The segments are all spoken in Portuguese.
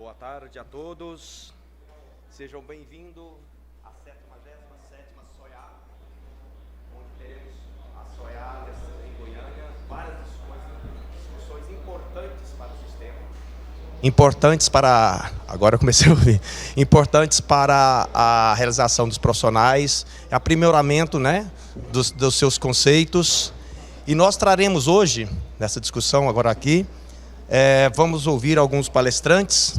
Boa tarde a todos. Sejam bem-vindos à 77ª SOIA, onde teremos a SOIA em Goiânia, várias discussões importantes para o sistema. Agora eu comecei a ouvir. Importantes para a realização dos profissionais, aprimoramento, dos seus conceitos. E nós traremos hoje, nessa discussão agora aqui, vamos ouvir alguns palestrantes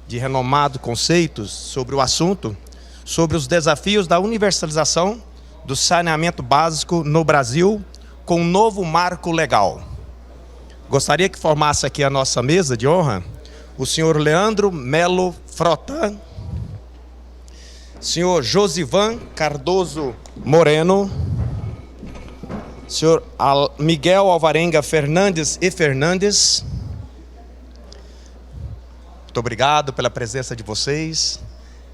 de renomados conceitos sobre o assunto, sobre os desafios da universalização do saneamento básico no Brasil com um novo marco legal. Gostaria que formasse aqui a nossa mesa de honra o senhor Leandro Melo Frota, senhor Josivan Cardoso Moreno, senhor Miguel Alvarenga Fernandes e Fernandes. Muito obrigado pela presença de vocês.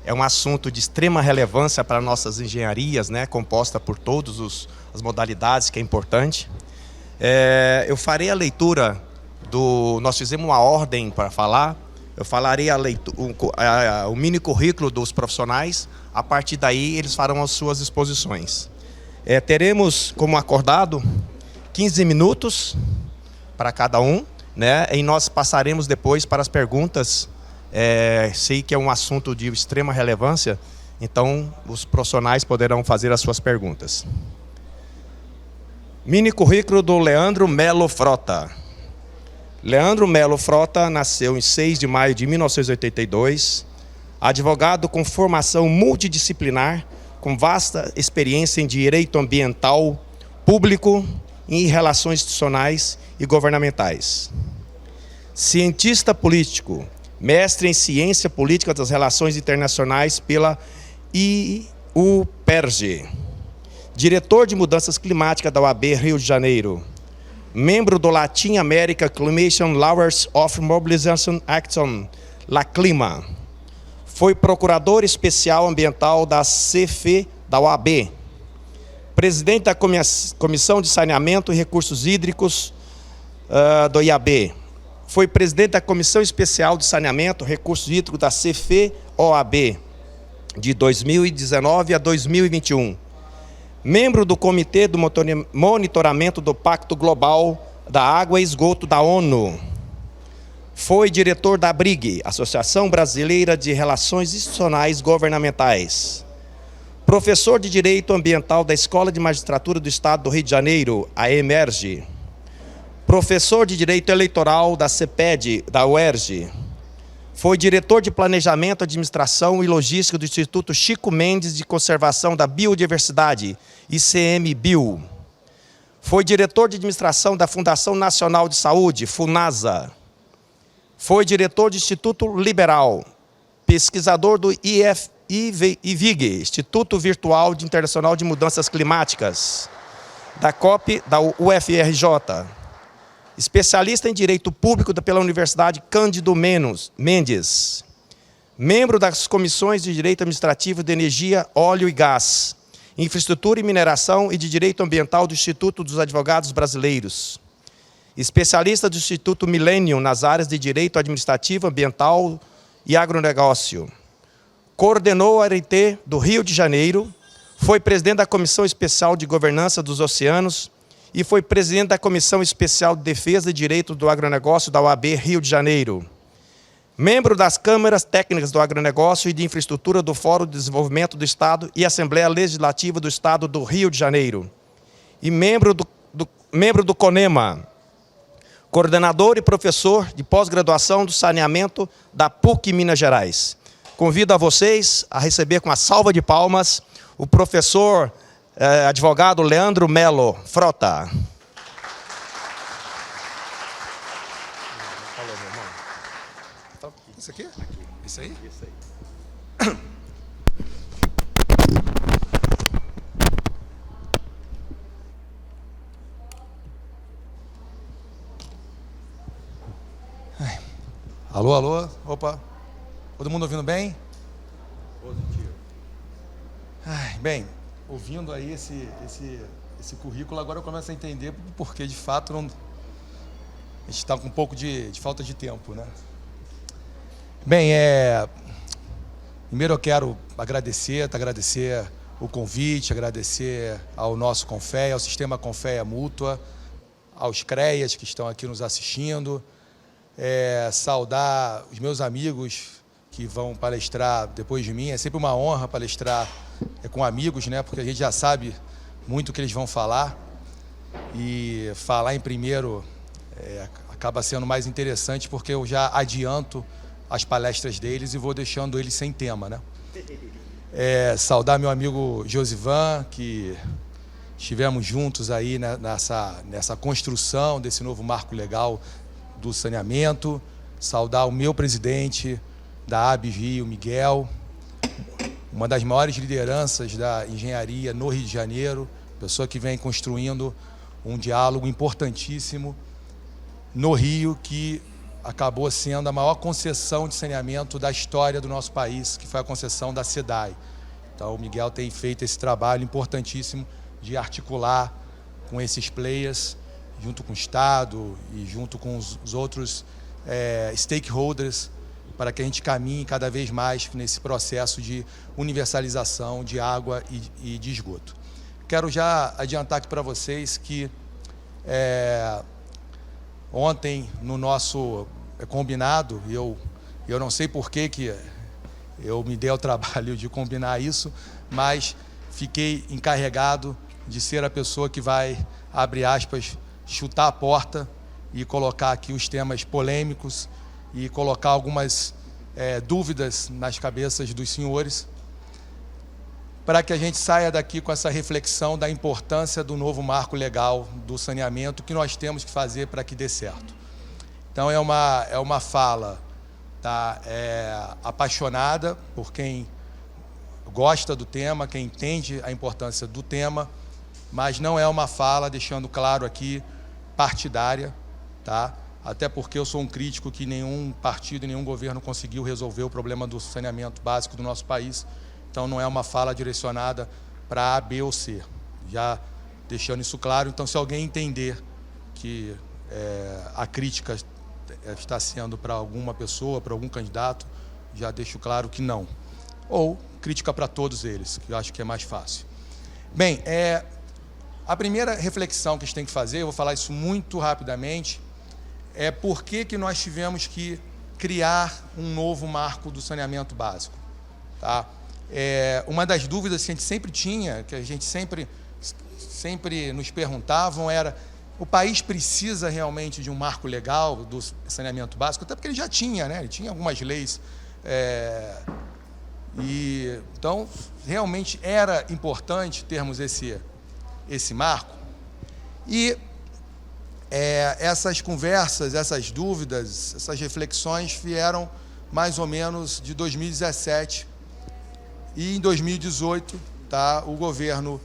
É um assunto de extrema relevância para nossas engenharias, composta por todas as modalidades, que é importante. Eu farei a leitura nós fizemos uma ordem para falar. Eu falarei o mini currículo dos profissionais. A partir daí, eles farão as suas exposições. Teremos, como acordado, 15 minutos para cada um. E nós passaremos depois para as perguntas. Sei que é um assunto de extrema relevância, então os profissionais poderão fazer as suas perguntas. Mini currículo do Leandro Melo Frota. Leandro Melo Frota nasceu em 6 de maio de 1982, advogado com formação multidisciplinar, com vasta experiência em direito ambiental, público e em relações institucionais e governamentais. Cientista político, mestre em Ciência Política das Relações Internacionais pela IUPERJ. Diretor de Mudanças Climáticas da OAB Rio de Janeiro. Membro do Latin America Climation Lawyers of Mobilization Action, LACLIMA. Foi procurador especial ambiental da CFE da OAB. Presidente da Comissão de Saneamento e Recursos Hídricos do IAB. Foi presidente da Comissão Especial de Saneamento e Recursos Hídricos da CFE-OAB, de 2019 a 2021. Membro do Comitê do Monitoramento do Pacto Global da Água e Esgoto da ONU. Foi diretor da ABRIG, Associação Brasileira de Relações Institucionais Governamentais. Professor de Direito Ambiental da Escola de Magistratura do Estado do Rio de Janeiro, a EMERGE. Professor de Direito Eleitoral da CEPED, da UERJ. Foi diretor de Planejamento, Administração e Logística do Instituto Chico Mendes de Conservação da Biodiversidade, ICMBio. Foi diretor de Administração da Fundação Nacional de Saúde, FUNASA. Foi diretor do Instituto Liberal, pesquisador do IVIG, Instituto Virtual Internacional de Mudanças Climáticas, da COP, da UFRJ. Especialista em Direito Público pela Universidade Cândido Mendes. Membro das Comissões de Direito Administrativo de Energia, Óleo e Gás, Infraestrutura e Mineração e de Direito Ambiental do Instituto dos Advogados Brasileiros. Especialista do Instituto Millennium nas áreas de Direito Administrativo, Ambiental e Agronegócio. Coordenou a ART do Rio de Janeiro. Foi presidente da Comissão Especial de Governança dos Oceanos e foi presidente da Comissão Especial de Defesa e Direito do Agronegócio da OAB Rio de Janeiro. Membro das Câmaras Técnicas do Agronegócio e de Infraestrutura do Fórum de Desenvolvimento do Estado e Assembleia Legislativa do Estado do Rio de Janeiro. E membro do CONEMA. Coordenador e professor de pós-graduação do saneamento da PUC Minas Gerais. Convido a vocês a receber com uma salva de palmas o professor advogado Leandro Melo Frota. Falou, meu irmão. Isso aqui? Isso aí? Isso aí. Alô, alô. Opa. Todo mundo ouvindo bem? Positivo. Bem, ouvindo aí esse currículo, agora eu começo a entender porque, de fato, a gente está com um pouco de falta de tempo, Bem, primeiro eu quero agradecer o convite, agradecer ao nosso Confea, ao Sistema Confea Mútua, aos CREAs que estão aqui nos assistindo, saudar os meus amigos que vão palestrar depois de mim. É sempre uma honra palestrar com amigos, né? Porque a gente já sabe muito o que eles vão falar, e falar em primeiro acaba sendo mais interessante, porque eu já adianto as palestras deles e vou deixando eles sem tema, né? Saudar meu amigo Josivan, que estivemos juntos aí nessa construção desse novo marco legal do saneamento. Saudar o meu presidente da ABS Rio, Miguel, uma das maiores lideranças da engenharia no Rio de Janeiro, pessoa que vem construindo um diálogo importantíssimo no Rio, que acabou sendo a maior concessão de saneamento da história do nosso país, que foi a concessão da SEDAI. Então, o Miguel tem feito esse trabalho importantíssimo de articular com esses players, junto com o Estado e junto com os outros stakeholders, para que a gente caminhe cada vez mais nesse processo de universalização de água e de esgoto. Quero já adiantar aqui para vocês que ontem, no nosso combinado, eu não sei por que eu me dei ao trabalho de combinar isso, mas fiquei encarregado de ser a pessoa que vai, abre aspas, chutar a porta e colocar aqui os temas polêmicos e colocar algumas dúvidas nas cabeças dos senhores, para que a gente saia daqui com essa reflexão da importância do novo marco legal do saneamento que nós temos que fazer para que dê certo. Então, é uma fala apaixonada por quem gosta do tema, quem entende a importância do tema, mas não é uma fala, deixando claro aqui, partidária, tá? Até porque eu sou um crítico que nenhum partido e nenhum governo conseguiu resolver o problema do saneamento básico do nosso país. Então, não é uma fala direcionada para A, B ou C. Já deixando isso claro. Então, se alguém entender que a crítica está sendo para alguma pessoa, para algum candidato, já deixo claro que não. Ou crítica para todos eles, que eu acho que é mais fácil. Bem, a primeira reflexão que a gente tem que fazer, eu vou falar isso muito rapidamente, é por que nós tivemos que criar um novo marco do saneamento básico. Tá? Uma das dúvidas que a gente sempre tinha, que a gente sempre nos perguntavam, era: o país precisa realmente de um marco legal do saneamento básico? Até porque ele já tinha, né? Ele tinha algumas leis. Então, realmente era importante termos esse marco. E essas conversas, essas dúvidas, essas reflexões vieram mais ou menos de 2017. E em 2018, tá, o governo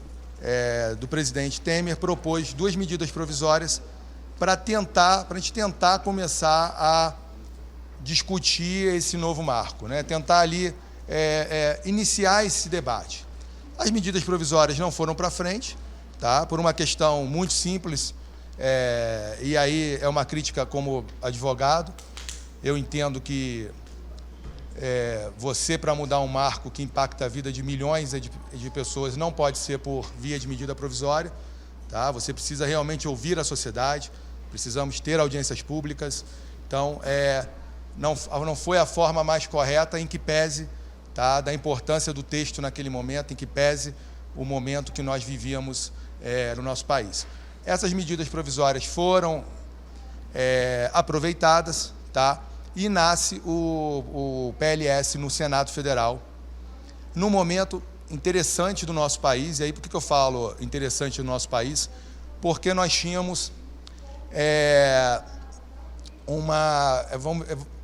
do presidente Temer propôs 2 medidas provisórias para a gente tentar começar a discutir esse novo marco, né? Tentar ali iniciar esse debate. As medidas provisórias não foram para frente, tá? Por uma questão muito simples, e aí é uma crítica como advogado. Eu entendo que você, para mudar um marco que impacta a vida de milhões de pessoas, não pode ser por via de medida provisória. Tá? Você precisa realmente ouvir a sociedade, precisamos ter audiências públicas. Então, não foi a forma mais correta, em que pese, tá, da importância do texto naquele momento, em que pese o momento que nós vivíamos no nosso país. Essas medidas provisórias foram aproveitadas, tá? E nasce o PLS no Senado Federal, num momento interessante do nosso país. E aí, por que eu falo interessante do nosso país? Porque nós tínhamos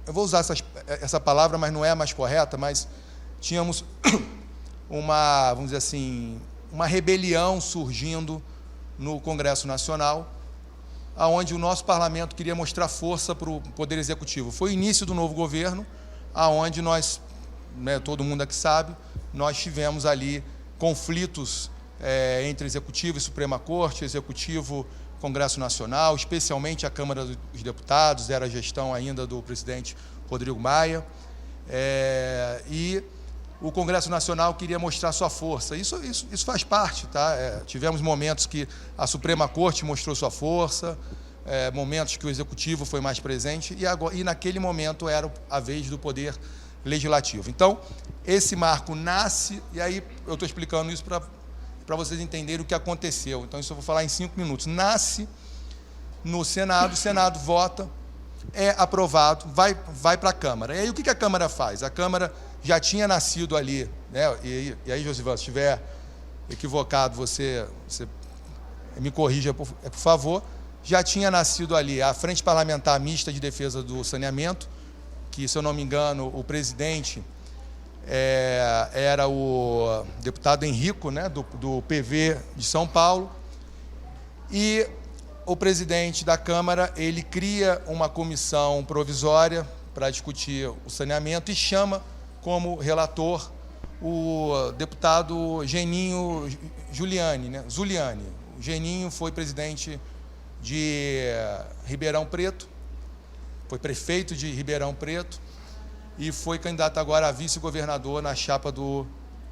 eu vou usar essa palavra, mas não é a mais correta, mas tínhamos vamos dizer assim, uma rebelião surgindo no Congresso Nacional, aonde o nosso parlamento queria mostrar força para o Poder Executivo. Foi o início do novo governo, aonde nós, todo mundo aqui sabe, nós tivemos ali conflitos entre Executivo e Suprema Corte, Executivo, Congresso Nacional, especialmente a Câmara dos Deputados, era a gestão ainda do presidente Rodrigo Maia. E o Congresso Nacional queria mostrar sua força. Isso faz parte, tá? Tivemos momentos que a Suprema Corte mostrou sua força, momentos que o Executivo foi mais presente, e naquele momento era a vez do Poder Legislativo. Então, esse marco nasce, e aí eu estou explicando isso para vocês entenderem o que aconteceu. Então, isso eu vou falar em 5 minutos. Nasce no Senado, o Senado vota, é aprovado, vai para a Câmara. E aí o que a Câmara faz? A Câmara já tinha nascido ali, né? E aí, Josivan, se estiver equivocado, você me corrija, por favor. Já tinha nascido ali a Frente Parlamentar Mista de Defesa do Saneamento, que, se eu não me engano, o presidente era o deputado Henrico, né, do PV de São Paulo, e o presidente da Câmara, ele cria uma comissão provisória para discutir o saneamento e chama como relator o deputado Geninho Zuliani, né? Zuliani. O Geninho foi presidente de Ribeirão Preto, foi prefeito de Ribeirão Preto e foi candidato agora a vice-governador na chapa do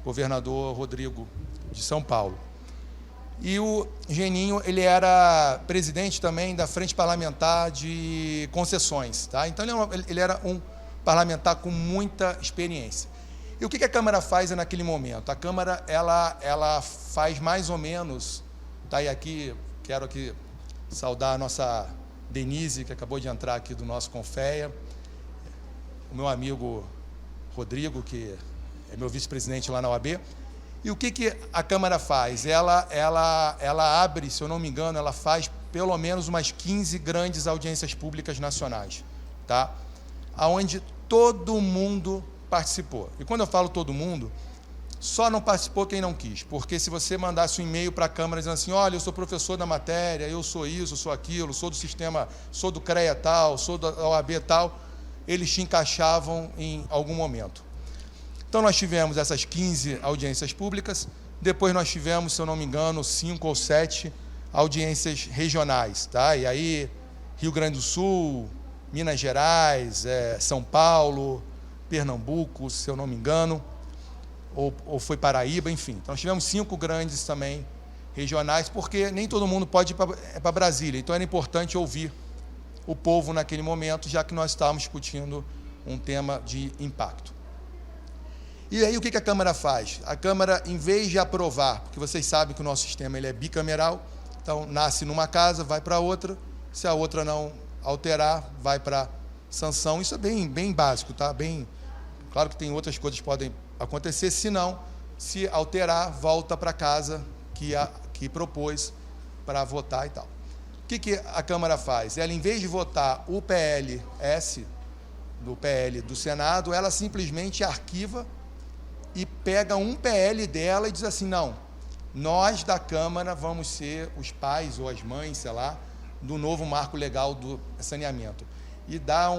governador Rodrigo de São Paulo. E o Geninho, ele era presidente também da Frente Parlamentar de Concessões, tá? Então ele era um parlamentar com muita experiência. E o que a Câmara faz naquele momento? A Câmara ela faz mais ou menos, tá? E aqui quero saudar a nossa Denise, que acabou de entrar aqui do nosso Confeia, o meu amigo Rodrigo, que é meu vice-presidente lá na OAB. E o que a Câmara faz? Ela abre, se eu não me engano, ela faz pelo menos umas 15 grandes audiências públicas nacionais, tá? Onde todo mundo participou. E quando eu falo todo mundo, só não participou quem não quis, porque se você mandasse um e-mail para a Câmara dizendo assim, olha, eu sou professor da matéria, eu sou isso, eu sou aquilo, sou do sistema, sou do CREA tal, sou da OAB tal, eles te encaixavam em algum momento. Então, nós tivemos essas 15 audiências públicas, depois nós tivemos, se eu não me engano, 5 ou 7 audiências regionais, tá? E aí, Rio Grande do Sul, Minas Gerais, São Paulo, Pernambuco, se eu não me engano, ou foi Paraíba, enfim. Então, nós tivemos 5 grandes também regionais, porque nem todo mundo pode ir para Brasília, então era importante ouvir o povo naquele momento, já que nós estávamos discutindo um tema de impacto. E aí o que a Câmara faz? A Câmara, em vez de aprovar, porque vocês sabem que o nosso sistema ele é bicameral, então nasce numa casa, vai para outra, se a outra não alterar, vai para sanção. Isso é bem básico, tá? Claro que tem outras coisas que podem acontecer, se não, se alterar, volta para a casa que propôs para votar e tal. O que a Câmara faz? Ela, em vez de votar o PLS, do PL do Senado, ela simplesmente arquiva e pega um PL dela e diz assim, não, nós da Câmara vamos ser os pais ou as mães, sei lá, do novo marco legal do saneamento. E dá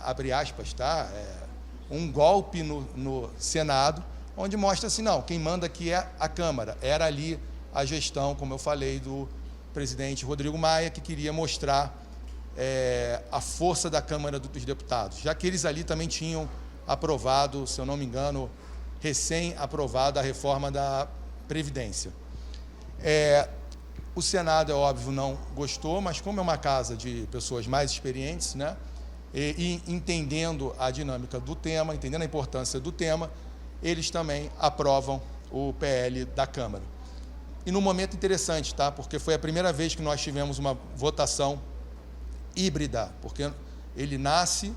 abre aspas, tá? Um golpe no Senado, onde mostra assim, não, quem manda aqui é a Câmara. Era ali a gestão, como eu falei, do presidente Rodrigo Maia, que queria mostrar a força da Câmara dos Deputados, já que eles ali também tinham aprovado, se eu não me engano, recém-aprovada a reforma da Previdência. O Senado, é óbvio, não gostou, mas como é uma casa de pessoas mais experientes, né, e entendendo a dinâmica do tema, entendendo a importância do tema, eles também aprovam o PL da Câmara. E num momento interessante, tá, porque foi a primeira vez que nós tivemos uma votação híbrida, porque ele nasce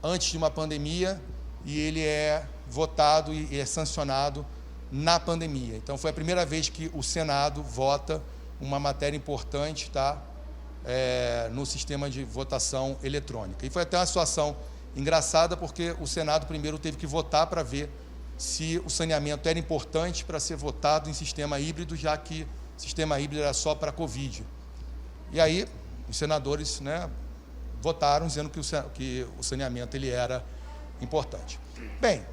antes de uma pandemia e ele é votado e é sancionado na pandemia. Então, foi a primeira vez que o Senado vota uma matéria importante, tá, no sistema de votação eletrônica. E foi até uma situação engraçada, porque o Senado primeiro teve que votar para ver se o saneamento era importante para ser votado em sistema híbrido, já que o sistema híbrido era só para a Covid. E aí, os senadores, né, votaram dizendo que o saneamento ele era importante. Bem,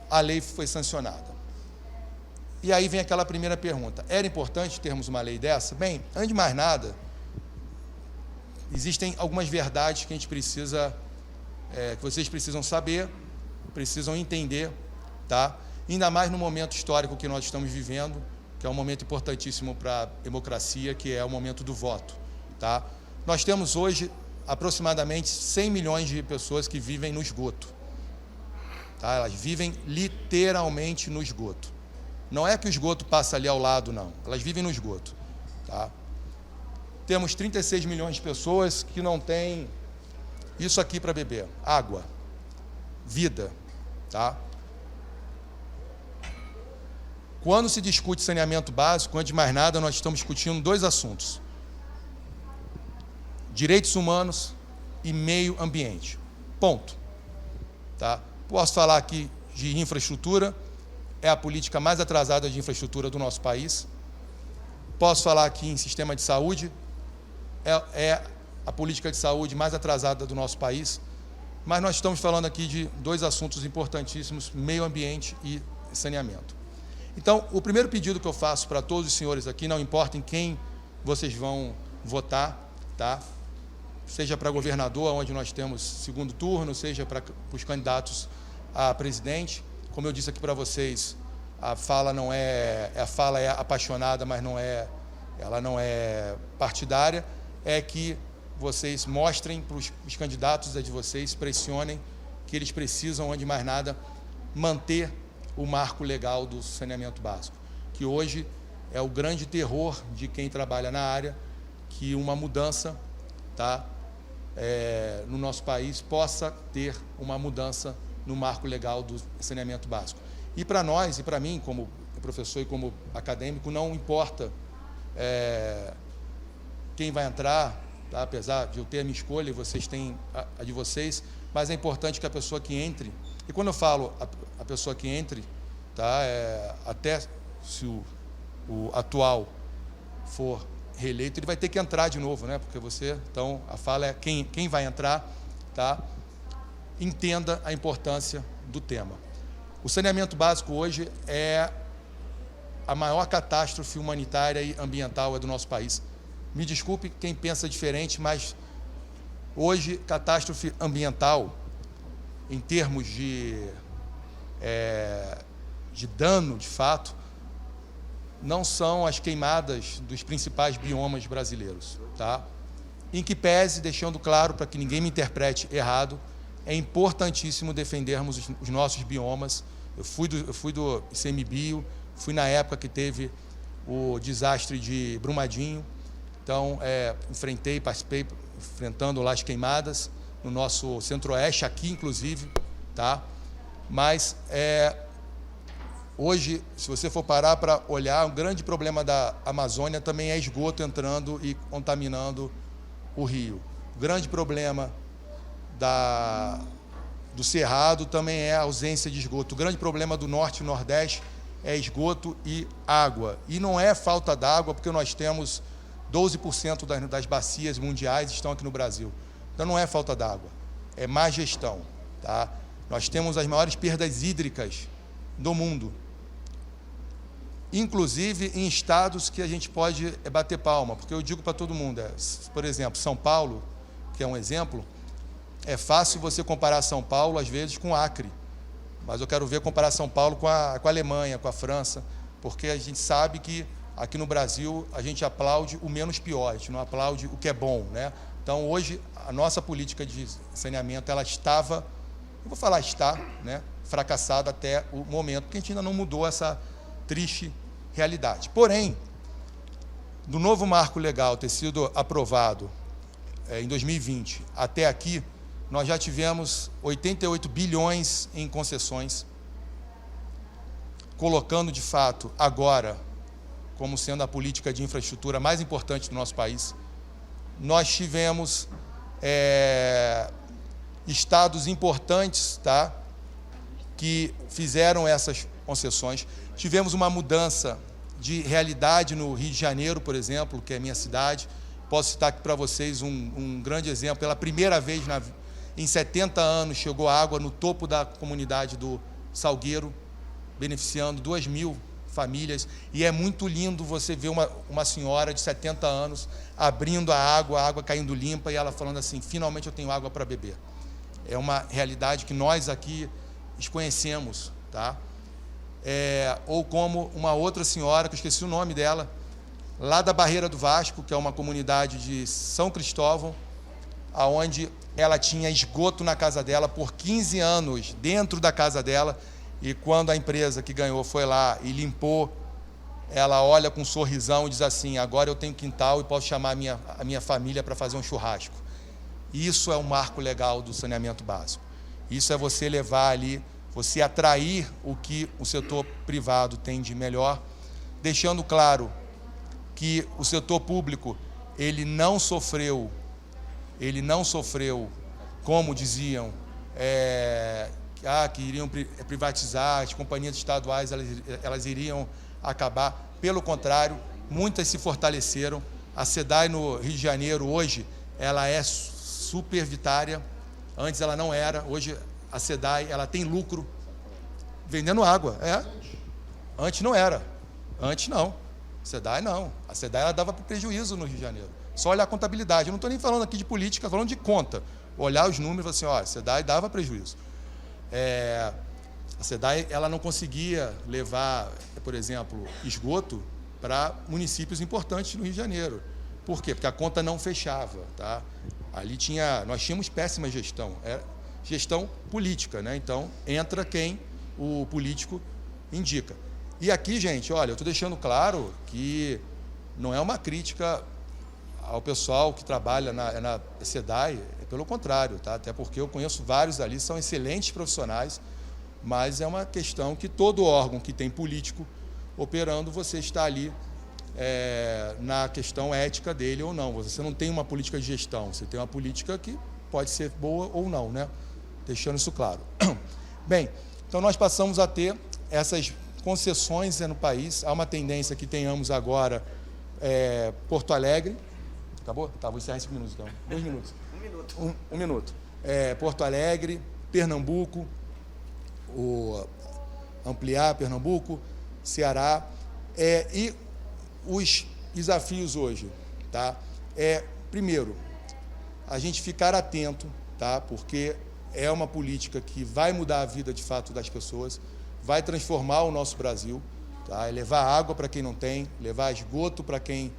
a lei foi sancionada. E aí vem aquela primeira pergunta. Era importante termos uma lei dessa? Bem, antes de mais nada, existem algumas verdades que a gente precisa, que vocês precisam saber. precisam entender, tá? Ainda mais no momento histórico que nós estamos vivendo, que é um momento importantíssimo para a democracia, que é o momento do voto, tá? Nós temos hoje aproximadamente 100 milhões de pessoas que vivem no esgoto, tá? Elas vivem literalmente no esgoto. Não é que o esgoto passa ali ao lado, não. Elas vivem no esgoto, tá? Temos 36 milhões de pessoas que não têm isso aqui para beber: água, vida, tá? Quando se discute saneamento básico, antes de mais nada, nós estamos discutindo dois assuntos: direitos humanos e meio ambiente. Ponto. Tá? Posso falar aqui de infraestrutura, é a política mais atrasada de infraestrutura do nosso país. Posso falar aqui em sistema de saúde, é a política de saúde mais atrasada do nosso país. Mas nós estamos falando aqui de dois assuntos importantíssimos: meio ambiente e saneamento. Então, o primeiro pedido que eu faço para todos os senhores aqui, não importa em quem vocês vão votar, tá? Seja para governador, onde nós temos segundo turno, seja para os candidatos a presidente. Como eu disse aqui para vocês, a fala é apaixonada, mas ela não é partidária. É que vocês mostrem para os candidatos de vocês, pressionem que eles precisam, antes de mais nada, manter o marco legal do saneamento básico, que hoje é o grande terror de quem trabalha na área, que uma mudança, tá, no nosso país possa ter uma mudança no marco legal do saneamento básico. E para nós, e para mim, como professor e como acadêmico, não importa quem vai entrar, tá, apesar de eu ter a minha escolha e vocês têm a de vocês, mas é importante que a pessoa que entre. E quando eu falo a pessoa que entre, tá, até se o atual for reeleito, ele vai ter que entrar de novo, né? Porque então, a fala é quem vai entrar, tá? Entenda a importância do tema. O saneamento básico hoje é a maior catástrofe humanitária e ambiental do nosso país. Me desculpe quem pensa diferente, mas hoje, catástrofe ambiental, em termos de dano, de fato, não são as queimadas dos principais biomas brasileiros, tá? Em que pese, deixando claro para que ninguém me interprete errado, é importantíssimo defendermos os nossos biomas. Eu fui do ICMBio, fui na época que teve o desastre de Brumadinho, então participei enfrentando lá as queimadas no nosso centro-oeste, aqui inclusive, tá? Mas hoje, se você for parar para olhar, um grande problema da Amazônia também é esgoto entrando e contaminando o rio. O grande problema do Cerrado também é a ausência de esgoto. O grande problema do Norte e Nordeste é esgoto e água. E não é falta d'água, porque nós temos 12% das bacias mundiais estão aqui no Brasil. Então não é falta d'água, é má gestão, tá? Nós temos as maiores perdas hídricas do mundo, inclusive em estados que a gente pode bater palma, porque eu digo para todo mundo, por exemplo, São Paulo, que é um exemplo, é fácil você comparar São Paulo, às vezes, com Acre, mas eu quero ver comparar São Paulo com a Alemanha, com a França, porque a gente sabe que aqui no Brasil a gente aplaude o menos pior, a gente não aplaude o que é bom, né? Então, hoje, a nossa política de saneamento, ela estava, eu vou falar né, fracassada até o momento, porque a gente ainda não mudou essa triste realidade. Porém, do novo marco legal ter sido aprovado em 2020 até aqui, nós já tivemos 88 bilhões em concessões, colocando, de fato, agora, como sendo a política de infraestrutura mais importante do nosso país. Nós tivemos estados importantes, tá, que fizeram essas concessões. Tivemos uma mudança de realidade no Rio de Janeiro, por exemplo, que é a minha cidade. Posso citar aqui para vocês um grande exemplo. Pela primeira vez em 70 anos, chegou água no topo da comunidade do Salgueiro, beneficiando 2.000 famílias, e é muito lindo você ver uma senhora de 70 anos abrindo a água caindo limpa, e ela falando assim: finalmente eu tenho água para beber. É uma realidade que nós aqui desconhecemos, tá? Ou como uma outra senhora, que eu esqueci o nome dela, lá da Barreira do Vasco, que é uma comunidade de São Cristóvão, aonde ela tinha esgoto na casa dela por 15 anos, dentro da casa dela, e quando a empresa que ganhou foi lá e limpou, ela olha com um sorrisão e diz assim: agora eu tenho quintal e posso chamar a minha família para fazer um churrasco. Isso é um marco legal do saneamento básico. Isso é você levar ali, você atrair o que o setor privado tem de melhor, deixando claro que o setor público ele não sofreu, como diziam, que iriam privatizar, as companhias estaduais elas iriam acabar. Pelo contrário, muitas se fortaleceram. A SEDAI no Rio de Janeiro hoje ela é superavitária. Antes ela não era. Hoje a SEDAI ela tem lucro vendendo água. Antes não era. Antes não. SEDAI não. A SEDAI ela dava prejuízo no Rio de Janeiro. Só olhar a contabilidade. Eu não estou nem falando aqui de política, falando de conta. Olhar os números e falar assim, a SEDAI dava prejuízo. A SEDAI ela não conseguia levar, por exemplo, esgoto para municípios importantes no Rio de Janeiro. Por quê? Porque a conta não fechava. Tá? Ali nós tínhamos péssima gestão. Gestão política, né? Então, entra quem o político indica. E aqui, gente, olha, eu estou deixando claro que não é uma crítica ao pessoal que trabalha na SEDAI, pelo contrário, tá? Até porque eu conheço vários ali, são excelentes profissionais, mas é uma questão que todo órgão que tem político operando, você está ali na questão ética dele ou não. Você não tem uma política de gestão, você tem uma política que pode ser boa ou não, né? Deixando isso claro. Bem, então nós passamos a ter essas concessões no país. Há uma tendência que tenhamos agora Porto Alegre. Acabou? Tá, vou encerrar em 5 minutos, então. 2 minutos. 1 minuto. Um minuto. Porto Alegre, Pernambuco, ampliar Pernambuco, Ceará. E os desafios hoje, tá? Primeiro, a gente ficar atento, tá? Porque é uma política que vai mudar a vida, de fato, das pessoas, vai transformar o nosso Brasil, tá? Levar água para quem não tem, levar esgoto para quem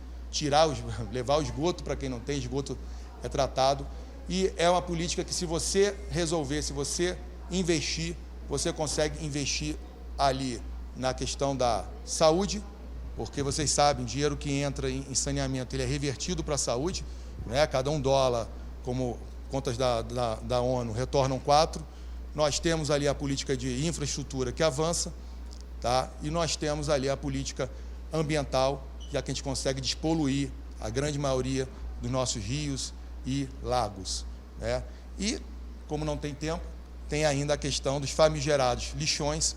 levar o esgoto para quem não tem, esgoto é tratado. E é uma política que, se você resolver, se você investir, você consegue investir ali na questão da saúde, porque vocês sabem, o dinheiro que entra em saneamento ele é revertido para a saúde, né? Cada $1, como contas da ONU, retornam 4. Nós temos ali a política de infraestrutura que avança, tá? E nós temos ali a política ambiental, já que a gente consegue despoluir a grande maioria dos nossos rios e lagos, né? E, como não tem tempo, tem ainda a questão dos famigerados lixões,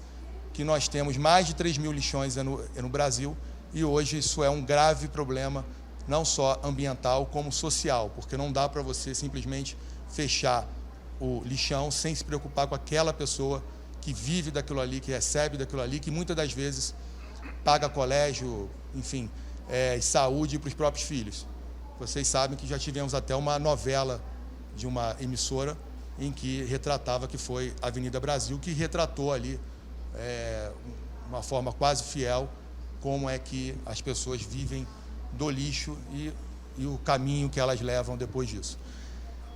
que nós temos mais de 3 mil lixões no Brasil, e hoje isso é um grave problema, não só ambiental, como social, porque não dá para você simplesmente fechar o lixão sem se preocupar com aquela pessoa que vive daquilo ali, que recebe daquilo ali, que muitas das vezes paga colégio, enfim, saúde para os próprios filhos. Vocês sabem que já tivemos até uma novela de uma emissora em que retratava, que foi Avenida Brasil, que retratou ali, uma forma quase fiel, como é que as pessoas vivem do lixo e o caminho que elas levam depois disso.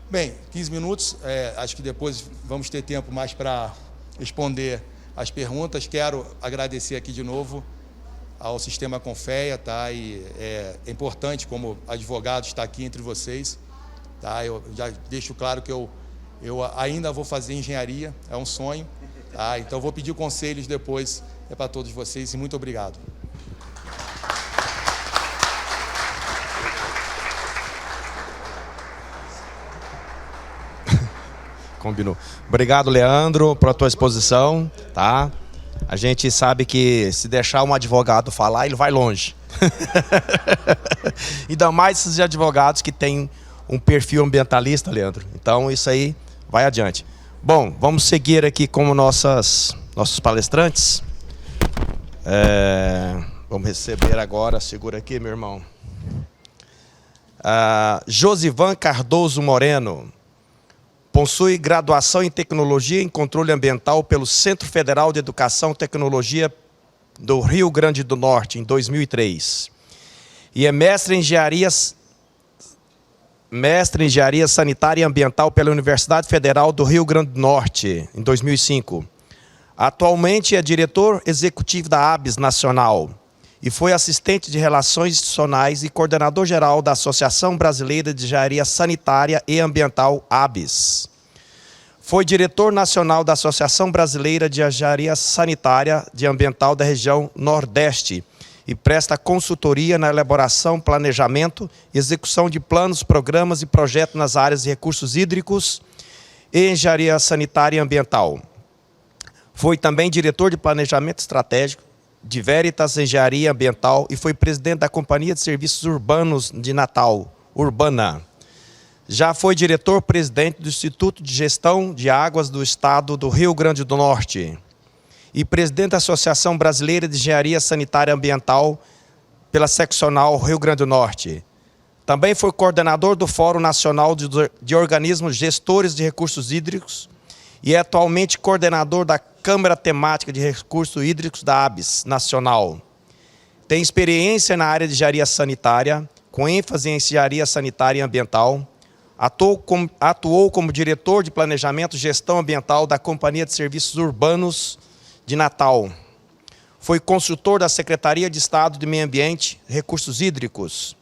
Bem, 15 minutos, acho que depois vamos ter tempo mais para responder as perguntas. Quero agradecer aqui de novo ao Sistema Confea, tá? E é importante, como advogado, estar aqui entre vocês, tá? Eu já deixo claro que eu ainda vou fazer engenharia, é um sonho, tá? Então vou pedir conselhos depois para todos vocês, e muito obrigado. Combinou. Obrigado, Leandro, por tua exposição, tá? A gente sabe que se deixar um advogado falar, ele vai longe. Ainda mais esses advogados que têm um perfil ambientalista, Leandro. Então, isso aí vai adiante. Bom, vamos seguir aqui com nossos palestrantes. Vamos receber agora, segura aqui, meu irmão. Josivan Cardoso Moreno, Possui graduação em Tecnologia em Controle Ambiental pelo Centro Federal de Educação e Tecnologia do Rio Grande do Norte, em 2003. E é mestre em Engenharia Sanitária e Ambiental pela Universidade Federal do Rio Grande do Norte, em 2005. Atualmente é diretor executivo da ABS Nacional e foi assistente de Relações Institucionais e coordenador-geral da Associação Brasileira de Engenharia Sanitária e Ambiental, ABS. Foi diretor nacional da Associação Brasileira de Engenharia Sanitária e Ambiental da região Nordeste e presta consultoria na elaboração, planejamento e execução de planos, programas e projetos nas áreas de recursos hídricos e engenharia sanitária e ambiental. Foi também diretor de planejamento estratégico de Veritas Engenharia Ambiental e foi presidente da Companhia de Serviços Urbanos de Natal, Urbana. Já foi diretor-presidente do Instituto de Gestão de Águas do Estado do Rio Grande do Norte e presidente da Associação Brasileira de Engenharia Sanitária e Ambiental pela seccional Rio Grande do Norte. Também foi coordenador do Fórum Nacional de Organismos Gestores de Recursos Hídricos e é atualmente coordenador da Câmara Temática de Recursos Hídricos da ABS Nacional. Tem experiência na área de engenharia sanitária, com ênfase em engenharia sanitária e ambiental. Atuou como diretor de Planejamento e Gestão Ambiental da Companhia de Serviços Urbanos de Natal. Foi consultor da Secretaria de Estado de Meio Ambiente e Recursos Hídricos.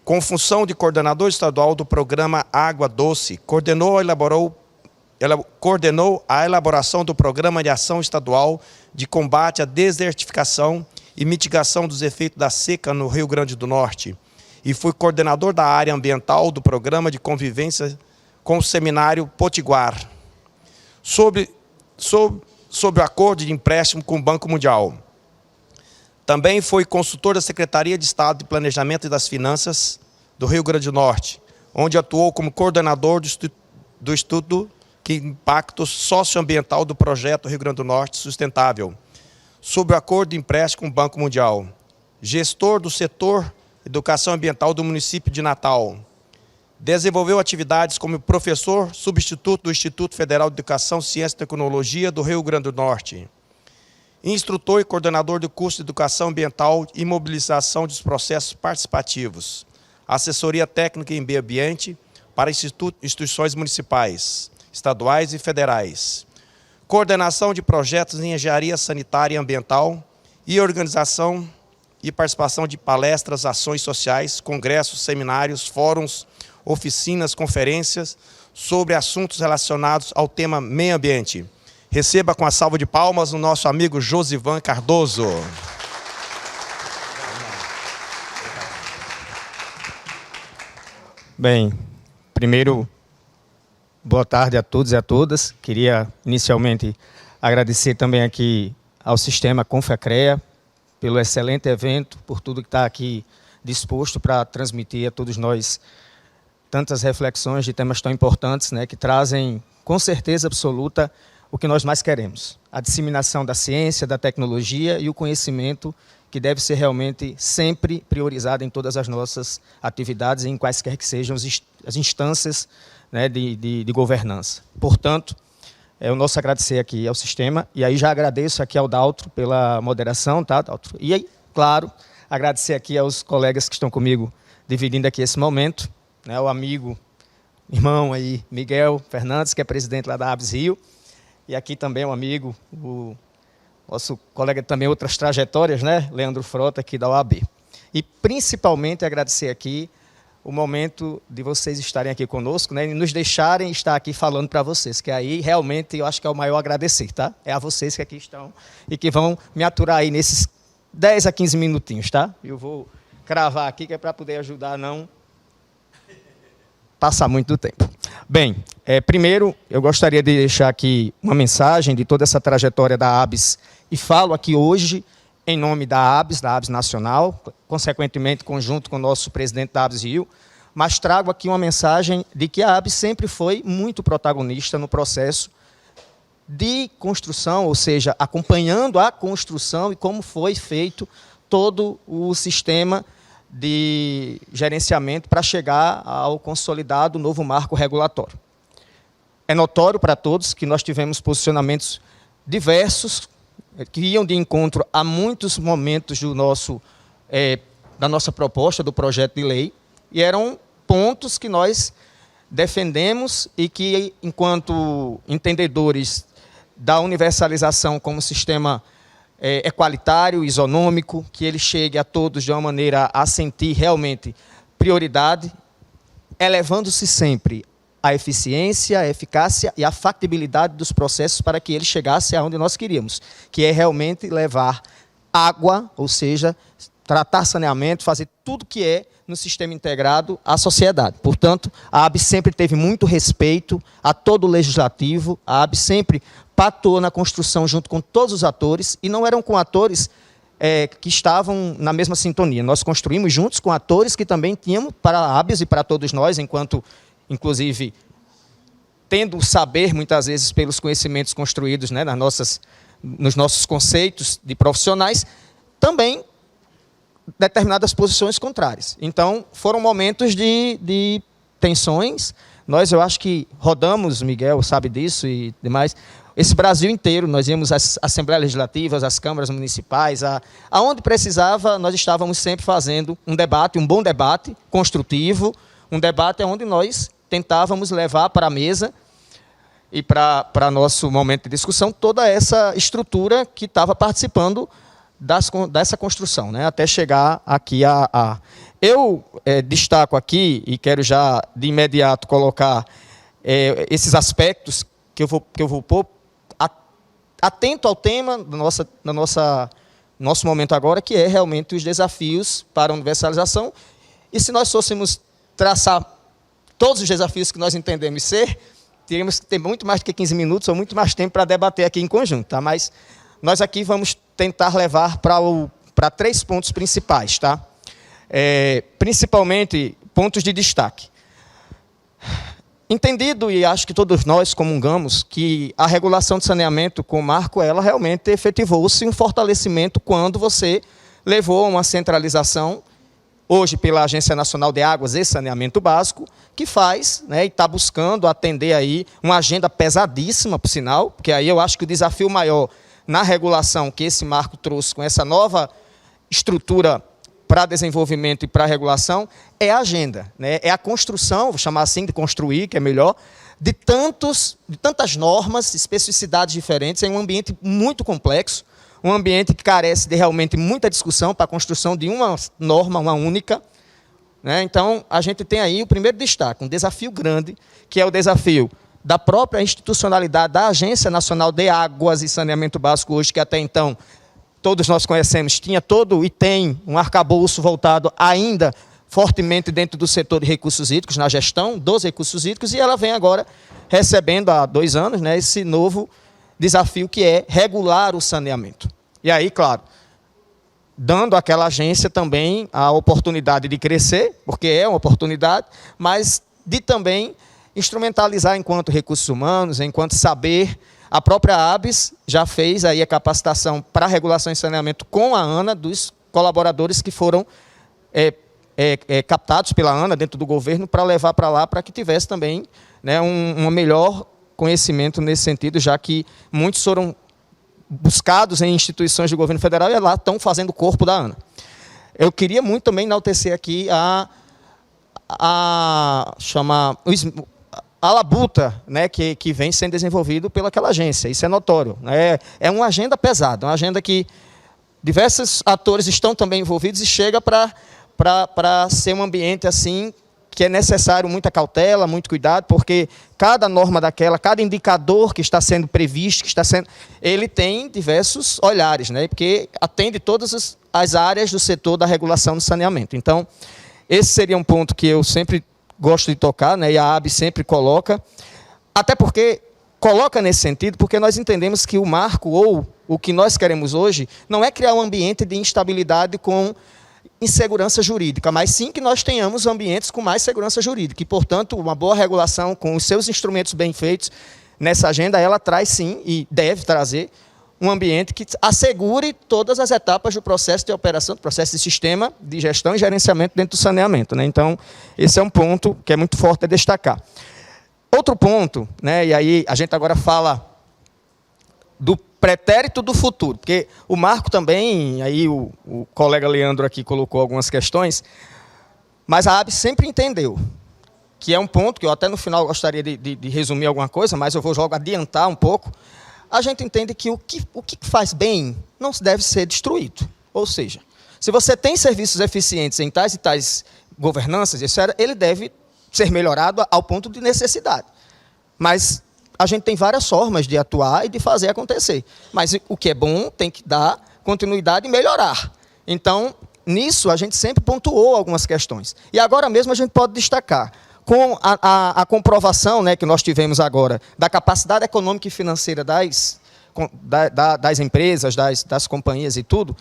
Com função de coordenador estadual do programa Água Doce, coordenou a elaboração do Programa de Ação Estadual de Combate à Desertificação e Mitigação dos Efeitos da Seca no Rio Grande do Norte e foi coordenador da área ambiental do Programa de Convivência com o Seminário Potiguar, sobre o acordo de empréstimo com o Banco Mundial. Também foi consultor da Secretaria de Estado de Planejamento e das Finanças do Rio Grande do Norte, onde atuou como coordenador do Estudo de Impacto Socioambiental do Projeto Rio Grande do Norte Sustentável, sobre o acordo de empréstimo com o Banco Mundial. Gestor do setor Educação Ambiental do município de Natal. Desenvolveu atividades como professor substituto do Instituto Federal de Educação, Ciência e Tecnologia do Rio Grande do Norte. Instrutor e coordenador do curso de Educação Ambiental e Mobilização dos Processos Participativos. Assessoria técnica em meio ambiente para instituições municipais, estaduais e federais. Coordenação de projetos em engenharia sanitária e ambiental e organização e participação de palestras, ações sociais, congressos, seminários, fóruns, oficinas, conferências sobre assuntos relacionados ao tema meio ambiente. Receba com a salva de palmas o nosso amigo Josivan Cardoso. Bem, primeiro, boa tarde a todos e a todas. Queria inicialmente agradecer também aqui ao Sistema Confecrea pelo excelente evento, por tudo que está aqui disposto para transmitir a todos nós tantas reflexões de temas tão importantes, né, que trazem, com certeza absoluta, o que nós mais queremos. A disseminação da ciência, da tecnologia e o conhecimento que deve ser realmente sempre priorizado em todas as nossas atividades, em quaisquer que sejam as instâncias, né, de governança. Portanto, é o nosso agradecer aqui ao sistema, e aí já agradeço aqui ao Daltro pela moderação, tá, Daltro? E aí, claro, agradecer aqui aos colegas que estão comigo dividindo aqui esse momento, né, o amigo, irmão aí, Miguel Fernandes, que é presidente lá da ABS Rio, e aqui também um amigo, o nosso colega também, outras trajetórias, né, Leandro Frota, aqui da OAB. E principalmente agradecer aqui o momento de vocês estarem aqui conosco, né, e nos deixarem estar aqui falando para vocês, que aí realmente eu acho que é o maior agradecer, tá? É a vocês que aqui estão e que vão me aturar aí nesses 10 a 15 minutinhos, tá? Eu vou cravar aqui, que é para poder ajudar a não passar muito do tempo. Bem, primeiro eu gostaria de deixar aqui uma mensagem de toda essa trajetória da ABS, e falo aqui hoje em nome da ABS Nacional, consequentemente conjunto com o nosso presidente da ABS Rio, mas trago aqui uma mensagem de que a ABS sempre foi muito protagonista no processo de construção, ou seja, acompanhando a construção e como foi feito todo o sistema de gerenciamento para chegar ao consolidado novo marco regulatório. é notório para todos que nós tivemos posicionamentos diversos, que iam de encontro a muitos momentos da nossa proposta, do projeto de lei, e eram pontos que nós defendemos e que, enquanto entendedores da universalização como sistema equalitário, isonômico, que ele chegue a todos de uma maneira a sentir realmente prioridade, elevando-se sempre a eficiência, a eficácia e a factibilidade dos processos para que ele chegasse aonde nós queríamos, que é realmente levar água, ou seja, tratar saneamento, fazer tudo que é no sistema integrado à sociedade. Portanto, a AB sempre teve muito respeito a todo o legislativo, a AB sempre pactuou na construção junto com todos os atores, e não eram com atores que estavam na mesma sintonia. Nós construímos juntos com atores que também tínhamos para a ABS e para todos nós, enquanto, inclusive, tendo o saber, muitas vezes, pelos conhecimentos construídos, né, nos nossos conceitos de profissionais, também determinadas posições contrárias. Então, foram momentos de tensões. Eu acho que rodamos, Miguel sabe disso e demais, esse Brasil inteiro, nós íamos às Assembleias Legislativas, às câmaras municipais, aonde precisava, nós estávamos sempre fazendo um debate, um bom debate, construtivo, um debate onde nós tentávamos levar para a mesa e para nosso momento de discussão toda essa estrutura que estava participando dessa construção, né, até chegar aqui Eu destaco aqui, e quero já de imediato colocar esses aspectos que eu vou pôr, atento ao tema do nosso momento agora, que é realmente os desafios para a universalização. E se nós fôssemos traçar todos os desafios que nós entendemos ser, teríamos que ter muito mais do que 15 minutos ou muito mais tempo para debater aqui em conjunto. Tá? Mas nós aqui vamos tentar levar para 3 pontos principais. Tá? Principalmente pontos de destaque. Entendido, e acho que todos nós comungamos, que a regulação de saneamento com o marco, ela realmente efetivou-se um fortalecimento quando você levou a uma centralização, hoje pela Agência Nacional de Águas e Saneamento Básico, que faz, né, e está buscando atender aí uma agenda pesadíssima, por sinal, porque aí eu acho que o desafio maior na regulação que esse marco trouxe com essa nova estrutura para desenvolvimento e para regulação é a agenda, né? É a construção, vou chamar assim de construir, que é melhor, de tantas normas, especificidades diferentes, em um ambiente muito complexo, um ambiente que carece de realmente muita discussão para a construção de uma norma, uma única. Né? Então, a gente tem aí o primeiro destaque, um desafio grande, que é o desafio da própria institucionalidade da Agência Nacional de Águas e Saneamento Básico, hoje, que até então todos nós conhecemos, tinha todo e tem um arcabouço voltado ainda fortemente dentro do setor de recursos hídricos, na gestão dos recursos hídricos, e ela vem agora recebendo há 2 anos, né, esse novo desafio que é regular o saneamento. E aí, claro, dando àquela agência também a oportunidade de crescer, porque é uma oportunidade, mas de também instrumentalizar enquanto recursos humanos, enquanto saber. A própria ABS já fez aí a capacitação para a regulação e saneamento com a ANA, dos colaboradores que foram captados pela ANA dentro do governo para levar para lá, para que tivesse também, né, um melhor conhecimento nesse sentido, já que muitos foram buscados em instituições do governo federal e lá estão fazendo o corpo da ANA. Eu queria muito também enaltecer aqui a labuta, né, que vem sendo desenvolvido pelaquela agência, isso é notório. Né? É uma agenda pesada, uma agenda que diversos atores estão também envolvidos e chega para ser um ambiente assim que é necessário muita cautela, muito cuidado, porque cada norma daquela, cada indicador que está sendo previsto, ele tem diversos olhares, né, porque atende todas as áreas do setor da regulação do saneamento. Então, esse seria um ponto que eu sempre gosto de tocar, né, e a AB sempre coloca, até porque coloca nesse sentido, porque nós entendemos que o marco, ou o que nós queremos hoje, não é criar um ambiente de instabilidade com insegurança jurídica, mas sim que nós tenhamos ambientes com mais segurança jurídica, e, portanto, uma boa regulação com os seus instrumentos bem feitos nessa agenda, ela traz sim, e deve trazer, um ambiente que assegure todas as etapas do processo de operação, do processo de sistema de gestão e gerenciamento dentro do saneamento. Né? Então, esse é um ponto que é muito forte a destacar. outro ponto, né, e aí a gente agora fala do pretérito do futuro, porque o Marco também, aí o colega Leandro aqui colocou algumas questões, mas a ABS sempre entendeu, que é um ponto que eu até no final gostaria de resumir alguma coisa, mas eu vou logo adiantar um pouco. A gente entende que o que faz bem não deve ser destruído. Ou seja, se você tem serviços eficientes em tais e tais governanças, ele deve ser melhorado ao ponto de necessidade. Mas a gente tem várias formas de atuar e de fazer acontecer. Mas o que é bom tem que dar continuidade e melhorar. Então, nisso, a gente sempre pontuou algumas questões. E agora mesmo a gente pode destacar, com a comprovação, né, que nós tivemos agora, da capacidade econômica e financeira das empresas, das companhias e tudo,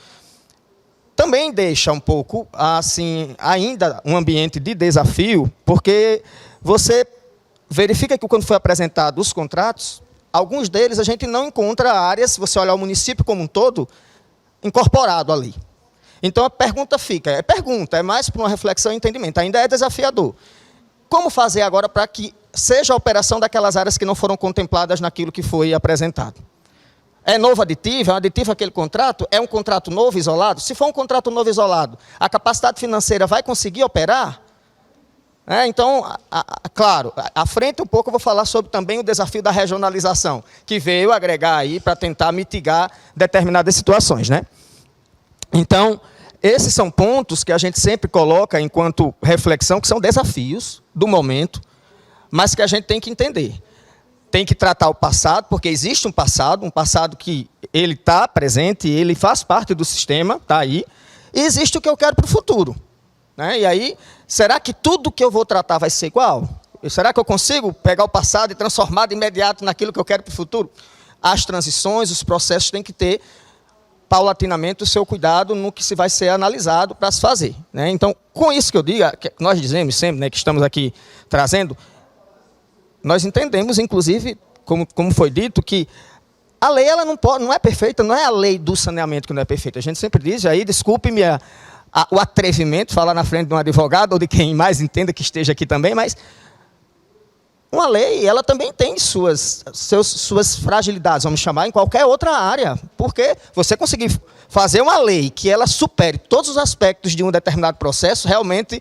também deixa um pouco, assim, ainda um ambiente de desafio, porque você verifica que quando foi apresentado os contratos, alguns deles a gente não encontra áreas, se você olhar o município como um todo, incorporado ali. Então a pergunta fica, é mais para uma reflexão e entendimento, ainda é desafiador. Como fazer agora para que seja a operação daquelas áreas que não foram contempladas naquilo que foi apresentado? É novo aditivo? É um aditivo aquele contrato? É um contrato novo, isolado? Se for um contrato novo, isolado, a capacidade financeira vai conseguir operar? Então, claro, à frente um pouco eu vou falar sobre também o desafio da regionalização, que veio agregar aí para tentar mitigar determinadas situações, né? Então, esses são pontos que a gente sempre coloca enquanto reflexão, que são desafios do momento, mas que a gente tem que entender. Tem que tratar o passado, porque existe um passado que ele está presente, ele faz parte do sistema, está aí, e existe o que eu quero para o futuro. Né? E aí, será que tudo que eu vou tratar vai ser igual? Será que eu consigo pegar o passado e transformar de imediato naquilo que eu quero para o futuro? As transições, os processos têm que ter paulatinamente o seu cuidado no que se vai ser analisado para se fazer. Né? Então, com isso que eu digo, que nós dizemos sempre, né, que estamos aqui trazendo, nós entendemos, inclusive, como foi dito, que a lei ela não é perfeita, não é a lei do saneamento que não é perfeita. A gente sempre diz, aí desculpe-me o atrevimento, falar na frente de um advogado ou de quem mais entenda que esteja aqui também, mas uma lei, ela também tem suas fragilidades, vamos chamar, em qualquer outra área. Porque você conseguir fazer uma lei que ela supere todos os aspectos de um determinado processo, realmente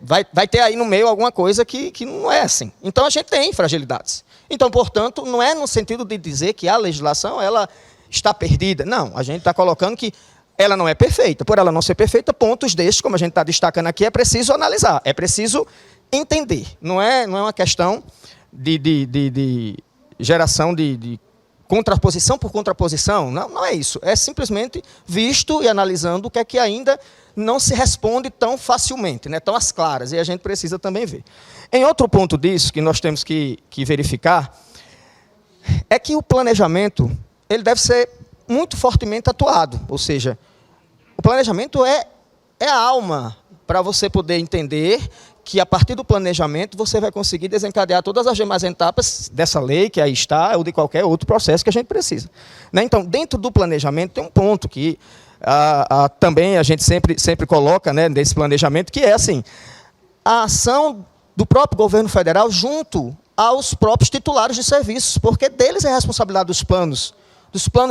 vai ter aí no meio alguma coisa que não é assim. Então, a gente tem fragilidades. Então, portanto, não é no sentido de dizer que a legislação ela está perdida. Não, a gente está colocando que ela não é perfeita. Por ela não ser perfeita, pontos destes, como a gente está destacando aqui, é preciso analisar, é preciso entender. Não é uma questão de geração de contraposição por contraposição. Não é isso. É simplesmente visto e analisando o que é que ainda não se responde tão facilmente, né, tão às claras, e a gente precisa também ver. Em outro ponto disso, que nós temos que verificar, é que o planejamento ele deve ser muito fortemente atuado, ou seja, o planejamento é a alma para você poder entender que, a partir do planejamento, você vai conseguir desencadear todas as demais etapas dessa lei, que aí está, ou de qualquer outro processo que a gente precisa. Né? Então, dentro do planejamento, tem um ponto que também a gente sempre coloca, né, desse planejamento, que é assim, a ação do próprio governo federal junto aos próprios titulares de serviços, porque deles é a responsabilidade dos planos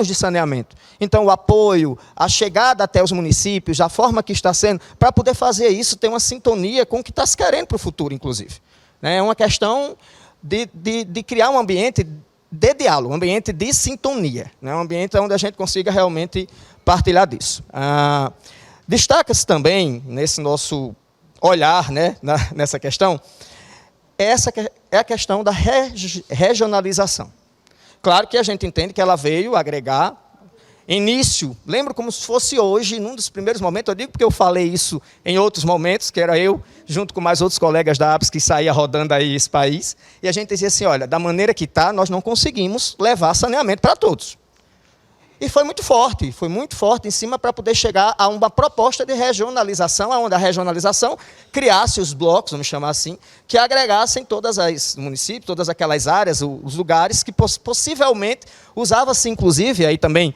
de saneamento. Então, o apoio, a chegada até os municípios, a forma que está sendo, para poder fazer isso, ter uma sintonia com o que está se querendo para o futuro, inclusive. É uma questão de criar um ambiente de diálogo, um ambiente de sintonia, um ambiente onde a gente consiga realmente partilhar disso. Destaca-se também, nesse nosso olhar, né, nessa questão, essa é a questão da regionalização. Claro que a gente entende que ela veio agregar início, lembro como se fosse hoje, num dos primeiros momentos, eu digo porque eu falei isso em outros momentos, que era eu, junto com mais outros colegas da ABS, que saía rodando aí esse país, e a gente dizia assim, olha, da maneira que está, nós não conseguimos levar saneamento para todos. E foi muito forte em cima para poder chegar a uma proposta de regionalização, onde a regionalização criasse os blocos, vamos chamar assim, que agregassem todas as municípios, todas aquelas áreas, os lugares que possivelmente usava-se, inclusive, aí também,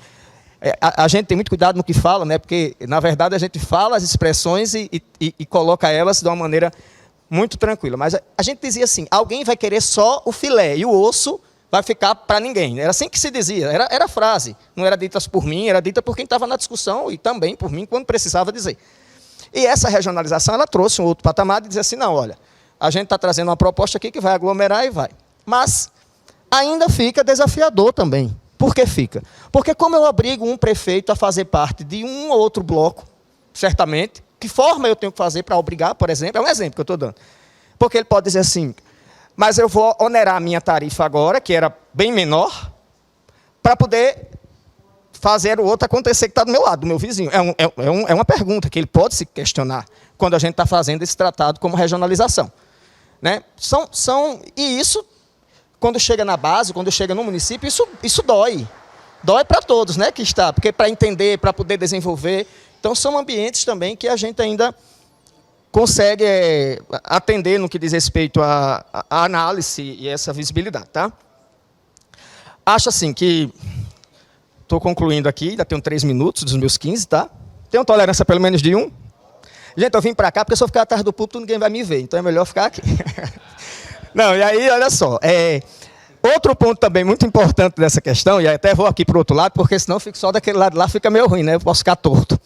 a gente tem muito cuidado no que fala, né, porque, na verdade, a gente fala as expressões e coloca elas de uma maneira muito tranquila. Mas a gente dizia assim, alguém vai querer só o filé e o osso vai ficar para ninguém. Era assim que se dizia, era a frase. Não era dita por mim, era dita por quem estava na discussão e também por mim, quando precisava dizer. E essa regionalização, ela trouxe um outro patamar de dizer assim, não, olha, a gente está trazendo uma proposta aqui que vai aglomerar e vai. Mas ainda fica desafiador também. Por que fica? Porque como eu obrigo um prefeito a fazer parte de um ou outro bloco, certamente, que forma eu tenho que fazer para obrigar, por exemplo, é um exemplo que eu estou dando. Porque ele pode dizer assim, mas eu vou onerar a minha tarifa agora, que era bem menor, para poder fazer o outro acontecer que está do meu lado, do meu vizinho. É uma pergunta que ele pode se questionar quando a gente está fazendo esse tratado como regionalização. Né? E isso, quando chega na base, quando chega no município, isso dói. Dói para todos, né, que está, porque para entender, para poder desenvolver. Então, são ambientes também que a gente ainda consegue atender no que diz respeito à análise e essa visibilidade. Tá? Acho assim que, estou concluindo aqui, ainda tenho 3 minutos dos meus 15, tá? Tenho tolerância pelo menos de 1. Gente, eu vim para cá porque se eu ficar atrás do púlpito ninguém vai me ver, então é melhor ficar aqui. Não, e aí, olha só, outro ponto também muito importante dessa questão, e até vou aqui para o outro lado, porque senão eu fico só daquele lado lá, fica meio ruim, né? Eu posso ficar torto.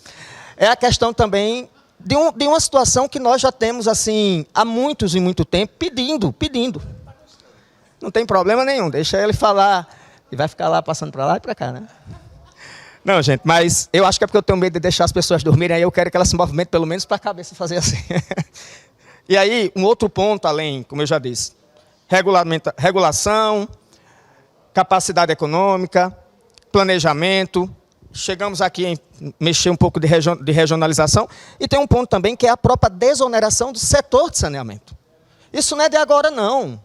É a questão também de uma situação que nós já temos, assim, há muitos e muito tempo, pedindo. Não tem problema nenhum, deixa ele falar, e vai ficar lá passando para lá e para cá, né? Não, gente, mas eu acho que é porque eu tenho medo de deixar as pessoas dormirem, aí eu quero que elas se movimentem pelo menos para a cabeça fazer assim. E aí, um outro ponto além, como eu já disse, regulação, capacidade econômica, planejamento. Chegamos aqui em mexer um pouco de regionalização. E tem um ponto também que é a própria desoneração do setor de saneamento. Isso não é de agora, não.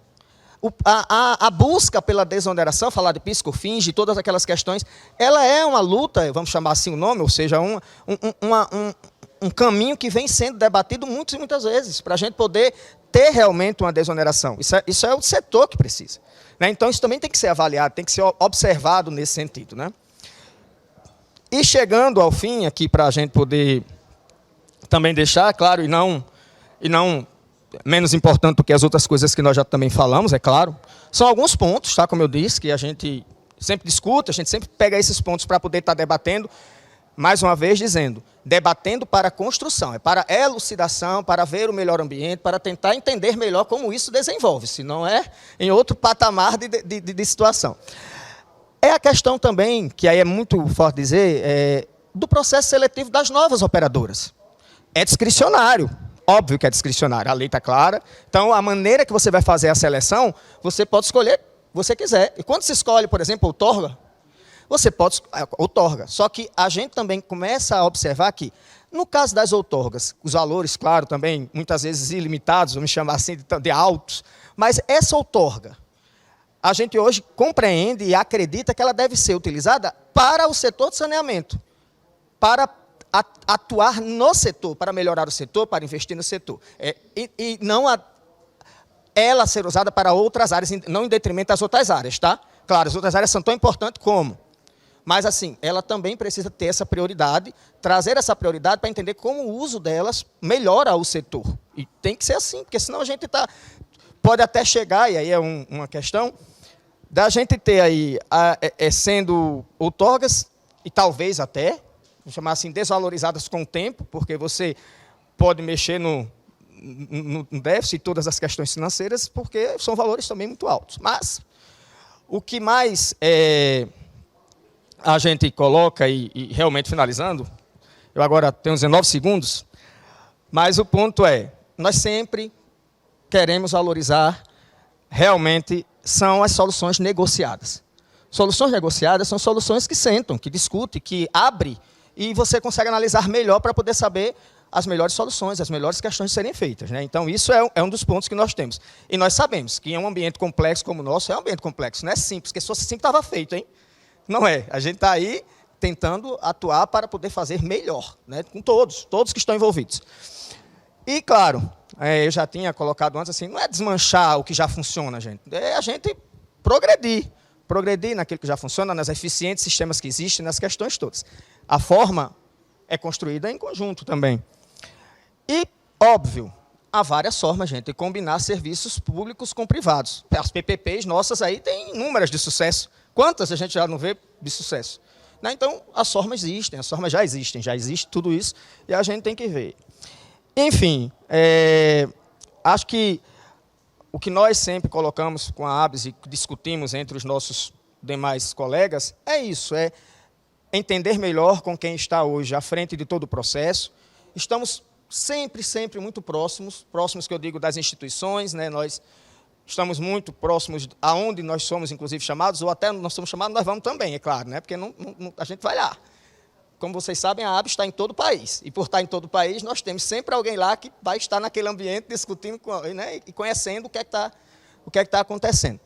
A busca pela desoneração, falar de PIS, COFINS, de todas aquelas questões, ela é uma luta, vamos chamar assim o nome, ou seja, um caminho que vem sendo debatido muitas e muitas vezes, para a gente poder ter realmente uma desoneração. Isso é o setor que precisa. Né? Então, isso também tem que ser avaliado, tem que ser observado nesse sentido. Né? E chegando ao fim aqui, para a gente poder também deixar claro, e não menos importante do que as outras coisas que nós já também falamos, é claro, são alguns pontos, tá, como eu disse, que a gente sempre discute, a gente sempre pega esses pontos para poder estar debatendo, mais uma vez dizendo, debatendo para a construção, é para elucidação, para ver o melhor ambiente, para tentar entender melhor como isso desenvolve, se não é em outro patamar de situação. É a questão também, que aí é muito forte dizer, do processo seletivo das novas operadoras. É discricionário. Óbvio que é discricionário, a lei está clara. Então, a maneira que você vai fazer a seleção, você pode escolher o que você quiser. E quando se escolhe, por exemplo, outorga, você pode outorga. Só que a gente também começa a observar que, no caso das outorgas, os valores, claro, também, muitas vezes ilimitados, vamos chamar assim, de altos, mas essa outorga, a gente hoje compreende e acredita que ela deve ser utilizada para o setor de saneamento, para atuar no setor, para melhorar o setor, para investir no setor. E não ela ser usada para outras áreas, não em detrimento das outras áreas, tá? Claro, as outras áreas são tão importantes como. Mas, assim, ela também precisa ter essa prioridade, trazer essa prioridade para entender como o uso delas melhora o setor. E tem que ser assim, porque senão a gente pode até chegar, e aí é uma questão, da gente ter aí, sendo outorgas, e talvez até, vamos chamar assim, desvalorizadas com o tempo, porque você pode mexer no déficit e todas as questões financeiras, porque são valores também muito altos. Mas o que mais a gente coloca, e realmente finalizando, eu agora tenho 19 segundos, mas o ponto é, nós sempre queremos valorizar, realmente, são as soluções negociadas. Soluções negociadas são soluções que sentam, que discutem, que abrem, e você consegue analisar melhor para poder saber as melhores soluções, as melhores questões de serem feitas. Né? Então, isso é um dos pontos que nós temos. E nós sabemos que em um ambiente complexo como o nosso, é um ambiente complexo, não é simples, porque se fosse simples, estava feito, hein? Não é. A gente está aí tentando atuar para poder fazer melhor, né? Com todos que estão envolvidos. E, claro, eu já tinha colocado antes, assim, não é desmanchar o que já funciona, gente. É a gente progredir naquilo que já funciona, nas eficientes sistemas que existem, nas questões todas. A forma é construída em conjunto também. E, óbvio, há várias formas, gente, de combinar serviços públicos com privados. As PPPs nossas aí têm inúmeras de sucesso. Quantas a gente já não vê de sucesso? Né? Então, as formas existem, as formas já existe tudo isso, e a gente tem que ver. Enfim, acho que o que nós sempre colocamos com a ABS e discutimos entre os nossos demais colegas é isso, é entender melhor com quem está hoje à frente de todo o processo. Estamos sempre muito próximos que eu digo das instituições, né? Nós estamos muito próximos aonde nós somos, inclusive, chamados, ou até nós somos chamados, nós vamos também, é claro, né? Porque a gente vai lá. Como vocês sabem, a ABS está em todo o país. E por estar em todo o país, nós temos sempre alguém lá que vai estar naquele ambiente discutindo, né, e conhecendo o que é que está acontecendo.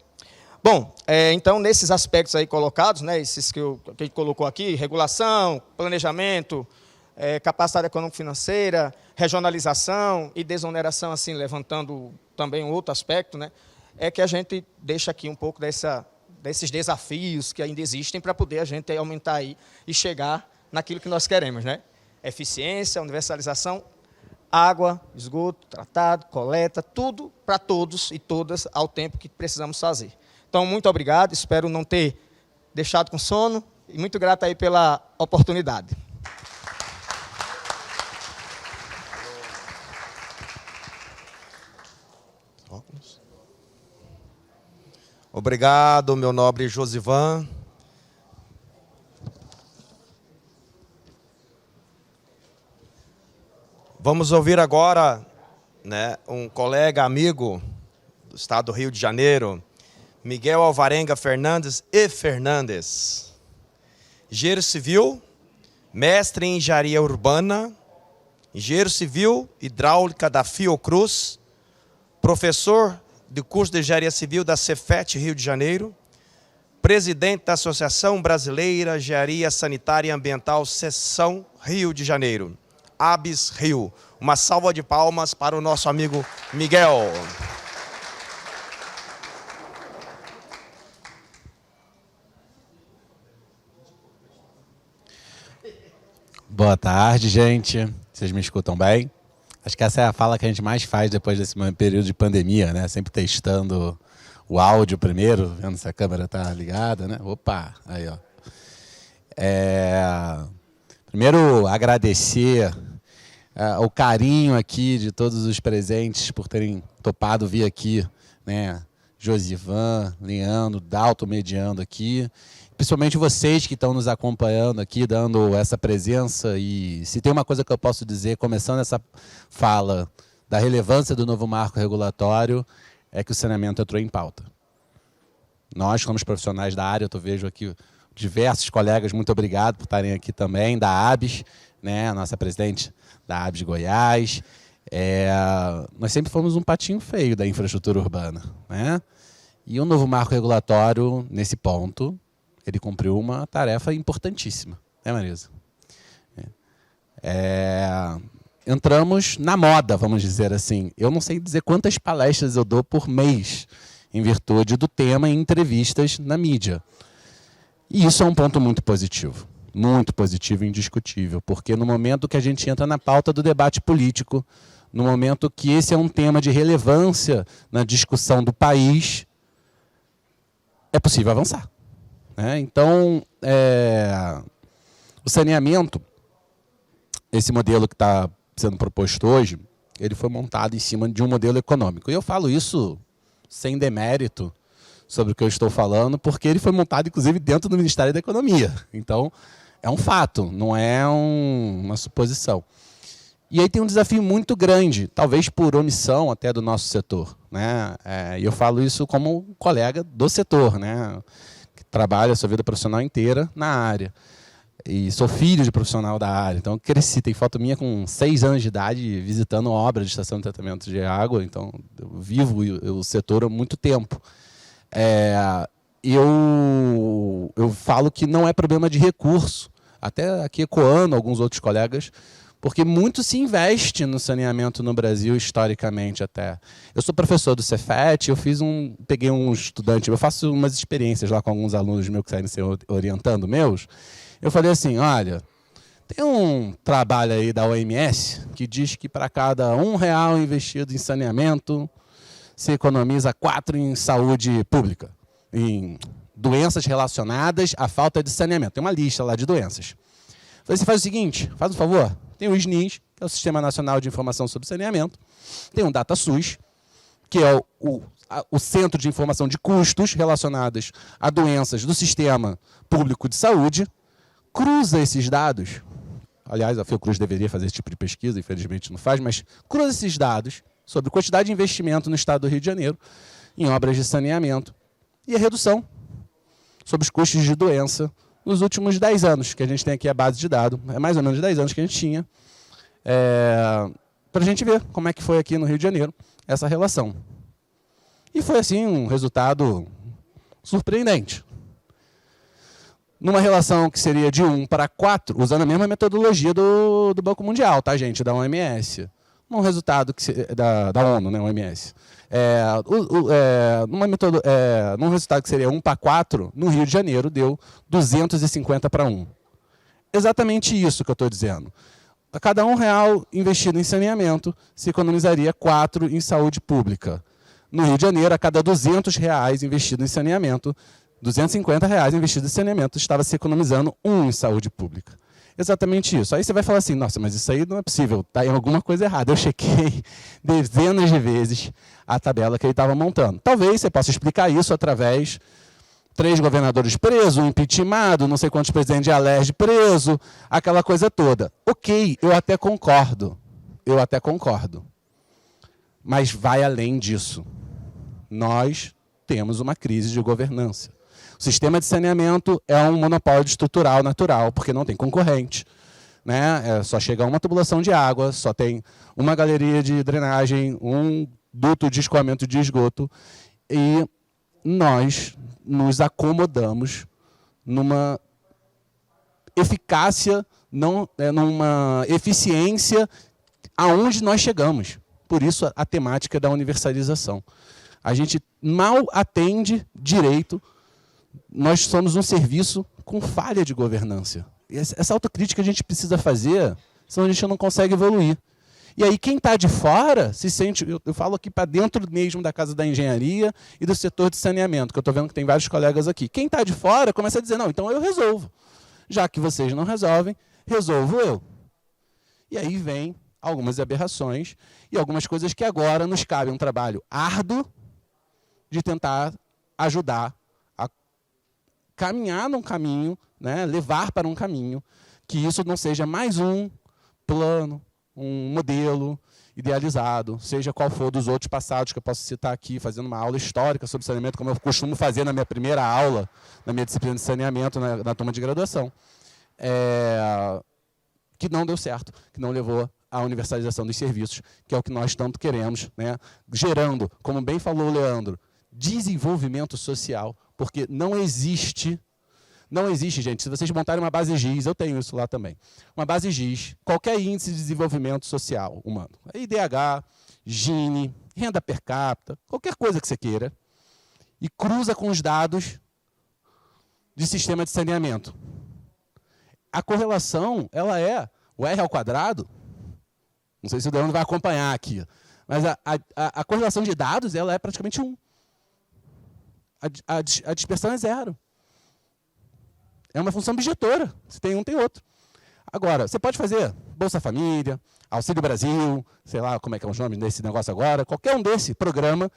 Bom, então, nesses aspectos aí colocados, né, esses que a gente colocou aqui, regulação, planejamento, capacidade econômico-financeira, regionalização e desoneração, assim, levantando também um outro aspecto, né, é que a gente deixa aqui um pouco desses desafios que ainda existem para poder a gente aumentar aí e chegar naquilo que nós queremos, né? Eficiência, universalização, água, esgoto, tratado, coleta, tudo para todos e todas ao tempo que precisamos fazer. Então, muito obrigado, espero não ter deixado com sono e muito grato aí pela oportunidade. Obrigado, meu nobre Josivan. Vamos ouvir agora, né, um colega amigo do estado do Rio de Janeiro, Miguel Alvarenga Fernandes e Fernandes. Engenheiro civil, mestre em engenharia urbana, engenheiro civil hidráulica da Fiocruz, professor do curso de engenharia civil da Cefet Rio de Janeiro, presidente da Associação Brasileira de Engenharia Sanitária e Ambiental, Seção Rio de Janeiro. ABS Rio. Uma salva de palmas para o nosso amigo Miguel. Boa tarde, gente. Vocês me escutam bem? Acho que essa é a fala que a gente mais faz depois desse período de pandemia, né? Sempre testando o áudio primeiro, vendo se a câmera está ligada, né? Opa, aí, ó. Primeiro, agradecer o carinho aqui de todos os presentes por terem topado vir aqui, né? Josivan, Leandro, Dalton mediando aqui, principalmente vocês que estão nos acompanhando aqui, dando essa presença. E se tem uma coisa que eu posso dizer, começando essa fala da relevância do novo marco regulatório, é que o saneamento entrou em pauta. Nós, como profissionais da área, eu vejo aqui diversos colegas, muito obrigado por estarem aqui também, da ABS, né, a nossa presidente da ABS Goiás. Nós sempre fomos um patinho feio da infraestrutura urbana, né? E o novo marco regulatório, nesse ponto, ele cumpriu uma tarefa importantíssima, né, Marisa? Entramos na moda, vamos dizer assim. Eu não sei dizer quantas palestras eu dou por mês, em virtude do tema em entrevistas na mídia. E isso é um ponto muito positivo e indiscutível, porque no momento que a gente entra na pauta do debate político, no momento que esse é um tema de relevância na discussão do país, é possível avançar. Então, o saneamento, esse modelo que está sendo proposto hoje, ele foi montado em cima de um modelo econômico. E eu falo isso sem demérito sobre o que eu estou falando, porque ele foi montado, inclusive, dentro do Ministério da Economia. Então, é um fato, não é uma suposição. E aí tem um desafio muito grande, talvez por omissão até do nosso setor, né? E eu falo isso como colega do setor, né? Que trabalha a sua vida profissional inteira na área. E sou filho de profissional da área, então eu cresci, tem foto minha com 6 anos de idade visitando obra de estação de tratamento de água, então eu vivo o setor há muito tempo. Eu falo que não é problema de recurso, até aqui ecoando alguns outros colegas, porque muito se investe no saneamento no Brasil, historicamente até. Eu sou professor do Cefet, peguei um estudante, eu faço umas experiências lá com alguns alunos meus que saem se orientando meus. Eu falei assim, olha, Tem um trabalho aí da OMS que diz que para cada R$1 investido em saneamento, se economiza 4 em saúde pública, em doenças relacionadas à falta de saneamento. Tem uma lista lá de doenças. Você faz o seguinte, faz um favor, tem o SNIS, que é o Sistema Nacional de Informação sobre Saneamento, tem o DataSUS, que é o Centro de Informação de Custos relacionados a doenças do Sistema Público de Saúde, cruza esses dados, aliás, a Fiocruz deveria fazer esse tipo de pesquisa, infelizmente não faz, mas cruza esses dados sobre quantidade de investimento no estado do Rio de Janeiro em obras de saneamento e a redução sobre os custos de doença nos últimos 10 anos, que a gente tem aqui a base de dados, é mais ou menos 10 anos que a gente tinha, para a gente ver como é que foi aqui no Rio de Janeiro essa relação. E foi, assim, um resultado surpreendente. Numa relação que seria de 1 para 4, usando a mesma metodologia do Banco Mundial, tá, gente, da OMS. Num resultado da ONU, né, OMS. Num resultado que seria 1 para 4, no Rio de Janeiro deu 250 para 1. Exatamente isso que eu estou dizendo. A cada R$1 investido em saneamento, se economizaria 4 em saúde pública. No Rio de Janeiro, a cada R$200 investido em saneamento, R$250 investido em saneamento, estava se economizando 1 em saúde pública. Exatamente isso. Aí você vai falar assim, nossa, mas isso aí não é possível, está em alguma coisa errada. Eu chequei dezenas de vezes a tabela que ele estava montando. Talvez você possa explicar isso através 3 governadores presos, um impeachmentado, não sei quantos presidentes de Alerj preso, aquela coisa toda. Ok, eu até concordo. Mas vai além disso. Nós temos uma crise de governança. O sistema de saneamento é um monopólio estrutural natural, porque não tem concorrente. Né? Só chega uma tubulação de água, só tem uma galeria de drenagem, um duto de escoamento de esgoto, e nós nos acomodamos numa eficácia, numa eficiência aonde nós chegamos. Por isso a temática da universalização. A gente mal atende direito, nós somos um serviço com falha de governança. E essa autocrítica a gente precisa fazer, senão a gente não consegue evoluir. E aí quem está de fora se sente, eu falo aqui para dentro mesmo da Casa da Engenharia e do setor de saneamento, que eu estou vendo que tem vários colegas aqui. Quem está de fora começa a dizer, não, então eu resolvo. Já que vocês não resolvem, resolvo eu. E aí vem algumas aberrações e algumas coisas que agora nos cabe um trabalho árduo de tentar ajudar a caminhar num caminho, né, levar para um caminho, que isso não seja mais um plano, um modelo idealizado, seja qual for dos outros passados que eu posso citar aqui, fazendo uma aula histórica sobre saneamento, como eu costumo fazer na minha primeira aula, na minha disciplina de saneamento, na turma de graduação, que não deu certo, que não levou à universalização dos serviços, que é o que nós tanto queremos, né, gerando, como bem falou o Leandro, desenvolvimento social, porque não existe, gente, se vocês montarem uma base GIS, eu tenho isso lá também, uma base GIS, qualquer índice de desenvolvimento social humano, IDH, Gini, renda per capita, qualquer coisa que você queira, e cruza com os dados de sistema de saneamento. A correlação, ela é o R ao quadrado, não sei se o Leandro vai acompanhar aqui, mas a correlação de dados, ela é praticamente 1. A dispersão é 0. É uma função objetora. Se tem um, tem outro. Agora, você pode fazer Bolsa Família, Auxílio Brasil, sei lá como é que é o nome desse negócio agora, qualquer um desse programa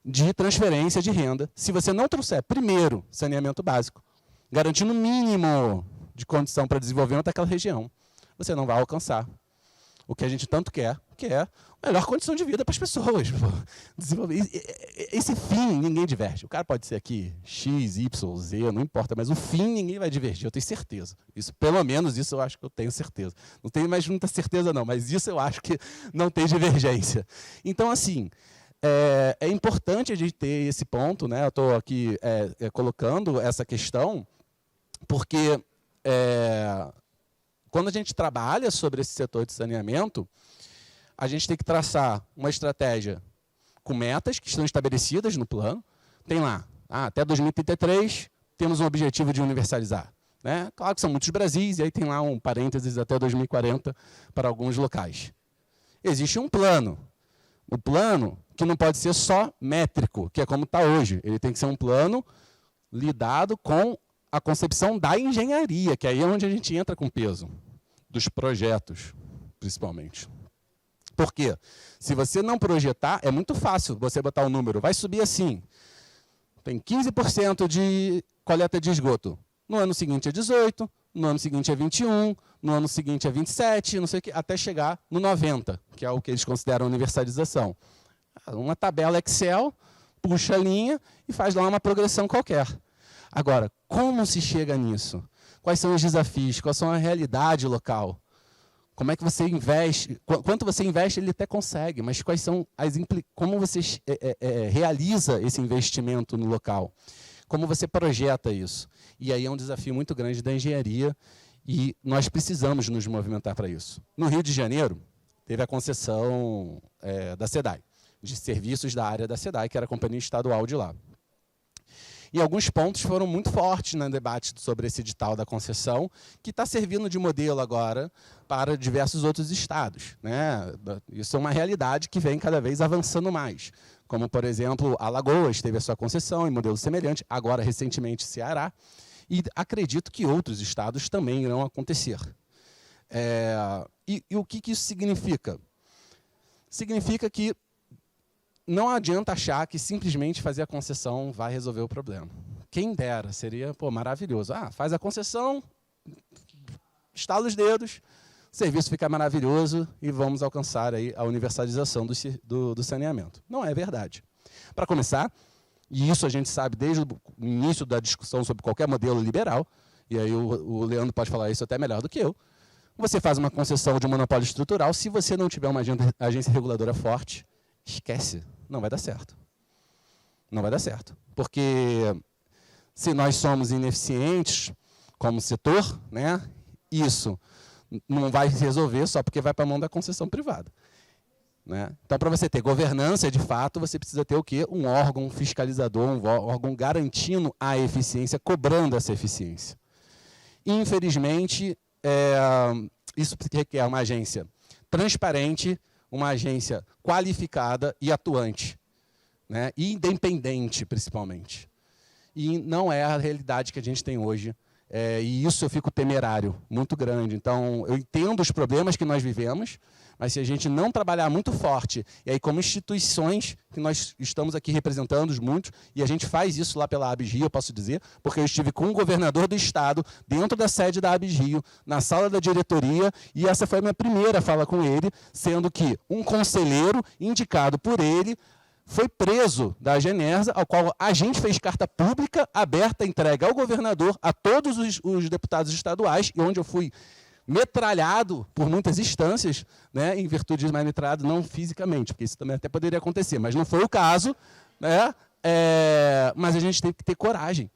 de transferência de renda, se você não trouxer, primeiro, saneamento básico, garantindo o mínimo de condição para desenvolvimento daquela região, você não vai alcançar o que a gente tanto quer, que é a melhor condição de vida para as pessoas. Esse fim ninguém diverge. O cara pode ser aqui X, Y, Z, não importa, mas o fim ninguém vai divergir, eu tenho certeza. Isso, pelo menos isso eu acho que eu tenho certeza. Não tenho mais muita certeza não, mas isso eu acho que não tem divergência. Então, assim, é importante a gente ter esse ponto, né? Eu estou aqui colocando essa questão, porque quando a gente trabalha sobre esse setor de saneamento, a gente tem que traçar uma estratégia com metas que estão estabelecidas no plano. Tem lá, até 2033, temos um objetivo de universalizar. Né? Claro que são muitos Brasis, e aí tem lá um parênteses até 2040 para alguns locais. Existe um plano. O plano que não pode ser só métrico, que é como está hoje. Ele tem que ser um plano lidado com a concepção da engenharia, que aí é onde a gente entra com peso, dos projetos, principalmente. Por quê? Se você não projetar, é muito fácil você botar um número. Vai subir assim. Tem 15% de coleta de esgoto. No ano seguinte é 18%, no ano seguinte é 21%, no ano seguinte é 27%, não sei o que, até chegar no 90%, que é o que eles consideram universalização. Uma tabela Excel, puxa a linha e faz lá uma progressão qualquer. Agora, como se chega nisso? Quais são os desafios? Quais são a realidade local? Como é que você investe? Quanto você investe, ele até consegue, mas quais são como você realiza esse investimento no local? Como você projeta isso? E aí é um desafio muito grande da engenharia e nós precisamos nos movimentar para isso. No Rio de Janeiro, teve a concessão da SEDAI, de serviços da área da SEDAI, que era a companhia estadual de lá. E alguns pontos foram muito fortes no debate sobre esse edital da concessão, que está servindo de modelo agora para diversos outros estados, né? Isso é uma realidade que vem cada vez avançando mais. Como, por exemplo, Alagoas teve a sua concessão em modelo semelhante, agora recentemente Ceará, e acredito que outros estados também irão acontecer. E o que isso significa? Significa que não adianta achar que simplesmente fazer a concessão vai resolver o problema. Quem dera, seria maravilhoso. Faz a concessão, estala os dedos, o serviço fica maravilhoso e vamos alcançar aí a universalização do saneamento. Não é verdade. Para começar, e isso a gente sabe desde o início da discussão sobre qualquer modelo liberal, e aí o Leandro pode falar isso até melhor do que eu, você faz uma concessão de um monopólio estrutural, se você não tiver uma agência reguladora forte, esquece, não vai dar certo. Não vai dar certo. Porque se nós somos ineficientes como setor, né, isso não vai se resolver só porque vai para a mão da concessão privada. Né? Então, para você ter governança, de fato, você precisa ter o quê? Um órgão fiscalizador, um órgão garantindo a eficiência, cobrando essa eficiência. Infelizmente, isso requer uma agência transparente, uma agência qualificada e atuante, né? E independente, principalmente. E não é a realidade que a gente tem hoje. E isso eu fico temerário, muito grande. Então, eu entendo os problemas que nós vivemos, mas se a gente não trabalhar muito forte, e aí como instituições, que nós estamos aqui representando muitos, e a gente faz isso lá pela ABS Rio, eu posso dizer, porque eu estive com o governador do estado, dentro da sede da ABS Rio, na sala da diretoria, e essa foi a minha primeira fala com ele, sendo que um conselheiro indicado por ele foi preso da Genersa, ao qual a gente fez carta pública, aberta, entregue ao governador, a todos os deputados estaduais, e onde eu fui metralhado por muitas instâncias, né, em virtude de mais metralhado, não fisicamente, porque isso também até poderia acontecer, mas não foi o caso, né, mas a gente tem que ter coragem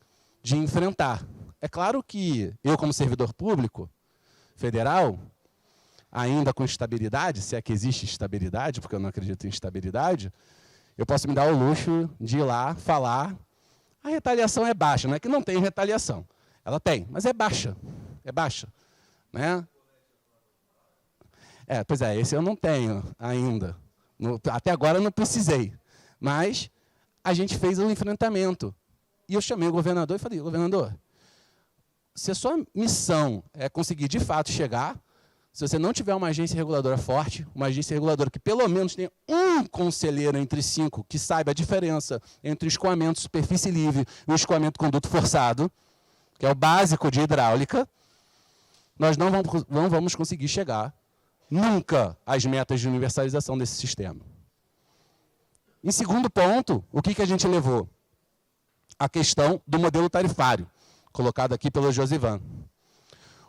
de enfrentar. É claro que eu, como servidor público federal, ainda com estabilidade, se é que existe estabilidade, porque eu não acredito em estabilidade, eu posso me dar o luxo de ir lá falar, a retaliação é baixa, não é que não tem retaliação, ela tem, mas é baixa, né? Pois é, esse eu não tenho ainda, até agora eu não precisei, mas a gente fez um enfrentamento, e eu chamei o governador e falei, governador, se a sua missão é conseguir de fato chegar, se você não tiver uma agência reguladora forte, uma agência reguladora que pelo menos tenha um conselheiro entre 5 que saiba a diferença entre o escoamento superfície livre e o escoamento conduto forçado, que é o básico de hidráulica, nós não vamos conseguir chegar nunca às metas de universalização desse sistema. Em segundo ponto, o que a gente levou? A questão do modelo tarifário, colocado aqui pelo Josivan.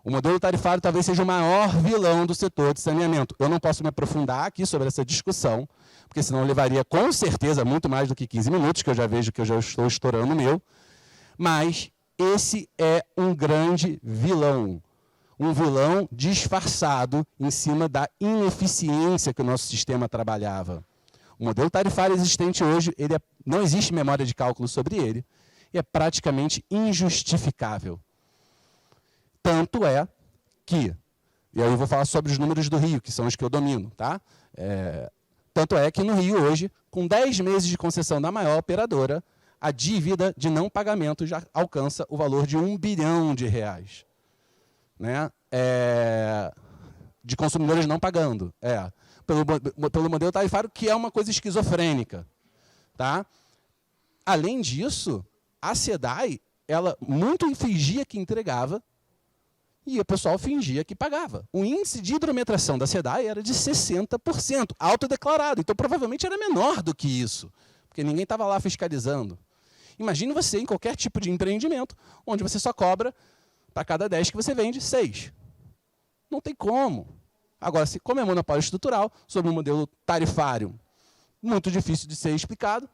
O modelo tarifário talvez seja o maior vilão do setor de saneamento. Eu não posso me aprofundar aqui sobre essa discussão, porque senão levaria com certeza muito mais do que 15 minutos, que eu já vejo que eu já estou estourando o meu. Mas esse é um grande vilão. Um vilão disfarçado em cima da ineficiência que o nosso sistema trabalhava. O modelo tarifário existente hoje, não existe memória de cálculo sobre ele, e é praticamente injustificável. Tanto é que, e aí eu vou falar sobre os números do Rio, que são os que eu domino, tá? Tanto é que no Rio hoje, com 10 meses de concessão da maior operadora, a dívida de não pagamento já alcança o valor de R$1 bilhão, né? De consumidores não pagando, pelo modelo tarifário, que é uma coisa esquizofrênica. Tá? Além disso, a SEDAI, ela muito fingia que entregava e o pessoal fingia que pagava. O índice de hidrometração da SEDAI era de 60%, autodeclarado. Então, provavelmente, era menor do que isso, porque ninguém estava lá fiscalizando. Imagine você em qualquer tipo de empreendimento, onde você só cobra, para cada 10 que você vende, 6. Não tem como. Agora, como é monopólio estrutural, sob um modelo tarifário muito difícil de ser explicado,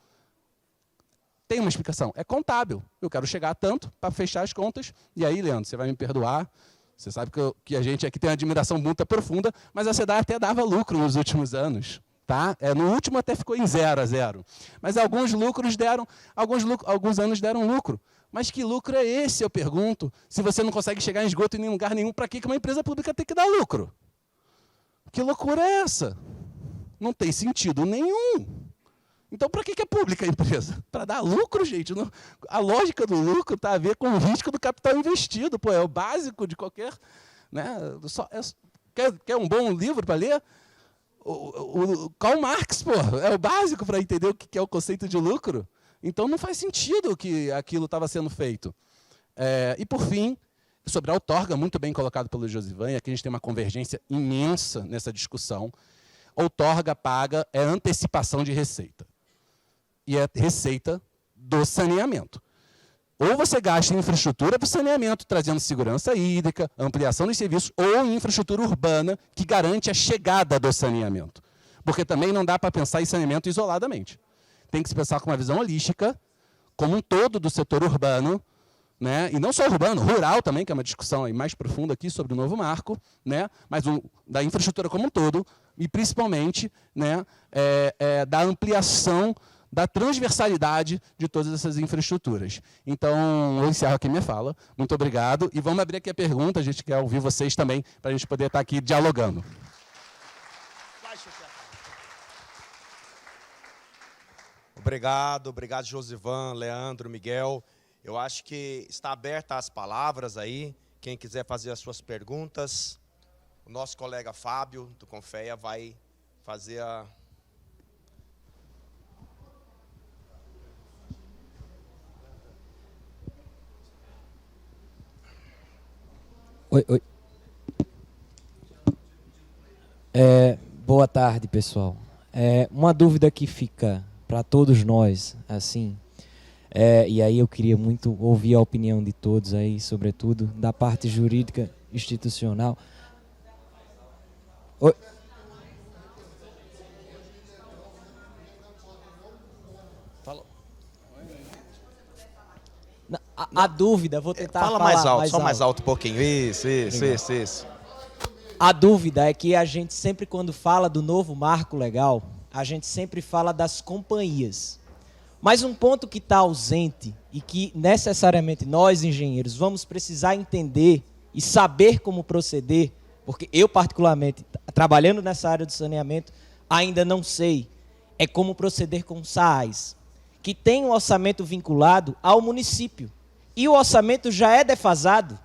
tem uma explicação. É contábil. Eu quero chegar a tanto para fechar as contas. E aí, Leandro, você vai me perdoar. Você sabe que a gente aqui tem uma admiração muito profunda, mas a SEDAI até dava lucro nos últimos anos. Tá? No último até ficou em 0-0. Mas alguns anos deram lucro. Mas que lucro é esse, eu pergunto? Se você não consegue chegar em esgoto em lugar nenhum, para que uma empresa pública tem que dar lucro? Que loucura é essa? Não tem sentido nenhum. Então, para que é pública a empresa? Para dar lucro, gente. A lógica do lucro está a ver com o risco do capital investido. Pô, é o básico de qualquer... Né? Quer um bom livro para ler? O Karl Marx, pô, é o básico para entender o que é o conceito de lucro. Então, não faz sentido que aquilo estava sendo feito. E, por fim, sobre a outorga, muito bem colocado pelo Josivan, e aqui a gente tem uma convergência imensa nessa discussão. Outorga paga é antecipação de receita. E é receita do saneamento. Ou você gasta em infraestrutura para o saneamento, trazendo segurança hídrica, ampliação dos serviços, ou em infraestrutura urbana, que garante a chegada do saneamento. Porque também não dá para pensar em saneamento isoladamente. Tem que se pensar com uma visão holística, como um todo do setor urbano, né? E não só urbano, rural também, que é uma discussão aí mais profunda aqui sobre o novo marco, né? Mas da infraestrutura como um todo, e principalmente, né, da ampliação da transversalidade de todas essas infraestruturas. Então, eu encerro aqui minha fala. Muito obrigado. E vamos abrir aqui a pergunta. A gente quer ouvir vocês também, para a gente poder estar aqui dialogando. Obrigado, Josivan, Leandro, Miguel. Eu acho que está aberta as palavras aí. Quem quiser fazer as suas perguntas, o nosso colega Fábio, do Confeia, vai fazer a... Oi. Boa tarde, pessoal. Uma dúvida que fica para todos nós, assim, e aí eu queria muito ouvir a opinião de todos aí, sobretudo da parte jurídica institucional. Oi. Falou. A dúvida, vou tentar Fala falar mais alto, só mais alto um pouquinho. Isso. A dúvida é que a gente sempre, quando fala do novo marco legal, a gente sempre fala das companhias. Mas um ponto que está ausente e que necessariamente nós, engenheiros, vamos precisar entender e saber como proceder, porque eu, particularmente, trabalhando nessa área do saneamento, ainda não sei, é como proceder com SAAs, que tem um orçamento vinculado ao município. E o orçamento já é defasado.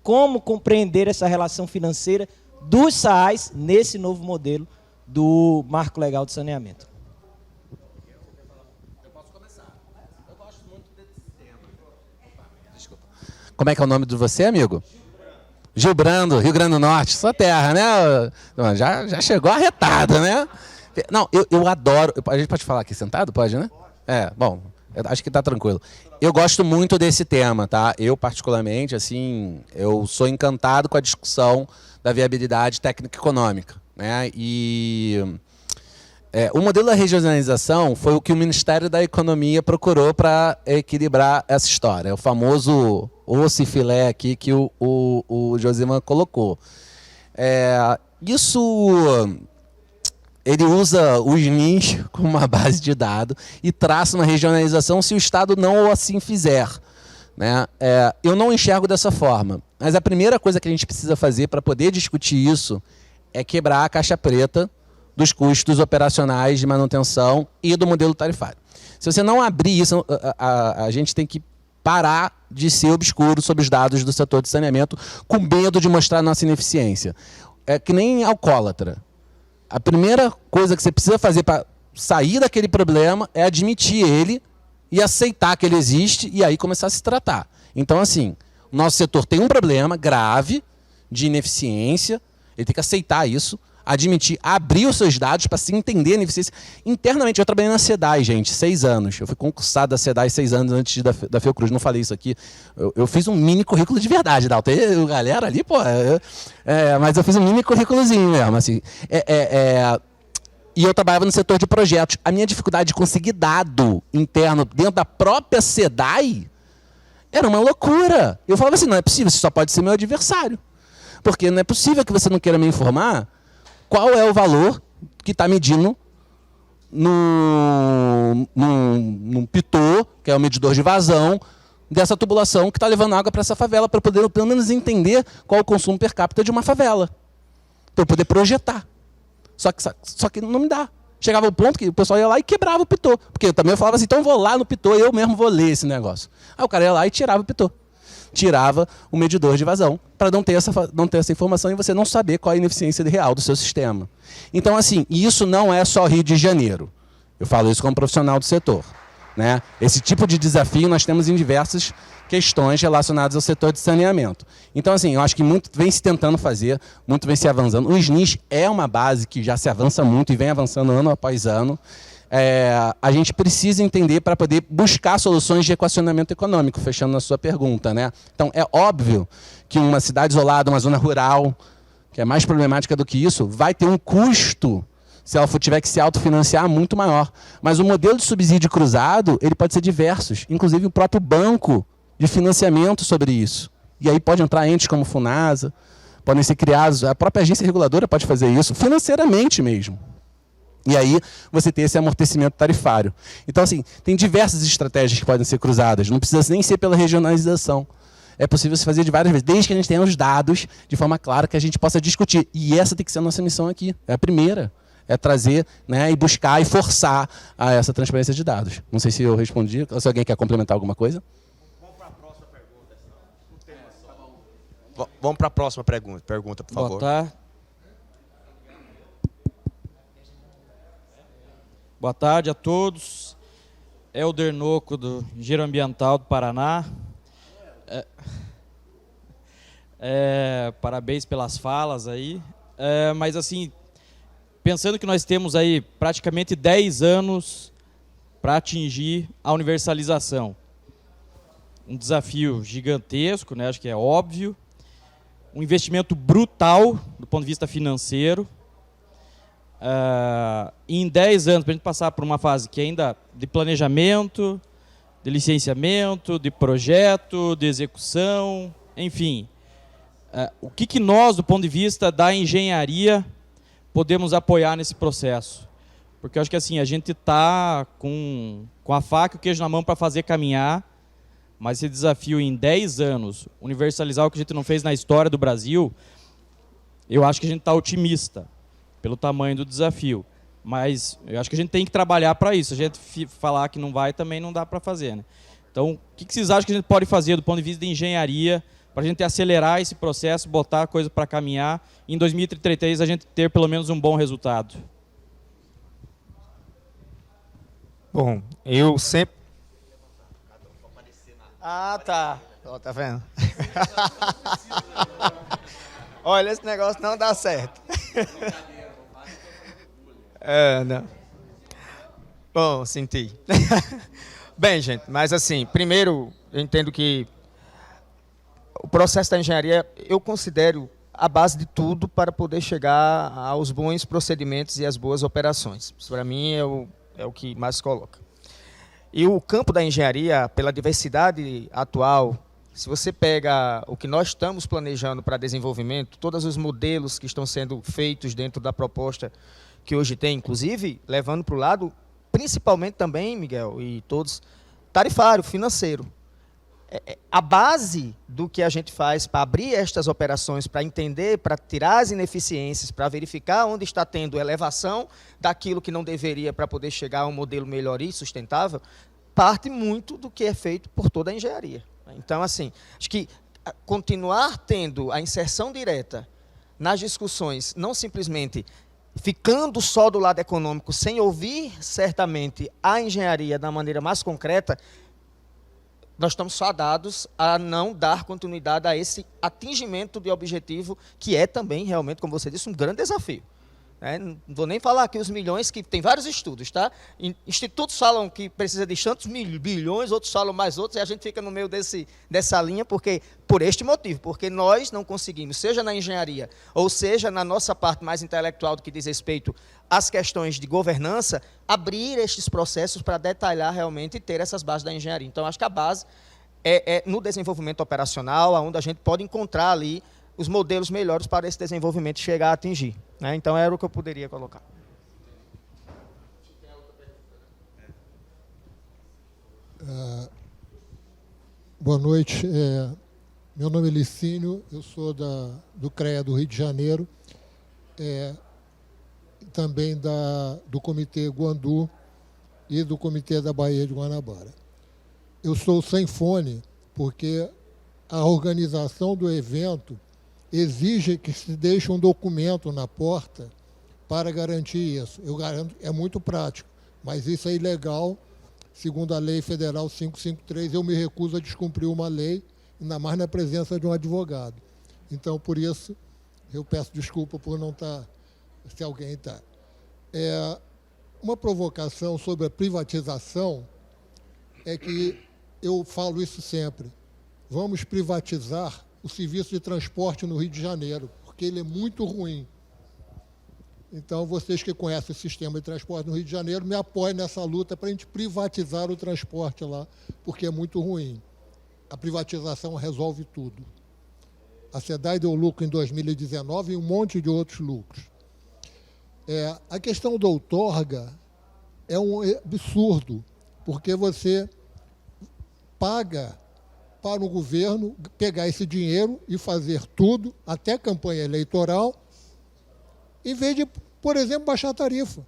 Como compreender essa relação financeira dos SAAs nesse novo modelo do Marco Legal de Saneamento? Eu posso começar. Eu gosto muito desse tema. Desculpa. Como é que é o nome de você, amigo? Gil Brando, Rio Grande do Norte, sua terra, né? Já chegou arretada, né? Não, eu adoro... A gente pode falar aqui sentado? Pode, né? Bom, acho que está tranquilo. Eu gosto muito desse tema, tá? Eu, particularmente, assim, eu sou encantado com a discussão da viabilidade técnica econômica, né? E o modelo da regionalização foi o que o Ministério da Economia procurou para equilibrar essa história. É o famoso osso e filé aqui que o Josivan colocou. Ele usa os NINs como uma base de dados e traça uma regionalização se o Estado não assim fizer, né? Eu não enxergo dessa forma. Mas a primeira coisa que a gente precisa fazer para poder discutir isso é quebrar a caixa preta dos custos operacionais de manutenção e do modelo tarifário. Se você não abrir isso, a gente tem que parar de ser obscuro sobre os dados do setor de saneamento com medo de mostrar nossa ineficiência. É que nem alcoólatra. A primeira coisa que você precisa fazer para sair daquele problema é admitir ele e aceitar que ele existe e aí começar a se tratar. Então, assim, o nosso setor tem um problema grave de ineficiência, ele tem que aceitar isso, admitir, abrir os seus dados para se entender a ineficiência. Internamente, eu trabalhei na SEDAI, gente, 6 anos. Eu fui concursado da SEDAI 6 anos antes da Fiocruz, não falei isso aqui. Eu fiz um mini currículo de verdade, Dalton. Galera ali, pô... mas eu fiz um mini currículozinho mesmo, assim. E eu trabalhava no setor de projetos. A minha dificuldade de conseguir dado interno dentro da própria SEDAI era uma loucura. Eu falava assim, não é possível, você só pode ser meu adversário. Porque não é possível que você não queira me informar qual é o valor que está medindo num pitô, que é o medidor de vazão, dessa tubulação que está levando água para essa favela, para poder pelo menos entender qual é o consumo per capita de uma favela. Para poder projetar. Só que não me dá. Chegava o ponto que o pessoal ia lá e quebrava o pitô. Porque eu também falava assim, então eu vou lá no pitô e eu mesmo vou ler esse negócio. Aí o cara ia lá e tirava o pitô. Tirava o medidor de vazão para não ter essa informação e você não saber qual é a ineficiência real do seu sistema. Então, assim, isso não é só Rio de Janeiro. Eu falo isso como profissional do setor. Né? Esse tipo de desafio nós temos em diversas questões relacionadas ao setor de saneamento. Então, assim, eu acho que muito vem se tentando fazer, muito vem se avançando. O SNIS é uma base que já se avança muito e vem avançando ano após ano. A gente precisa entender para poder buscar soluções de equacionamento econômico, fechando na sua pergunta. Né? Então, é óbvio que uma cidade isolada, uma zona rural, que é mais problemática do que isso, vai ter um custo, se ela tiver que se autofinanciar, muito maior. Mas o modelo de subsídio cruzado ele pode ser diversos, inclusive o próprio banco de financiamento sobre isso. E aí pode entrar entes como Funasa, podem ser criados, a própria agência reguladora pode fazer isso, financeiramente mesmo. E aí você tem esse amortecimento tarifário. Então, assim, tem diversas estratégias que podem ser cruzadas. Não precisa nem ser pela regionalização. É possível se fazer de várias vezes, desde que a gente tenha os dados de forma clara que a gente possa discutir. E essa tem que ser a nossa missão aqui. É a primeira. É trazer, né, e buscar e forçar a essa transparência de dados. Não sei se eu respondi. Se alguém quer complementar alguma coisa. Vamos para a próxima pergunta. Vamos para a próxima pergunta, por favor. Boa tarde. Boa tarde a todos. Helder Noco, do Engenheiro Ambiental do Paraná. Parabéns pelas falas aí. Mas, assim, pensando que nós temos aí praticamente 10 anos para atingir a universalização. Um desafio gigantesco, né? Acho que é óbvio. Um investimento brutal do ponto de vista financeiro. Em 10 anos, para a gente passar por uma fase que ainda de planejamento, de licenciamento, de projeto, de execução, enfim. O que nós, do ponto de vista da engenharia, podemos apoiar nesse processo? Porque eu acho que assim, a gente está com a faca e o queijo na mão para fazer caminhar, mas esse desafio em 10 anos, universalizar o que a gente não fez na história do Brasil, eu acho que a gente está otimista pelo tamanho do desafio. Mas eu acho que a gente tem que trabalhar para isso. A gente falar que não vai também não dá para fazer. Né? Então, o que vocês acham que a gente pode fazer do ponto de vista de engenharia para a gente acelerar esse processo, botar a coisa para caminhar e em 2033 a gente ter pelo menos um bom resultado? Bom, eu sempre... Ah, tá. Ó, tá vendo? Olha, esse negócio não dá certo. Não. Bom, senti. Bem, gente, mas assim, primeiro, eu entendo que o processo da engenharia, eu considero a base de tudo para poder chegar aos bons procedimentos e às boas operações. Isso, para mim, é o que mais coloca. E o campo da engenharia, pela diversidade atual, se você pega o que nós estamos planejando para desenvolvimento, todos os modelos que estão sendo feitos dentro da proposta que hoje tem, inclusive, levando para o lado, principalmente também, Miguel, e todos, tarifário, financeiro. a base do que a gente faz para abrir estas operações, para entender, para tirar as ineficiências, para verificar onde está tendo elevação daquilo que não deveria para poder chegar a um modelo melhor e sustentável, parte muito do que é feito por toda a engenharia. Então, assim, acho que continuar tendo a inserção direta nas discussões, não simplesmente ficando só do lado econômico, sem ouvir, certamente, a engenharia da maneira mais concreta, nós estamos fadados a não dar continuidade a esse atingimento de objetivo, que é também, realmente, como você disse, um grande desafio. Não vou nem falar aqui os milhões, que tem vários estudos, tá? Institutos falam que precisa de tantos bilhões, outros falam mais outros, e a gente fica no meio dessa linha, por este motivo, porque nós não conseguimos, seja na engenharia, ou seja na nossa parte mais intelectual do que diz respeito às questões de governança, abrir estes processos para detalhar realmente e ter essas bases da engenharia. Então, acho que a base é no desenvolvimento operacional, onde a gente pode encontrar ali os modelos melhores para esse desenvolvimento chegar a atingir. Então, era o que eu poderia colocar. Boa noite. Meu nome é Licínio, eu sou do CREA do Rio de Janeiro, também do Comitê Guandu e do Comitê da Baía de Guanabara. Eu sou sem fone porque a organização do evento exige que se deixe um documento na porta para garantir isso. Eu garanto, é muito prático, mas isso é ilegal, segundo a Lei Federal 553, eu me recuso a descumprir uma lei, ainda mais na presença de um advogado. Então, por isso, eu peço desculpa por não estar, se alguém está. Uma provocação sobre a privatização é que eu falo isso sempre. Vamos privatizar o serviço de transporte no Rio de Janeiro, porque ele é muito ruim. Então, vocês que conhecem o sistema de transporte no Rio de Janeiro, me apoiem nessa luta para a gente privatizar o transporte lá, porque é muito ruim. A privatização resolve tudo. A SEDAI deu lucro em 2019 e um monte de outros lucros. A questão da outorga é um absurdo, porque você paga para o governo pegar esse dinheiro e fazer tudo, até campanha eleitoral, em vez de, por exemplo, baixar a tarifa.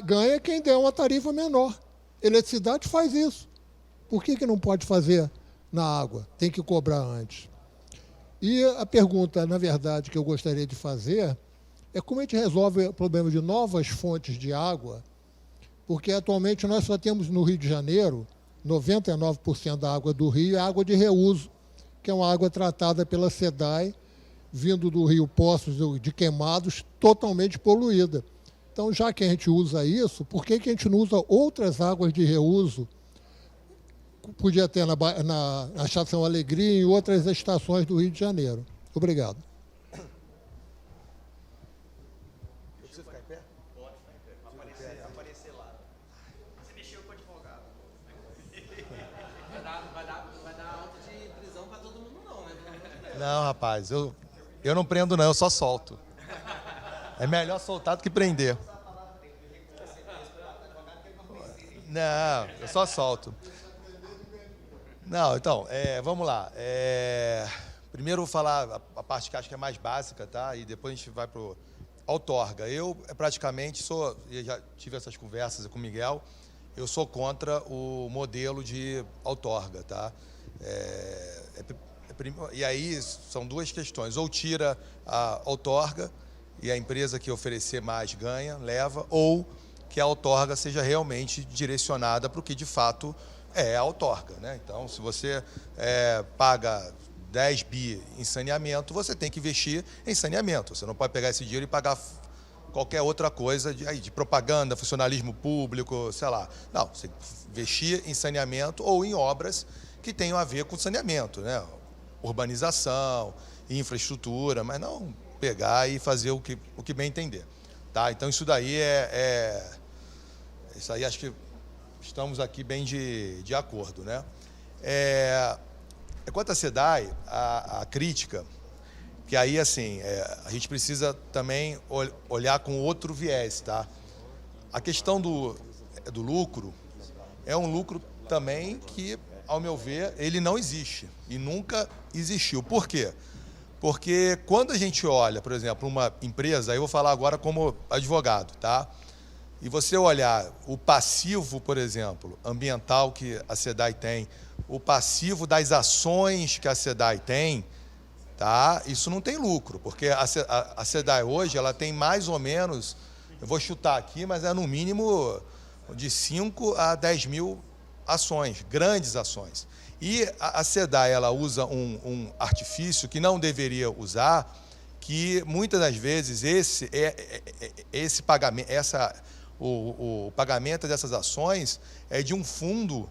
Ganha quem der uma tarifa menor. Eletricidade faz isso. Por que não pode fazer na água? Tem que cobrar antes. E a pergunta, na verdade, que eu gostaria de fazer é como a gente resolve o problema de novas fontes de água, porque atualmente nós só temos no Rio de Janeiro 99% da água do Rio é água de reuso, que é uma água tratada pela SEDAI, vindo do rio Poços de Queimados, totalmente poluída. Então, já que a gente usa isso, por que a gente não usa outras águas de reuso? Podia ter na Estação Alegria e em outras estações do Rio de Janeiro. Obrigado. Não, rapaz, eu não prendo não, eu só solto. É melhor soltar do que prender. Não, eu só solto. Não, então, vamos lá. Primeiro eu vou falar a parte que acho que é mais básica, tá? E depois a gente vai para o outorga. Eu praticamente sou, e já tive essas conversas com o Miguel, eu sou contra o modelo de outorga, tá? E aí são duas questões, ou tira a outorga e a empresa que oferecer mais ganha, leva, ou que a outorga seja realmente direcionada para o que de fato é a outorga, né? Então, se você paga 10 bi em saneamento, você tem que investir em saneamento, você não pode pegar esse dinheiro e pagar qualquer outra coisa de propaganda, funcionalismo público, sei lá. Não, você investir em saneamento ou em obras que tenham a ver com saneamento, né? Urbanização, infraestrutura, mas não pegar e fazer o que bem entender. Tá? Então, isso daí isso aí acho que estamos aqui bem de acordo. Né? Quanto à SEDAI, a crítica, que aí, assim, a gente precisa também olhar com outro viés. Tá? A questão do lucro é um lucro também que, ao meu ver, ele não existe e nunca existiu. Por quê? Porque quando a gente olha, por exemplo, uma empresa, aí eu vou falar agora como advogado, tá? E você olhar o passivo, por exemplo, ambiental que a SEDAI tem, o passivo das ações que a SEDAI tem, tá? Isso não tem lucro, porque a SEDAI hoje ela tem mais ou menos, eu vou chutar aqui, mas é no mínimo de 5 a 10 mil ações, grandes ações. E a SEDAI ela usa um artifício que não deveria usar, que muitas das vezes esse pagamento, o pagamento dessas ações é de um fundo,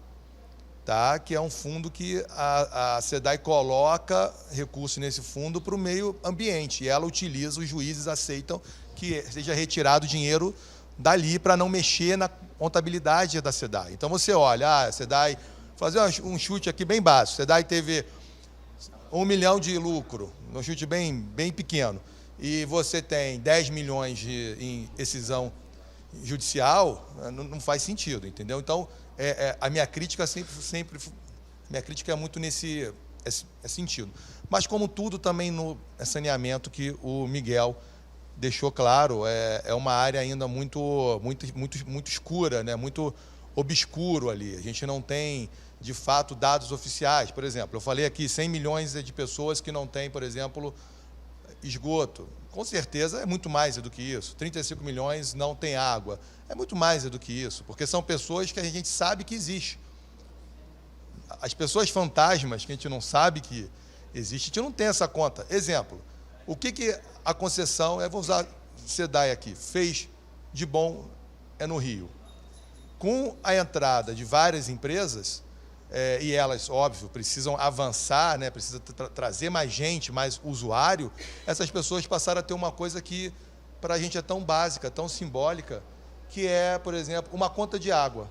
tá? Que é um fundo que a SEDAI coloca recurso nesse fundo para o meio ambiente. E ela utiliza, os juízes aceitam que seja retirado dinheiro dali para não mexer na contabilidade da SEDAI. Então você olha, a SEDAI, fazer um chute aqui bem básico, a SEDAI teve 1 milhão de lucro, um chute bem pequeno, e você tem 10 milhões em rescisão judicial, não faz sentido, entendeu? Então, a minha crítica minha crítica é muito nesse sentido. Mas, como tudo também no saneamento que o Miguel deixou claro, é uma área ainda muito escura, né? Muito obscuro ali. A gente não tem, de fato, dados oficiais. Por exemplo, eu falei aqui 100 milhões de pessoas que não têm, por exemplo, esgoto. Com certeza é muito mais do que isso. 35 milhões não têm água. É muito mais do que isso, porque são pessoas que a gente sabe que existe. As pessoas fantasmas que a gente não sabe que existe, a gente não tem essa conta. Exemplo, o que a concessão, vou usar SEDAI aqui, fez de bom no Rio. Com a entrada de várias empresas, e elas, óbvio, precisam avançar, né, precisa trazer mais gente, mais usuário, essas pessoas passaram a ter uma coisa que, para a gente, é tão básica, tão simbólica, que é, por exemplo, uma conta de água.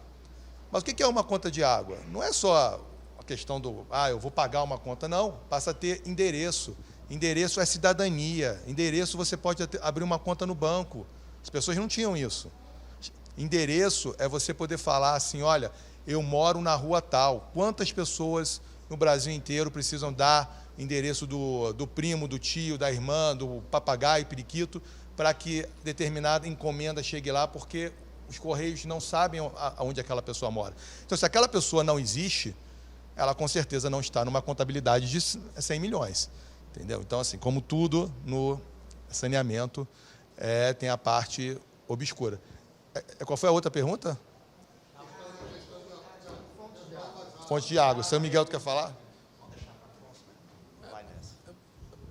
Mas o que é uma conta de água? Não é só a questão do, eu vou pagar uma conta, não. Passa a ter endereço. Endereço é cidadania. Endereço você pode abrir uma conta no banco. As pessoas não tinham isso. Endereço é você poder falar assim, olha, eu moro na rua tal. Quantas pessoas no Brasil inteiro precisam dar endereço do primo, do tio, da irmã, do papagaio, periquito, para que determinada encomenda chegue lá, porque os Correios não sabem aonde aquela pessoa mora. Então, se aquela pessoa não existe, ela com certeza não está numa contabilidade de 100 milhões. Entendeu? Então, assim, como tudo no saneamento, tem a parte obscura. Qual foi a outra pergunta? Fonte de água. São Miguel, tu quer falar?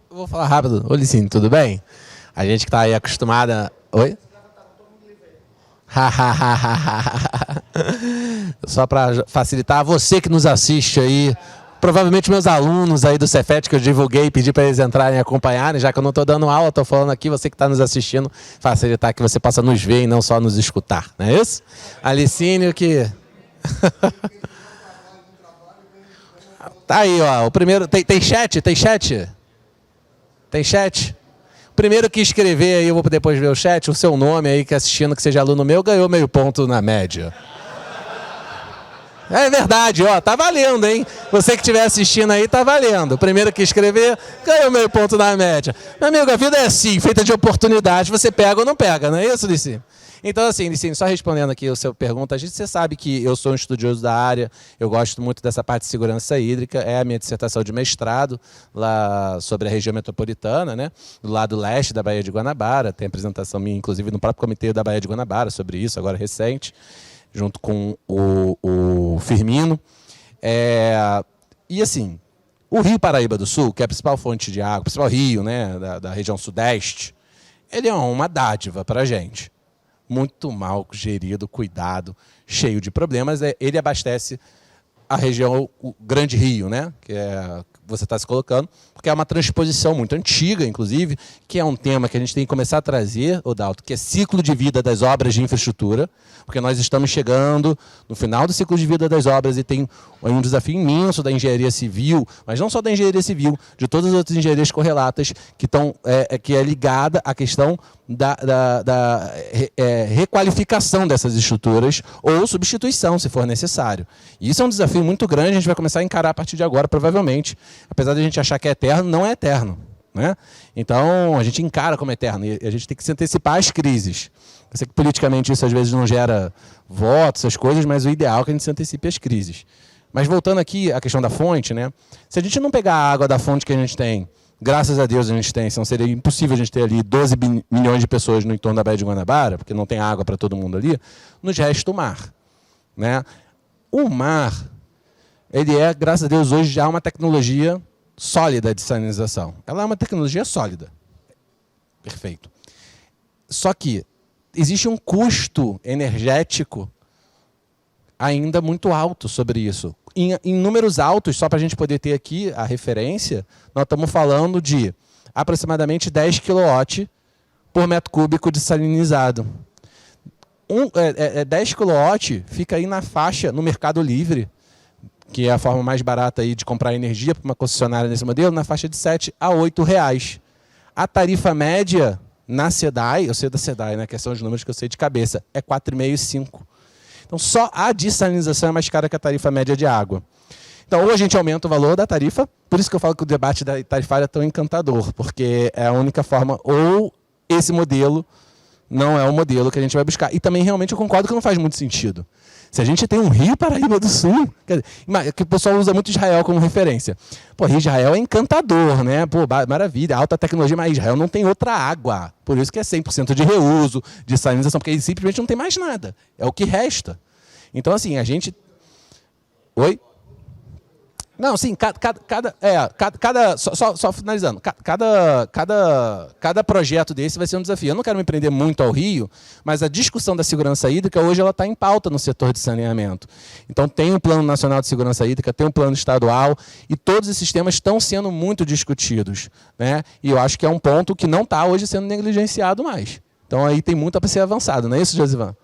Eu vou falar rápido. Ô, Licínio, tudo bem? A gente que está aí acostumada... Oi? Só para facilitar, você que nos assiste aí, provavelmente meus alunos aí do Cefet, que eu divulguei e pedi para eles entrarem e acompanharem, já que eu não estou dando aula, estou falando aqui, você que está nos assistindo, facilitar que você possa nos ver e não só nos escutar, não é isso? Alicínio que... Tá aí, ó, o primeiro... Tem chat? Tem chat? Tem chat? O primeiro que escrever aí, eu vou depois ver o chat, o seu nome aí, que assistindo, que seja aluno meu, ganhou meio ponto na média. É verdade, ó, tá valendo, hein? Você que estiver assistindo aí, tá valendo. O primeiro que escrever, ganhou meio ponto na média. Meu amigo, a vida é assim, feita de oportunidades, você pega ou não pega, não é isso, Licínio? Então, assim, Licínio, só respondendo aqui a sua pergunta, você sabe que eu sou um estudioso da área, eu gosto muito dessa parte de segurança hídrica, é a minha dissertação de mestrado lá sobre a região metropolitana, né? Do lado leste da Baía de Guanabara, tem apresentação minha, inclusive, no próprio comitê da Baía de Guanabara sobre isso, agora recente, junto com o Firmino. E assim, o Rio Paraíba do Sul, que é a principal fonte de água, o principal rio, né, da região sudeste, ele é uma dádiva para a gente. Muito mal gerido, cuidado, cheio de problemas. Ele abastece a região, o Grande Rio, né, que você está se colocando, porque é uma transposição muito antiga, inclusive, que é um tema que a gente tem que começar a trazer, Odalto, que é ciclo de vida das obras de infraestrutura, porque nós estamos chegando no final do ciclo de vida das obras e tem um desafio imenso da engenharia civil, mas não só da engenharia civil, de todas as outras engenharias correlatas que é ligada à questão requalificação dessas estruturas ou substituição, se for necessário. E isso é um desafio muito grande, a gente vai começar a encarar a partir de agora, provavelmente. Apesar de a gente achar que é eterno, não é eterno, né? Então, a gente encara como eterno e a gente tem que se antecipar às crises. Eu sei que politicamente isso às vezes não gera votos, essas coisas, mas o ideal é que a gente se antecipe às crises. Mas voltando aqui à questão da fonte, né? Se a gente não pegar a água da fonte que a gente tem, graças a Deus a gente tem, senão seria impossível a gente ter ali 12 milhões de pessoas no entorno da Baía de Guanabara, porque não tem água para todo mundo ali, nos resta o mar, né? O mar, ele é, graças a Deus, hoje já uma tecnologia sólida de salinização. Ela é uma tecnologia sólida. Perfeito. Só que existe um custo energético ainda muito alto sobre isso. Em números altos, só para a gente poder ter aqui a referência, nós estamos falando de aproximadamente 10 kW por metro cúbico de salinizado. 10 kW fica aí na faixa, no Mercado Livre, que é a forma mais barata aí de comprar energia para uma concessionária nesse modelo, na faixa de R$ 7 a R$ 8. A tarifa média na SEDAI, eu sei da SEDAI, né, que são os números que eu sei de cabeça, é 4,5 e 5. Então, só a dessalinização é mais cara que a tarifa média de água. Então, ou a gente aumenta o valor da tarifa, por isso que eu falo que o debate da tarifária é tão encantador, porque é a única forma, ou esse modelo não é o modelo que a gente vai buscar. E também, realmente, eu concordo que não faz muito sentido. Se a gente tem um Rio Paraíba do Sul, quer dizer, que o pessoal usa muito Israel como referência. Pô, Rio de Israel é encantador, né? Pô, maravilha, alta tecnologia, mas Israel não tem outra água. Por isso que é 100% de reuso, de salinização, porque aí simplesmente não tem mais nada. É o que resta. Então, assim, a gente... Oi? Não, sim, só finalizando, cada projeto desse vai ser um desafio. Eu não quero me prender muito ao Rio, mas a discussão da segurança hídrica hoje ela está em pauta no setor de saneamento. Então tem um plano nacional de segurança hídrica, tem um plano estadual, e todos esses temas estão sendo muito discutidos, né? E eu acho que é um ponto que não está hoje sendo negligenciado mais. Então aí tem muito para ser avançado, não é isso, Josivan?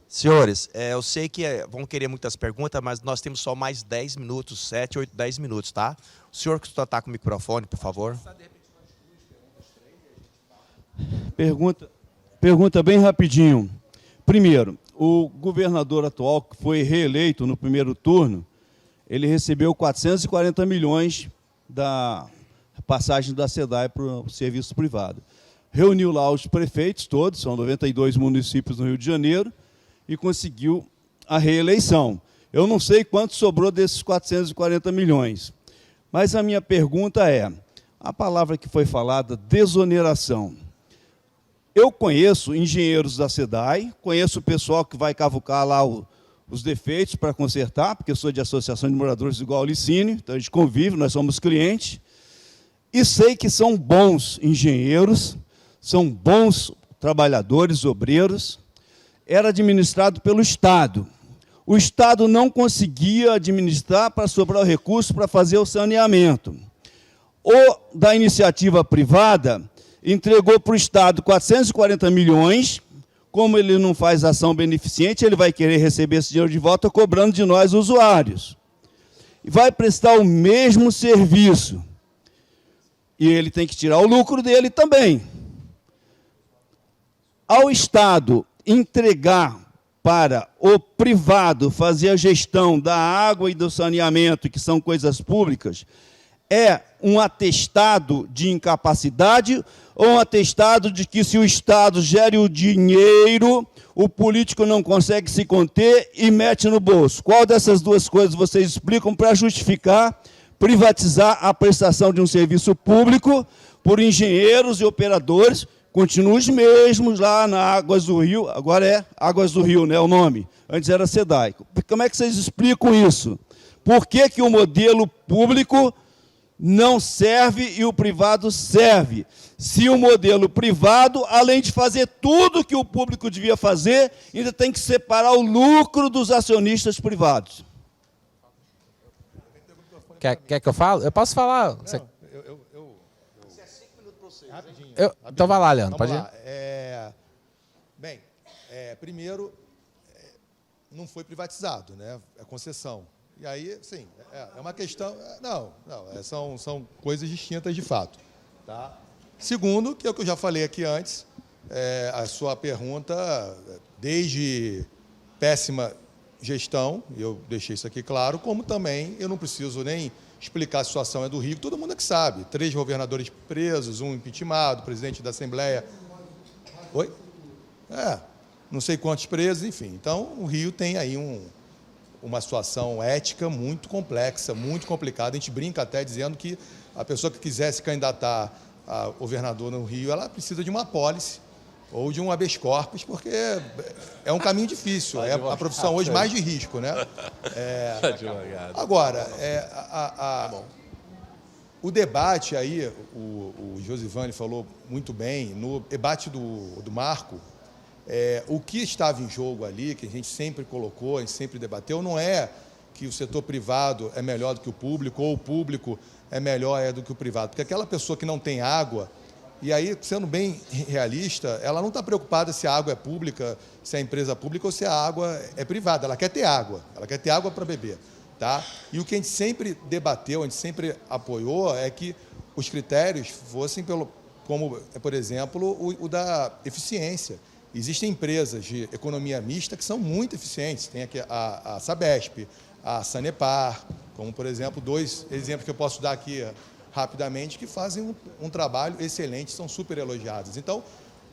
Senhores, eu sei que vão querer muitas perguntas, mas nós temos só mais 10 minutos, 7, 8, 10 minutos, tá? O senhor que está com o microfone, por favor. Pergunta bem rapidinho. Primeiro, o governador atual, que foi reeleito no primeiro turno, ele recebeu 440 milhões da passagem da SEDAI para o serviço privado. Reuniu lá os prefeitos todos, são 92 municípios no Rio de Janeiro, e conseguiu a reeleição. Eu não sei quanto sobrou desses 440 milhões. Mas a minha pergunta é, a palavra que foi falada, desoneração. Eu conheço engenheiros da SEDAI, conheço o pessoal que vai cavucar lá os defeitos para consertar, porque eu sou de Associação de Moradores igual ao Licínio, então a gente convive, nós somos clientes, e sei que são bons engenheiros, são bons trabalhadores, obreiros. Era administrado pelo Estado. O Estado não conseguia administrar para sobrar o recurso para fazer o saneamento. O da iniciativa privada entregou para o Estado 440 milhões, como ele não faz ação beneficente, ele vai querer receber esse dinheiro de volta cobrando de nós, usuários. E vai prestar o mesmo serviço. E ele tem que tirar o lucro dele também. Ao Estado entregar para o privado fazer a gestão da água e do saneamento, que são coisas públicas, é um atestado de incapacidade ou um atestado de que se o Estado gere o dinheiro, o político não consegue se conter e mete no bolso? Qual dessas duas coisas vocês explicam para justificar privatizar a prestação de um serviço público por engenheiros e operadores? Continuam os mesmos lá na Águas do Rio, agora é Águas do Rio, né, o nome, antes era SEDAI. Como é que vocês explicam isso? Por que que o modelo público não serve e o privado serve? Se o modelo privado, além de fazer tudo que o público devia fazer, ainda tem que separar o lucro dos acionistas privados. Quer que eu fale? Eu posso falar. Você... Então vai lá, Leandro, pode ir. Primeiro, não foi privatizado, né? É concessão. E aí, sim, é uma questão... São coisas distintas de fato. Tá? Segundo, que é o que eu já falei aqui antes, a sua pergunta, desde péssima gestão, eu deixei isso aqui claro, como também eu não preciso nem explicar a situação é do Rio, todo mundo é que sabe. 3 governadores presos, um impeachmentado, presidente da Assembleia. Oi? Não sei quantos presos, enfim. Então, o Rio tem aí uma situação ética muito complexa, muito complicada. A gente brinca até dizendo que a pessoa que quiser se candidatar a governador no Rio, ela precisa de uma apólice ou de um habeas corpus, porque é um caminho difícil, é a profissão hoje mais de risco, né? Agora, o debate aí, o Josivane falou muito bem, no debate do Marco, o que estava em jogo ali, que a gente sempre colocou, a gente sempre debateu, não é que o setor privado é melhor do que o público, ou o público é melhor do que o privado, porque aquela pessoa que não tem água, e aí, sendo bem realista, ela não está preocupada se a água é pública, se é empresa pública ou se a água é privada. Ela quer ter água para beber. Tá? E o que a gente sempre debateu, a gente sempre apoiou, é que os critérios fossem como, por exemplo, o da eficiência. Existem empresas de economia mista que são muito eficientes. Tem aqui a Sabesp, a Sanepar, como, por exemplo, 2 exemplos que eu posso dar aqui rapidamente, que fazem um trabalho excelente, são super elogiados. Então,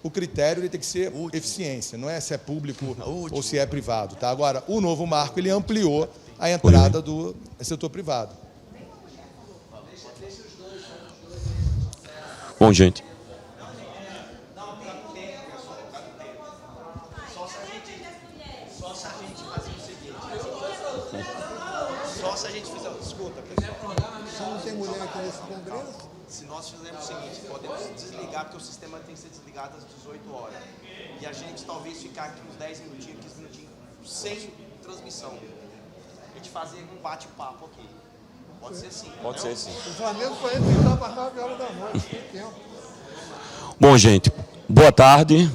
o critério ele tem que ser eficiência, não é se é público ou se é privado. Tá? Agora, o novo marco ele ampliou a entrada do setor privado. Bom, gente. Só se a gente fizer... Escuta, pessoal. Se não tem mulher aqui nesse congresso... Se nós fizermos o seguinte, podemos desligar, porque o sistema tem que ser desligado às 18 horas. E a gente talvez ficar aqui uns 10 minutinhos, 15 minutinhos, sem transmissão. A gente fazer um bate-papo aqui. Pode ser sim. Pode ser sim. O Flamengo foi ele que está para 9 horas da noite, tem tempo. Bom, gente, boa tarde.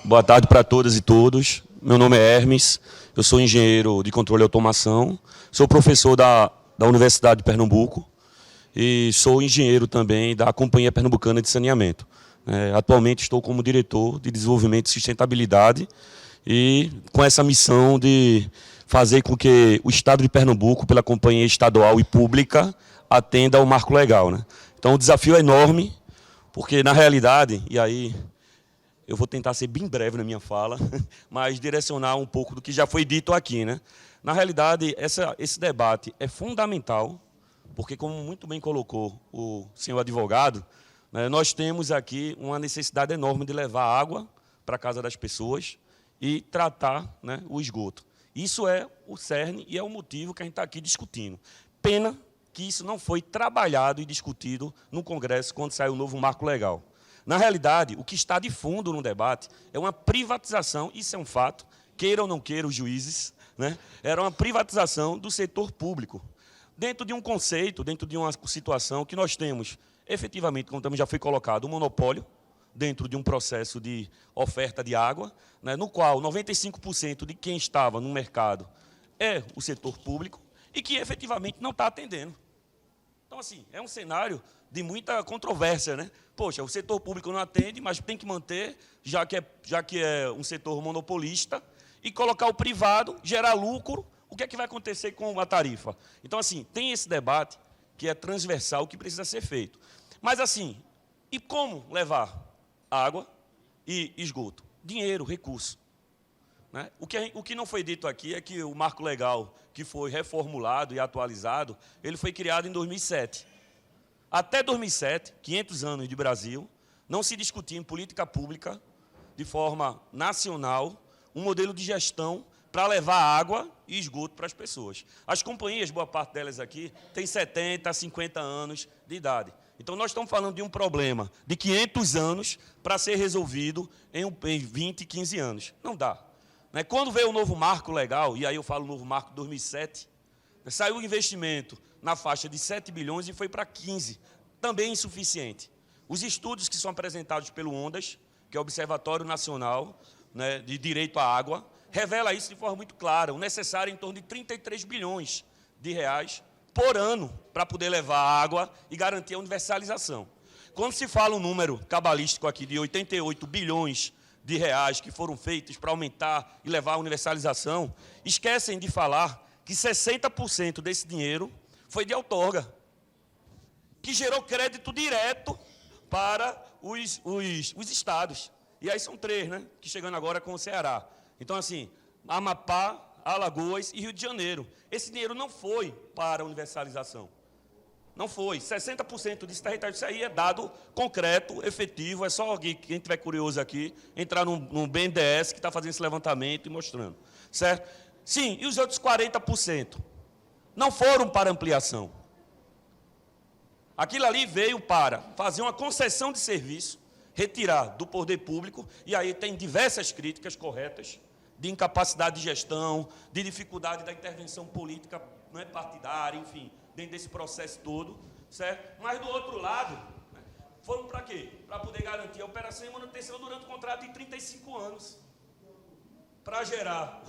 Boa tarde para todas e todos. Meu nome é Hermes, eu sou engenheiro de controle e automação, sou professor da Universidade de Pernambuco e sou engenheiro também da Companhia Pernambucana de Saneamento. Atualmente estou como diretor de desenvolvimento e sustentabilidade e com essa missão de fazer com que o Estado de Pernambuco, pela companhia estadual e pública, atenda ao marco legal. Né? Então o desafio é enorme, porque na realidade, e aí eu vou tentar ser bem breve na minha fala, mas direcionar um pouco do que já foi dito aqui. Né? Na realidade, esse debate é fundamental, porque, como muito bem colocou o senhor advogado, né, nós temos aqui uma necessidade enorme de levar água para a casa das pessoas e tratar, né, o esgoto. Isso é o cerne e é o motivo que a gente está aqui discutindo. Pena que isso não foi trabalhado e discutido no Congresso quando saiu o novo marco legal. Na realidade, o que está de fundo no debate é uma privatização, isso é um fato, queira ou não queira os juízes, né, era uma privatização do setor público. Dentro de um conceito, dentro de uma situação que nós temos, efetivamente, como também já foi colocado, um monopólio dentro de um processo de oferta de água, né, no qual 95% de quem estava no mercado é o setor público e que efetivamente não está atendendo. Então, assim, é um cenário de muita controvérsia, né? Poxa, o setor público não atende, mas tem que manter, já que é um setor monopolista, e colocar o privado, gerar lucro. O que é que vai acontecer com a tarifa? Então, assim, tem esse debate que é transversal, que precisa ser feito. Mas, assim, e como levar água e esgoto? Dinheiro, recurso. Né? O que não foi dito aqui é que o marco legal que foi reformulado e atualizado, ele foi criado em 2007. Até 2007, 500 anos de Brasil, não se discutia em política pública, de forma nacional, um modelo de gestão para levar água e esgoto para as pessoas. As companhias, boa parte delas aqui, têm 70, 50 anos de idade. Então, nós estamos falando de um problema de 500 anos para ser resolvido em 20, 15 anos. Não dá. Quando veio o novo marco legal, e aí eu falo novo marco 2007, saiu o investimento na faixa de 7 bilhões e foi para 15, também insuficiente. Os estudos que são apresentados pelo ONDAS, que é o Observatório Nacional, né, de Direito à Água, revela isso de forma muito clara, o necessário em torno de 33 bilhões de reais por ano para poder levar água e garantir a universalização. Quando se fala um número cabalístico aqui de 88 bilhões de reais que foram feitos para aumentar e levar à universalização, esquecem de falar que 60% desse dinheiro foi de outorga, que gerou crédito direto para os estados. E aí são 3, né? Que chegando agora com o Ceará. Então, assim, Amapá, Alagoas e Rio de Janeiro. Esse dinheiro não foi para a universalização. Não foi. 60% desse território, isso aí é dado concreto, efetivo. É só alguém, quem estiver curioso aqui, entrar no BNDES, que está fazendo esse levantamento e mostrando. Certo? Sim, e os outros 40%? Não foram para ampliação. Aquilo ali veio para fazer uma concessão de serviço, retirar do poder público, e aí tem diversas críticas corretas, de incapacidade de gestão, de dificuldade da intervenção política, não é, partidária, enfim, dentro desse processo todo, certo? Mas, do outro lado, né, foram para quê? Para poder garantir a operação e manutenção durante o contrato de 35 anos, para gerar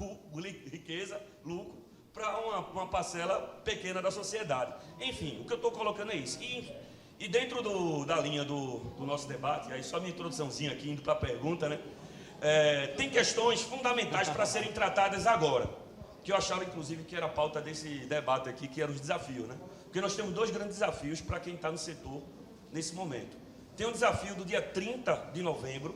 riqueza, lucro, para uma parcela pequena da sociedade. Enfim, o que eu estou colocando é isso. E dentro da linha do nosso debate, aí só minha introduçãozinha aqui, indo para a pergunta, né? Tem questões fundamentais para serem tratadas agora, que eu achava, inclusive, que era a pauta desse debate aqui, que eram os desafios, né? Porque nós temos 2 grandes desafios para quem está no setor nesse momento. Tem um desafio do dia 30 de novembro,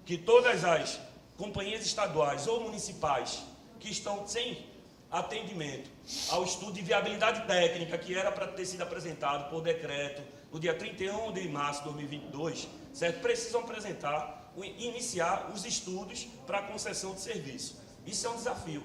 que todas as companhias estaduais ou municipais que estão sem atendimento ao estudo de viabilidade técnica, que era para ter sido apresentado por decreto no dia 31 de março de 2022, certo? Precisam apresentar, iniciar os estudos para a concessão de serviço. Isso é um desafio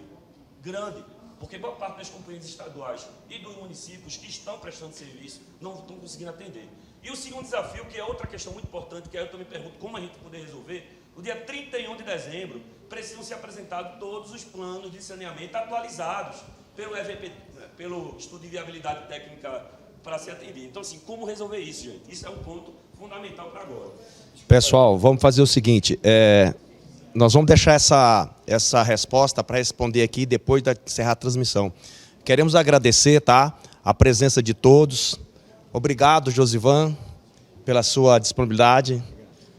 grande, porque boa parte das companhias estaduais e dos municípios que estão prestando serviço não estão conseguindo atender. E o segundo desafio, que é outra questão muito importante, que aí eu também pergunto como a gente poder resolver, no dia 31 de dezembro, precisam ser apresentados todos os planos de saneamento atualizados pelo EVP, pelo estudo de viabilidade técnica para ser atendido. Então, assim, como resolver isso, gente? Isso é um ponto fundamental para agora. Pessoal, vamos fazer o seguinte, nós vamos deixar essa resposta para responder aqui depois de encerrar a transmissão. Queremos agradecer, tá, a presença de todos. Obrigado, Josivan, pela sua disponibilidade.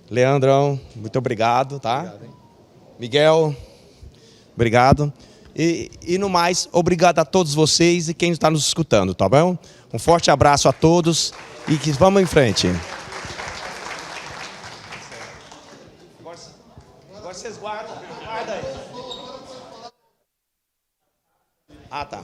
Leandrão, muito obrigado, tá? Obrigado, Miguel, obrigado. E no mais, obrigado a todos vocês e quem está nos escutando, tá bom? Um forte abraço a todos e que vamos em frente. Agora vocês guardam aí. Ah, tá.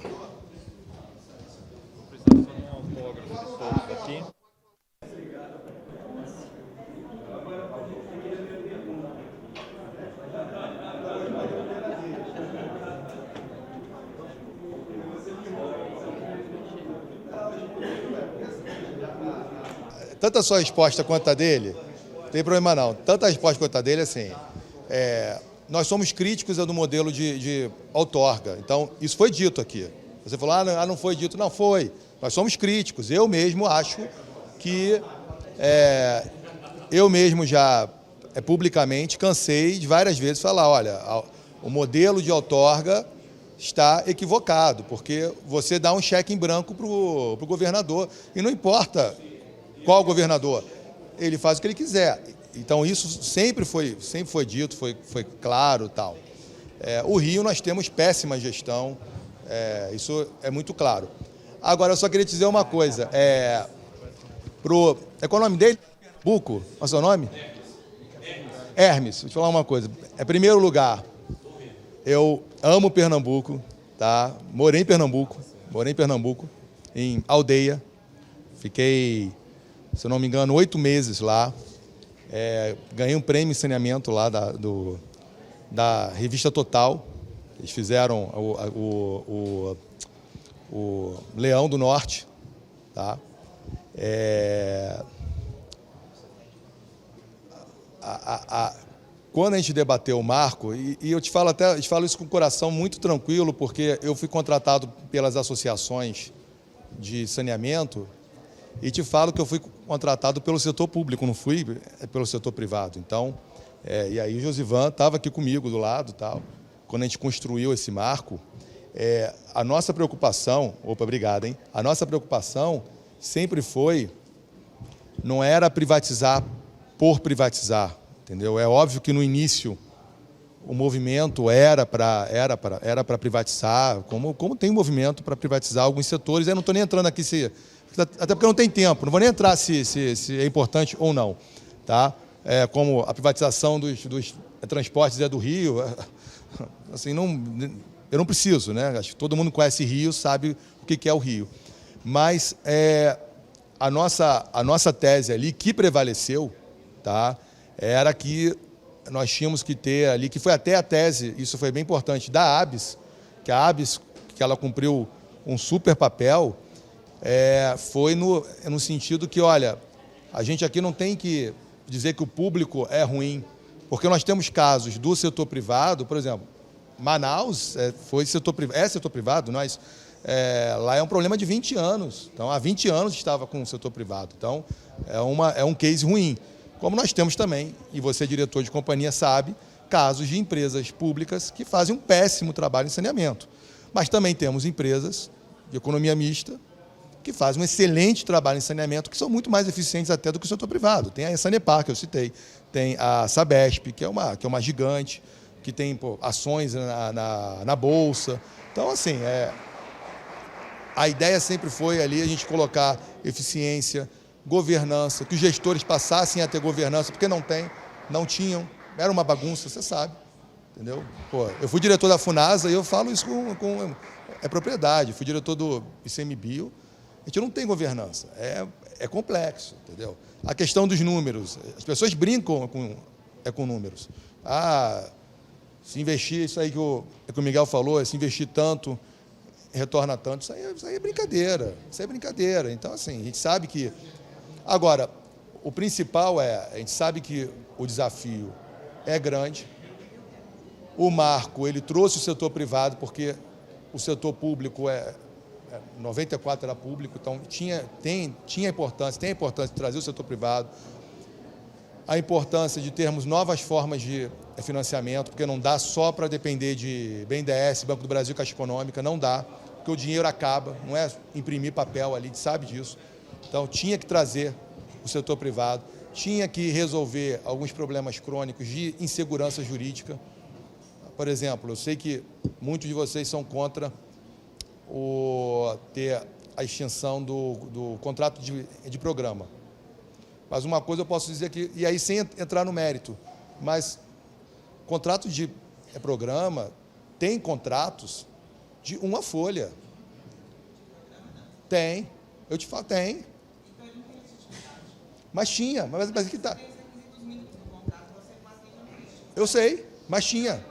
Tanto a sua resposta quanto a dele, não tem problema não. Tanto a resposta quanto a dele, assim, nós somos críticos do modelo de outorga. Então, isso foi dito aqui. Você falou, não foi dito. Não, foi. Nós somos críticos. Eu mesmo acho que, eu mesmo já publicamente cansei de várias vezes falar, olha, o modelo de outorga está equivocado, porque você dá um cheque em branco para o governador, e não importa qual governador, ele faz o que ele quiser. Então, isso sempre foi dito, foi claro, tal. O Rio, nós temos péssima gestão, isso é muito claro. Agora, eu só queria te dizer uma coisa. Qual é o nome dele? Buco? Qual é o seu nome? Hermes. Vou te falar uma coisa. Em primeiro lugar, eu amo Pernambuco, tá? Morei em Pernambuco, em Aldeia. Fiquei, se eu não me engano, 8 meses lá. Ganhei um prêmio em saneamento lá da revista Total. Eles fizeram o Leão do Norte, tá? Quando a gente debateu o marco, e eu te falo isso com o coração muito tranquilo, porque eu fui contratado pelas associações de saneamento, e te falo que eu fui contratado pelo setor público, não fui pelo setor privado. Então, e aí o Josivan estava aqui comigo do lado, tal, quando a gente construiu esse marco. A nossa preocupação, obrigado, hein? A nossa preocupação sempre foi não era privatizar por privatizar, entendeu? É óbvio que no início o movimento era para privatizar, como tem movimento para privatizar alguns setores. Eu não estou nem entrando aqui, até porque não tem tempo, não vou nem entrar se é importante ou não. Tá? Como a privatização dos transportes do Rio, assim, eu não preciso, né? Acho que todo mundo conhece Rio, sabe o que é o Rio. Mas a nossa tese ali, que prevaleceu, tá? Era que nós tínhamos que ter ali, que foi até a tese, isso foi bem importante, da ABS, que a ABS, que ela cumpriu um super papel, foi no sentido que, olha, a gente aqui não tem que dizer que o público é ruim, porque nós temos casos do setor privado, por exemplo, Manaus é setor privado, lá é um problema de 20 anos, então há 20 anos estava com o setor privado, então é um case ruim. Como nós temos também, e você, diretor de companhia, sabe, casos de empresas públicas que fazem um péssimo trabalho em saneamento. Mas também temos empresas de economia mista que fazem um excelente trabalho em saneamento, que são muito mais eficientes até do que o setor privado. Tem a Sanepar, que eu citei, tem a Sabesp, que é uma gigante, que tem ações na Bolsa. Então, assim, a ideia sempre foi ali a gente colocar eficiência, governança, que os gestores passassem a ter governança, porque não tinham, era uma bagunça, você sabe, entendeu? Eu fui diretor da FUNASA e eu falo isso com propriedade, fui diretor do ICMBio, a gente não tem governança, é complexo, entendeu? A questão dos números, as pessoas brincam com números. Se investir, isso aí que o Miguel falou, se investir tanto, retorna tanto, isso aí é brincadeira, então assim, a gente sabe que... Agora, o principal a gente sabe que o desafio é grande. O marco, ele trouxe o setor privado, porque o setor público 94 era público, então tem a importância de trazer o setor privado, a importância de termos novas formas de financiamento, porque não dá só para depender de BNDES, Banco do Brasil, Caixa Econômica, não dá, porque o dinheiro acaba, não é imprimir papel ali, a gente sabe disso. Então, tinha que trazer o setor privado, tinha que resolver alguns problemas crônicos de insegurança jurídica. Por exemplo, eu sei que muitos de vocês são contra ter a extinção do contrato de programa. Mas uma coisa eu posso dizer aqui, e aí sem entrar no mérito, mas contrato de programa tem contratos de uma folha. Tem. Eu te falo, tem. Mas tinha, mas aqui está. Eu sei, mas tinha.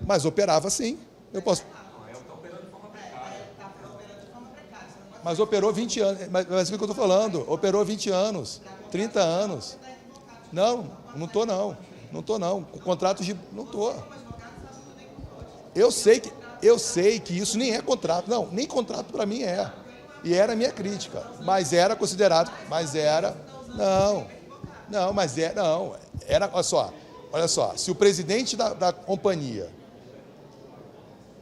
Mas operava sim. Eu posso. Mas operou 20 anos. Mas é o que eu estou falando. Operou 20 anos, 30 anos. Não estou não. Não estou não. Contratos de. Não estou. Eu sei que isso nem é contrato. Não, nem contrato para mim é. E era a minha crítica. Mas era considerado. Mas era. Não. Era, olha só, se o presidente da companhia,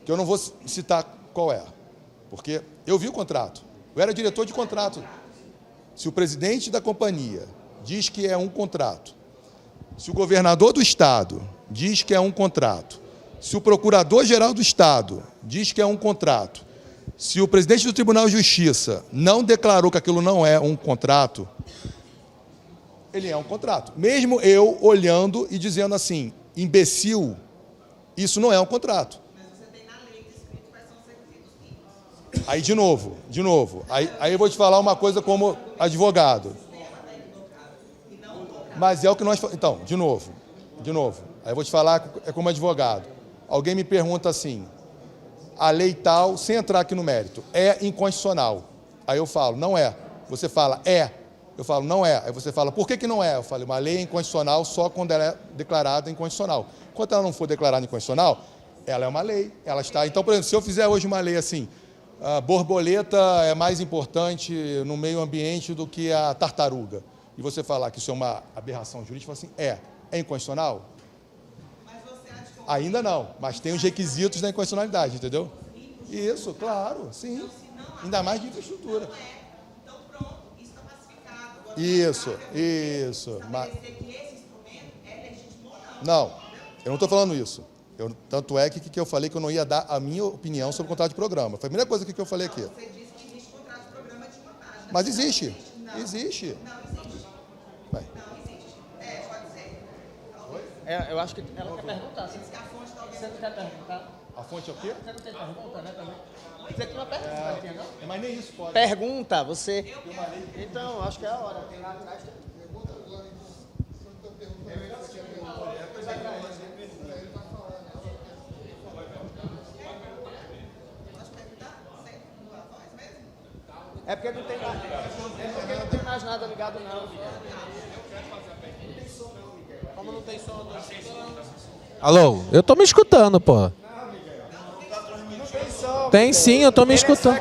que eu não vou citar qual é, porque eu vi o contrato, eu era diretor de contrato. Se o presidente da companhia diz que é um contrato, se o governador do estado diz que é um contrato, se o procurador-geral do estado diz que é um contrato, se o presidente do Tribunal de Justiça não declarou que aquilo não é um contrato, ele é um contrato. Mesmo eu olhando e dizendo assim, imbecil, isso não é um contrato. Mas você tem na lei descrito quais são os requisitos mínimos. Aí, de novo. Aí eu vou te falar uma coisa como advogado. Mas é o que nós... Então, de novo. Aí eu vou te falar como advogado. Alguém me pergunta assim, a lei tal, sem entrar aqui no mérito, é inconstitucional. Aí eu falo, não é. Você fala, é. Eu falo, não é. Aí você fala, por que não é? Eu falo, uma lei é inconstitucional só quando ela é declarada inconstitucional. Enquanto ela não for declarada inconstitucional, ela é uma lei. Ela está... Então, por exemplo, se eu fizer hoje uma lei assim, a borboleta é mais importante no meio ambiente do que a tartaruga, e você falar que isso é uma aberração jurídica, você fala assim, é inconstitucional? Mas você acha que... Ainda não, mas tem os requisitos da inconstitucionalidade, entendeu? Isso, claro, sim. Ainda mais de infraestrutura. Isso. Não, eu não estou falando isso. Tanto é que eu falei que eu não ia dar a minha opinião sobre o contrato de programa. Foi a primeira coisa que eu falei aqui. Você disse que existe contrato de programa de uma página. Mas existe. Não. Existe. Não existe. Vai. Não existe. Pode ser. Eu acho que ela quer perguntar. Você não quer perguntar? A fonte é o quê? Você não tem pergunta, né, também? Você tem uma pergunta, não? Mas nem isso pode. Pergunta, você... Então, acho que é a hora. Tem lá atrás... É porque não tem mais nada ligado, não, Miguel. Como não tem som, Alô, eu tô me escutando, pô. Tem sim, eu tô me escutando.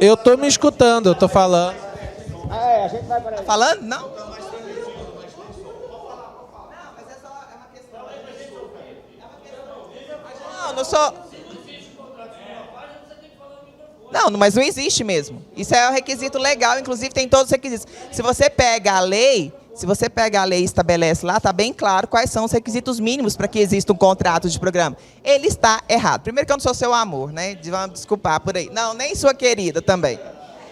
Eu tô me escutando, eu tô falando. A gente vai para aí. Falando? Não? Não sou... Não, mas não existe mesmo. Isso é um requisito legal, inclusive tem todos os requisitos. Se você pega a lei e estabelece lá, está bem claro quais são os requisitos mínimos para que exista um contrato de programa. Ele está errado. Primeiro que eu não sou seu amor, né? Vamos desculpar por aí. Não, nem sua querida também.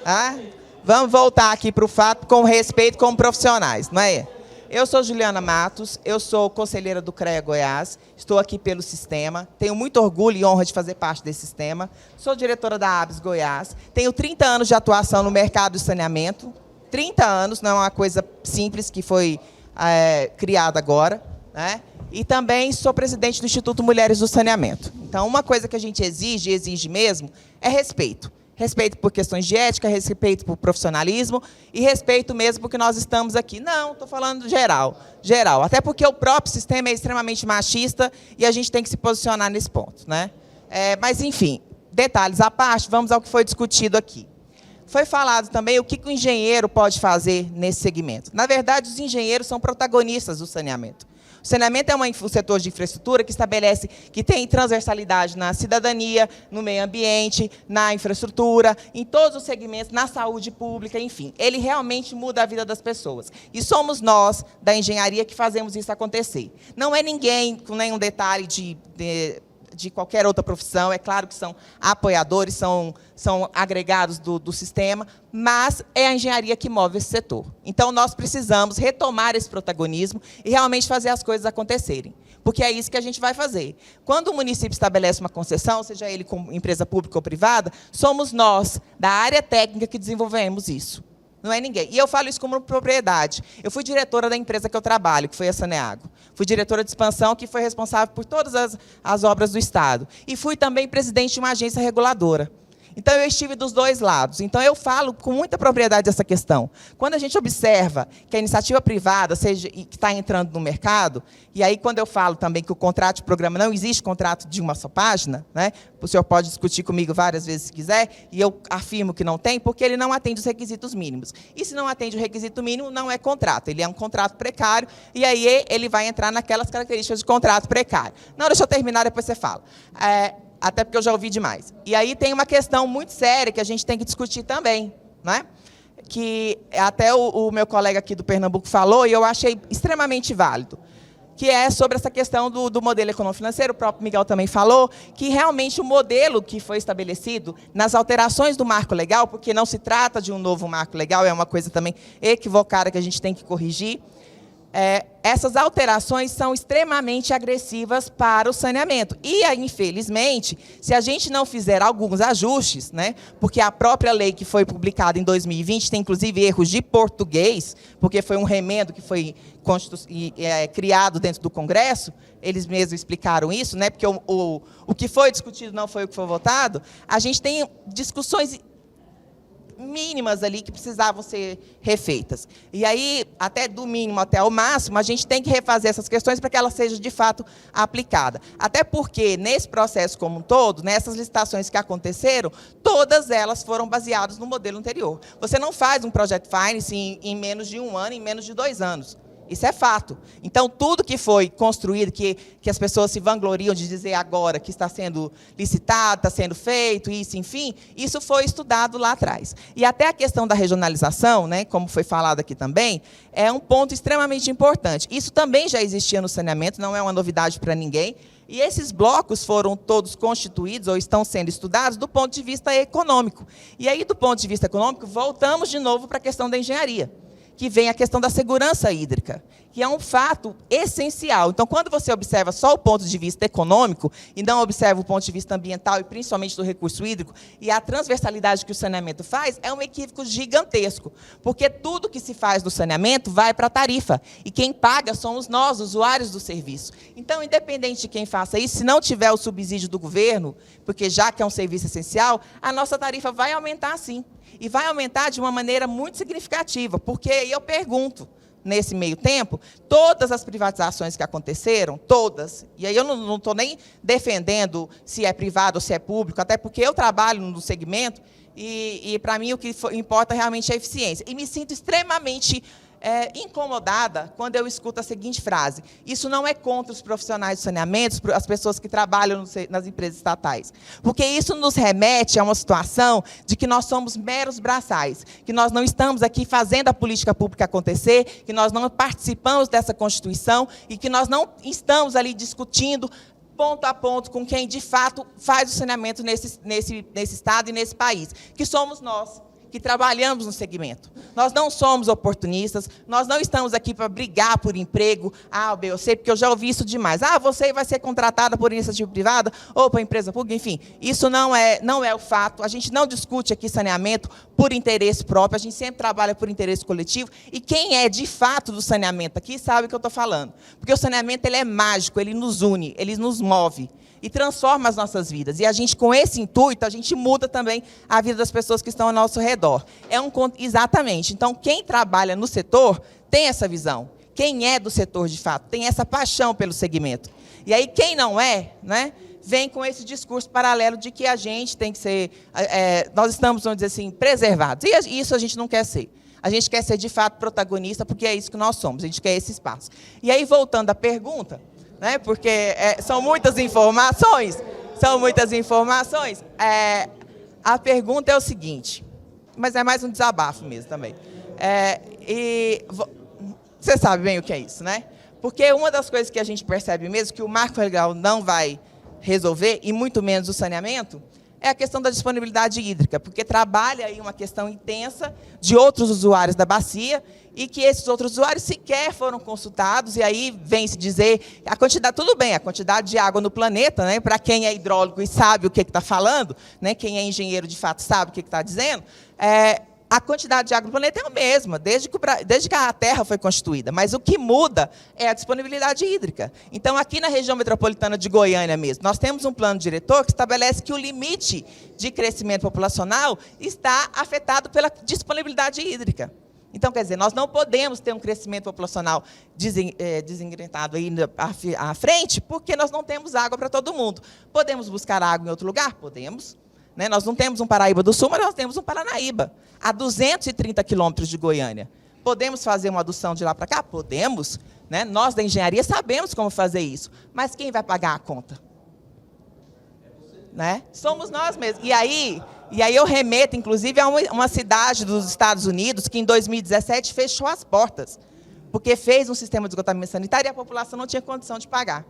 Ah? Vamos voltar aqui para o fato com respeito como profissionais, não é? Eu sou Juliana Matos, eu sou conselheira do CREA Goiás, estou aqui pelo sistema, tenho muito orgulho e honra de fazer parte desse sistema, sou diretora da ABS Goiás, tenho 30 anos de atuação no mercado de saneamento, 30 anos, não é uma coisa simples que foi criada agora, né? E também sou presidente do Instituto Mulheres do Saneamento. Então, uma coisa que a gente exige mesmo, é respeito. Respeito por questões de ética, respeito por profissionalismo e respeito mesmo porque nós estamos aqui. Não, estou falando geral. Até porque o próprio sistema é extremamente machista e a gente tem que se posicionar nesse ponto, né? Mas, enfim, detalhes à parte, vamos ao que foi discutido aqui. Foi falado também o que o engenheiro pode fazer nesse segmento. Na verdade, os engenheiros são protagonistas do saneamento. O saneamento é um setor de infraestrutura que estabelece que tem transversalidade na cidadania, no meio ambiente, na infraestrutura, em todos os segmentos, na saúde pública, enfim. Ele realmente muda a vida das pessoas. E somos nós, da engenharia, que fazemos isso acontecer. Não é ninguém com nenhum detalhe de qualquer outra profissão, é claro que são apoiadores, são agregados do sistema, mas é a engenharia que move esse setor. Então, nós precisamos retomar esse protagonismo e realmente fazer as coisas acontecerem, porque é isso que a gente vai fazer. Quando o município estabelece uma concessão, seja ele com empresa pública ou privada, somos nós, da área técnica, que desenvolvemos isso. Não é ninguém. E eu falo isso como propriedade. Eu fui diretora da empresa que eu trabalho, que foi a Saneago. Fui diretora de expansão, que foi responsável por todas as obras do Estado. E fui também presidente de uma agência reguladora. Então, eu estive dos dois lados. Então, eu falo com muita propriedade dessa questão. Quando a gente observa que a iniciativa privada que está entrando no mercado, e aí, quando eu falo também que o contrato de programa não existe contrato de uma só página, né? O senhor pode discutir comigo várias vezes se quiser, e eu afirmo que não tem, porque ele não atende os requisitos mínimos. E se não atende o requisito mínimo, não é contrato. Ele é um contrato precário, e aí ele vai entrar naquelas características de contrato precário. Não, deixa eu terminar, depois você fala. Até porque eu já ouvi demais. E aí tem uma questão muito séria que a gente tem que discutir também, né? Que até o meu colega aqui do Pernambuco falou, e eu achei extremamente válido, que é sobre essa questão do modelo econômico-financeiro. O próprio Miguel também falou que realmente o modelo que foi estabelecido nas alterações do marco legal, porque não se trata de um novo marco legal, é uma coisa também equivocada que a gente tem que corrigir, essas alterações são extremamente agressivas para o saneamento. E, infelizmente, se a gente não fizer alguns ajustes, né, porque a própria lei que foi publicada em 2020 tem, inclusive, erros de português, porque foi um remendo que foi criado dentro do Congresso, eles mesmos explicaram isso, né, porque o que foi discutido não foi o que foi votado, a gente tem discussões mínimas ali que precisavam ser refeitas. E aí, até do mínimo até o máximo, a gente tem que refazer essas questões para que ela seja, de fato, aplicada. Até porque, nesse processo como um todo, nessas licitações que aconteceram, todas elas foram baseadas no modelo anterior. Você não faz um Project Finance em menos de 1 ano, em menos de 2 anos. Isso é fato. Então, tudo que foi construído, que as pessoas se vangloriam de dizer agora que está sendo licitado, está sendo feito, isso, enfim, isso foi estudado lá atrás. E até a questão da regionalização, né, como foi falado aqui também, é um ponto extremamente importante. Isso também já existia no saneamento, não é uma novidade para ninguém. E esses blocos foram todos constituídos ou estão sendo estudados do ponto de vista econômico. E aí, do ponto de vista econômico, voltamos de novo para a questão da engenharia, que vem a questão da segurança hídrica, que é um fato essencial. Então, quando você observa só o ponto de vista econômico e não observa o ponto de vista ambiental e principalmente do recurso hídrico e a transversalidade que o saneamento faz, é um equívoco gigantesco, porque tudo que se faz no saneamento vai para a tarifa, e quem paga somos nós, usuários do serviço. Então, independente de quem faça isso, se não tiver o subsídio do governo, porque já que é um serviço essencial, a nossa tarifa vai aumentar sim. E vai aumentar de uma maneira muito significativa, porque eu pergunto, nesse meio tempo, todas as privatizações que aconteceram, todas, e aí eu não estou nem defendendo se é privado ou se é público, até porque eu trabalho no segmento e para mim, o que importa realmente é a eficiência. E me sinto extremamente incomodada quando eu escuto a seguinte frase: isso não é contra os profissionais de saneamento, as pessoas que trabalham nas empresas estatais. Porque isso nos remete a uma situação de que nós somos meros braçais, que nós não estamos aqui fazendo a política pública acontecer, que nós não participamos dessa Constituição e que nós não estamos ali discutindo ponto a ponto com quem, de fato, faz o saneamento nesse Estado e nesse país, que somos nós, que trabalhamos no segmento. Nós não somos oportunistas, nós não estamos aqui para brigar por emprego, A, B ou C, porque eu já ouvi isso demais. Você vai ser contratada por iniciativa privada ou por empresa pública, enfim. Isso não é o fato. A gente não discute aqui saneamento por interesse próprio, a gente sempre trabalha por interesse coletivo, e quem é, de fato, do saneamento aqui sabe o que eu estou falando. Porque o saneamento ele é mágico, ele nos une, ele nos move e transforma as nossas vidas. E a gente, com esse intuito, a gente muda também a vida das pessoas que estão ao nosso redor. Exatamente. Então, quem trabalha no setor tem essa visão. Quem é do setor, de fato, tem essa paixão pelo segmento. E aí, quem não é, né, vem com esse discurso paralelo de que a gente tem que ser... nós estamos, vamos dizer assim, preservados. E isso a gente não quer ser. A gente quer ser, de fato, protagonista, porque é isso que nós somos. A gente quer esse espaço. E aí, voltando à pergunta, né, porque são muitas informações, a pergunta é o seguinte, mas é mais um desabafo mesmo também. Você sabe bem o que é isso, né? Porque uma das coisas que a gente percebe mesmo, que o marco legal não vai resolver, e muito menos o saneamento, é a questão da disponibilidade hídrica, porque trabalha aí uma questão intensa de outros usuários da bacia, e que esses outros usuários sequer foram consultados, e aí vem-se dizer, a quantidade, tudo bem, a quantidade de água no planeta, né, para quem é hidrólogo e sabe o que está falando, né, quem é engenheiro de fato sabe o que está dizendo, a quantidade de água no planeta é a mesma, desde que a Terra foi constituída, mas o que muda é a disponibilidade hídrica. Então, aqui na região metropolitana de Goiânia mesmo, nós temos um plano diretor que estabelece que o limite de crescimento populacional está afetado pela disponibilidade hídrica. Então, quer dizer, nós não podemos ter um crescimento populacional desengrentado aí à frente, porque nós não temos água para todo mundo. Podemos buscar água em outro lugar? Podemos. Né? Nós não temos um Paraíba do Sul, mas nós temos um Paranaíba, a 230 quilômetros de Goiânia. Podemos fazer uma adução de lá para cá? Podemos. Né? Nós, da engenharia, sabemos como fazer isso. Mas quem vai pagar a conta? Né? Somos nós mesmos. E aí eu remeto, inclusive, a uma cidade dos Estados Unidos que, em 2017, fechou as portas, porque fez um sistema de esgotamento sanitário e a população não tinha condição de pagar.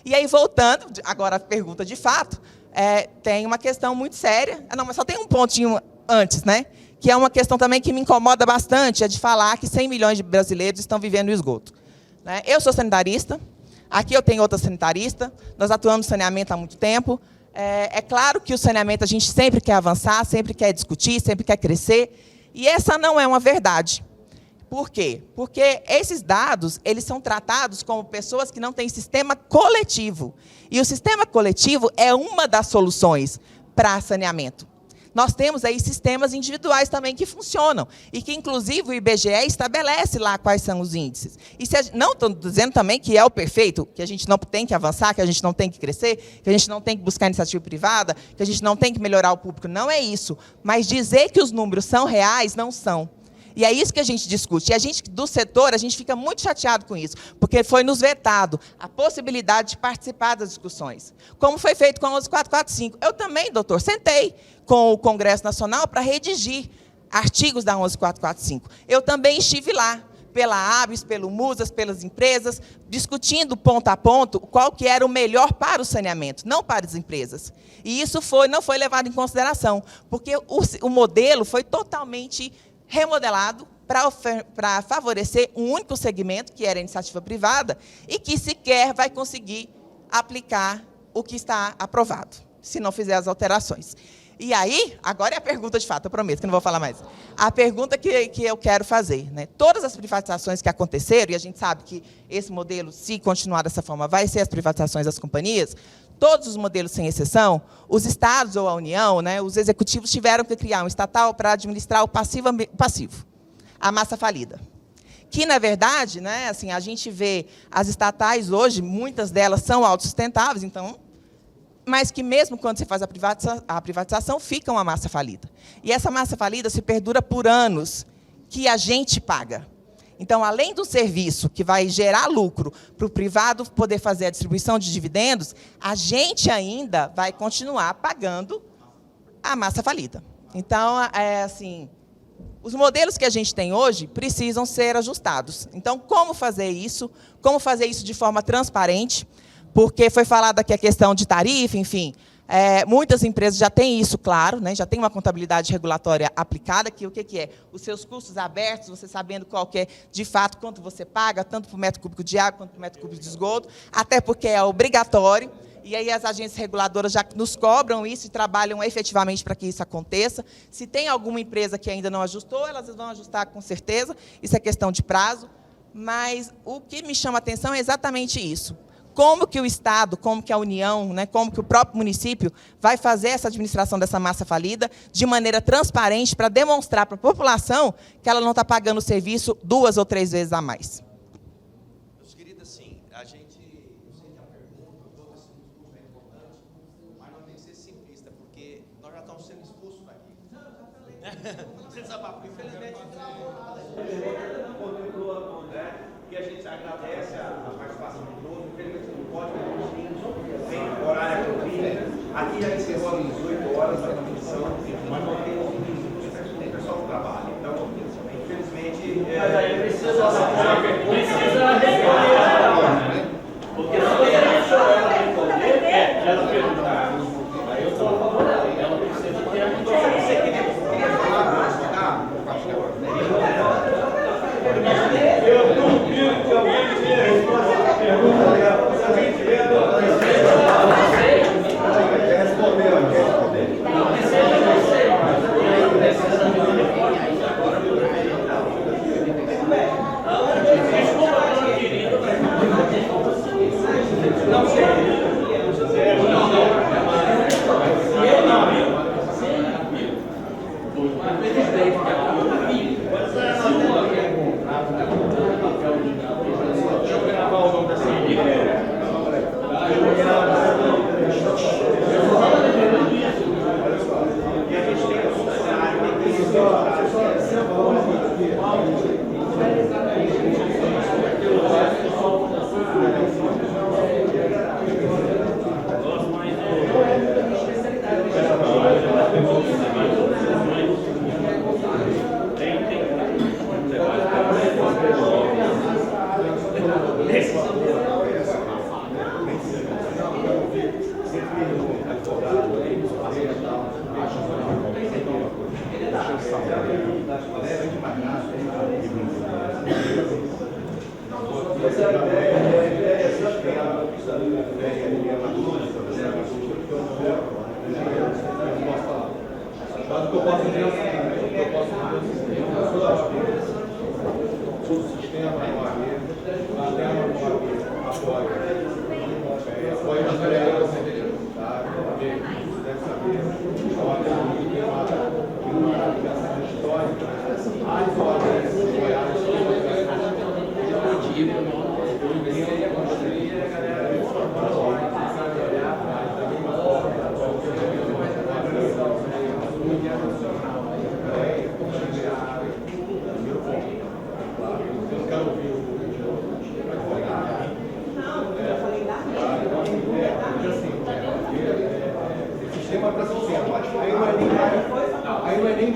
E aí, voltando, agora a pergunta de fato, tem uma questão muito séria. Não, mas só tem um pontinho antes, né? Que é uma questão também que me incomoda bastante, é de falar que 100 milhões de brasileiros estão vivendo no esgoto. Né? Eu sou sanitarista, aqui eu tenho outra sanitarista, nós atuamos no saneamento há muito tempo. É claro que o saneamento a gente sempre quer avançar, sempre quer discutir, sempre quer crescer, e essa não é uma verdade. Por quê? Porque esses dados, eles são tratados como pessoas que não têm sistema coletivo. E o sistema coletivo é uma das soluções para saneamento. Nós temos aí sistemas individuais também que funcionam, e que, inclusive, o IBGE estabelece lá quais são os índices. E não estou dizendo também que é o perfeito, que a gente não tem que avançar, que a gente não tem que crescer, que a gente não tem que buscar iniciativa privada, que a gente não tem que melhorar o público. Não é isso. Mas dizer que os números são reais, não são. E é isso que a gente discute. E a gente, do setor, a gente fica muito chateado com isso, porque foi nos vetado a possibilidade de participar das discussões, como foi feito com a 11445. Eu também, doutor, sentei com o Congresso Nacional para redigir artigos da 11445. Eu também estive lá, pela ABS, pelo MUSAS, pelas empresas, discutindo ponto a ponto qual que era o melhor para o saneamento, não para as empresas. E isso não foi levado em consideração, porque o modelo foi totalmente remodelado para favorecer um único segmento, que era a iniciativa privada, e que sequer vai conseguir aplicar o que está aprovado, se não fizer as alterações. E aí, agora é a pergunta de fato, eu prometo que não vou falar mais. A pergunta que eu quero fazer, né? Todas as privatizações que aconteceram, e a gente sabe que esse modelo, se continuar dessa forma, vai ser as privatizações das companhias, todos os modelos, sem exceção, os estados ou a União, né, os executivos tiveram que criar um estatal para administrar o passivo, a massa falida. Que, na verdade, né, assim, a gente vê as estatais hoje, muitas delas são autossustentáveis, então, mas que mesmo quando você faz a privatização, fica uma massa falida. E essa massa falida se perdura por anos, que a gente paga. Então, além do serviço que vai gerar lucro para o privado poder fazer a distribuição de dividendos, a gente ainda vai continuar pagando a massa falida. Então, assim, os modelos que a gente tem hoje precisam ser ajustados. Então, como fazer isso? Como fazer isso de forma transparente? Porque foi falado aqui a questão de tarifa, enfim, muitas empresas já têm isso, claro, né, já tem uma contabilidade regulatória aplicada, que o que é? Os seus custos abertos, você sabendo qual que é, de fato, quanto você paga, tanto por metro cúbico de água, quanto por metro cúbico de esgoto, até porque é obrigatório, e aí as agências reguladoras já nos cobram isso e trabalham efetivamente para que isso aconteça. Se tem alguma empresa que ainda não ajustou, elas vão ajustar com certeza, isso é questão de prazo, mas o que me chama a atenção é exatamente isso. Como que o Estado, como que a União, né, como que o próprio município vai fazer essa administração dessa massa falida de maneira transparente para demonstrar para a população que ela não está pagando o serviço 2 ou 3 vezes a mais. Meus queridos, assim, eu sei que a pergunta, todo esse discurso é importante, mas não tem que ser simplista, porque nós já estamos sendo expulsos daqui. Não, já falei. Infelizmente, e a gente agradece a participação de todos. Infelizmente não pode, tem horário cumprido. Aqui já encerrou às 18 horas a comissão, mas não tem pessoal que trabalha. Então, infelizmente. Mas aí precisa responder. Porque não tem ela responder, ela perguntar. Aí eu estou a favor dela. Ela precisa ter a condição. Você queria falar? Eu duvido que alguém tenha resposta à pergunta dela. Se alguém tiver,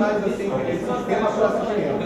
mais assim, sistema para sistema.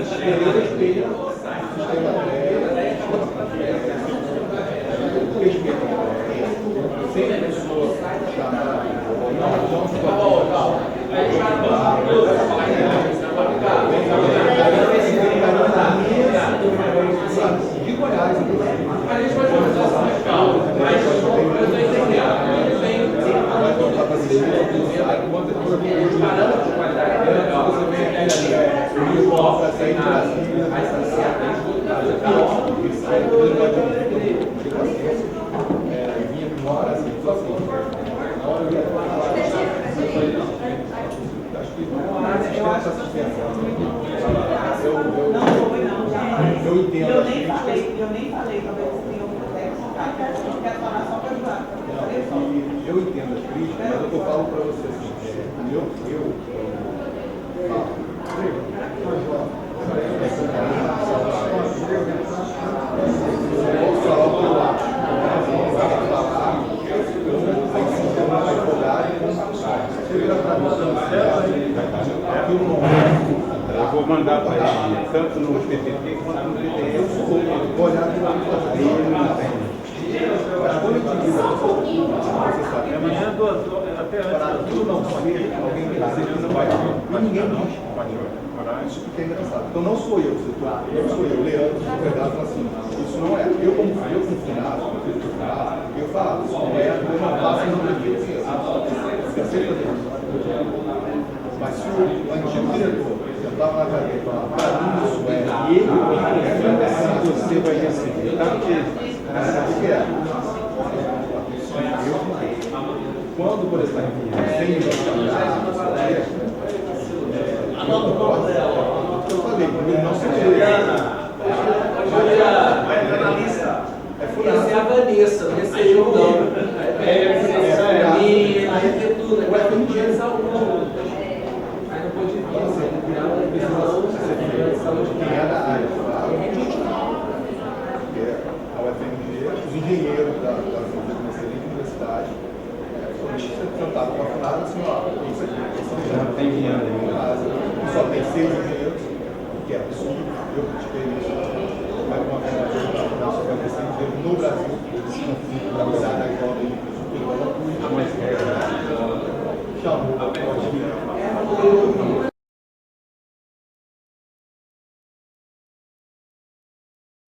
Eu nem falei, talvez você tenha um contexto, eu quero falar só para ajudar. Eu entendo as críticas, mas eu falo para você assim, eu vou mandar para ele, tanto no PPT quanto no PDE, eu vou olhar para amanhã, 2 horas, até antes. Tudo não saber, alguém me dizer que não vai. E ninguém diz. Isso que é engraçado. Então não sou eu, Leandro, fala assim, isso não é. Eu como funcionário, eu falo, isso não é, eu não faço, não acredito. Você aceita isso? Mas se o antigo diretor sentava na cadeira e falava, isso é, e ele, você vai receber. Sabe o que é? Quando, por exemplo, tem eu falei, não sei Essa é a Vanessa, não é seja o não. É a minha, a arquitetura, a arquitetura saúde. Aí não pode vir, saúde quem é da área, a UFMG, os engenheiros da universidade, sentavam com a FUNAD assim, ó, isso aqui, só tem 6 engenheiros, que é absurdo, eu critiquei isso.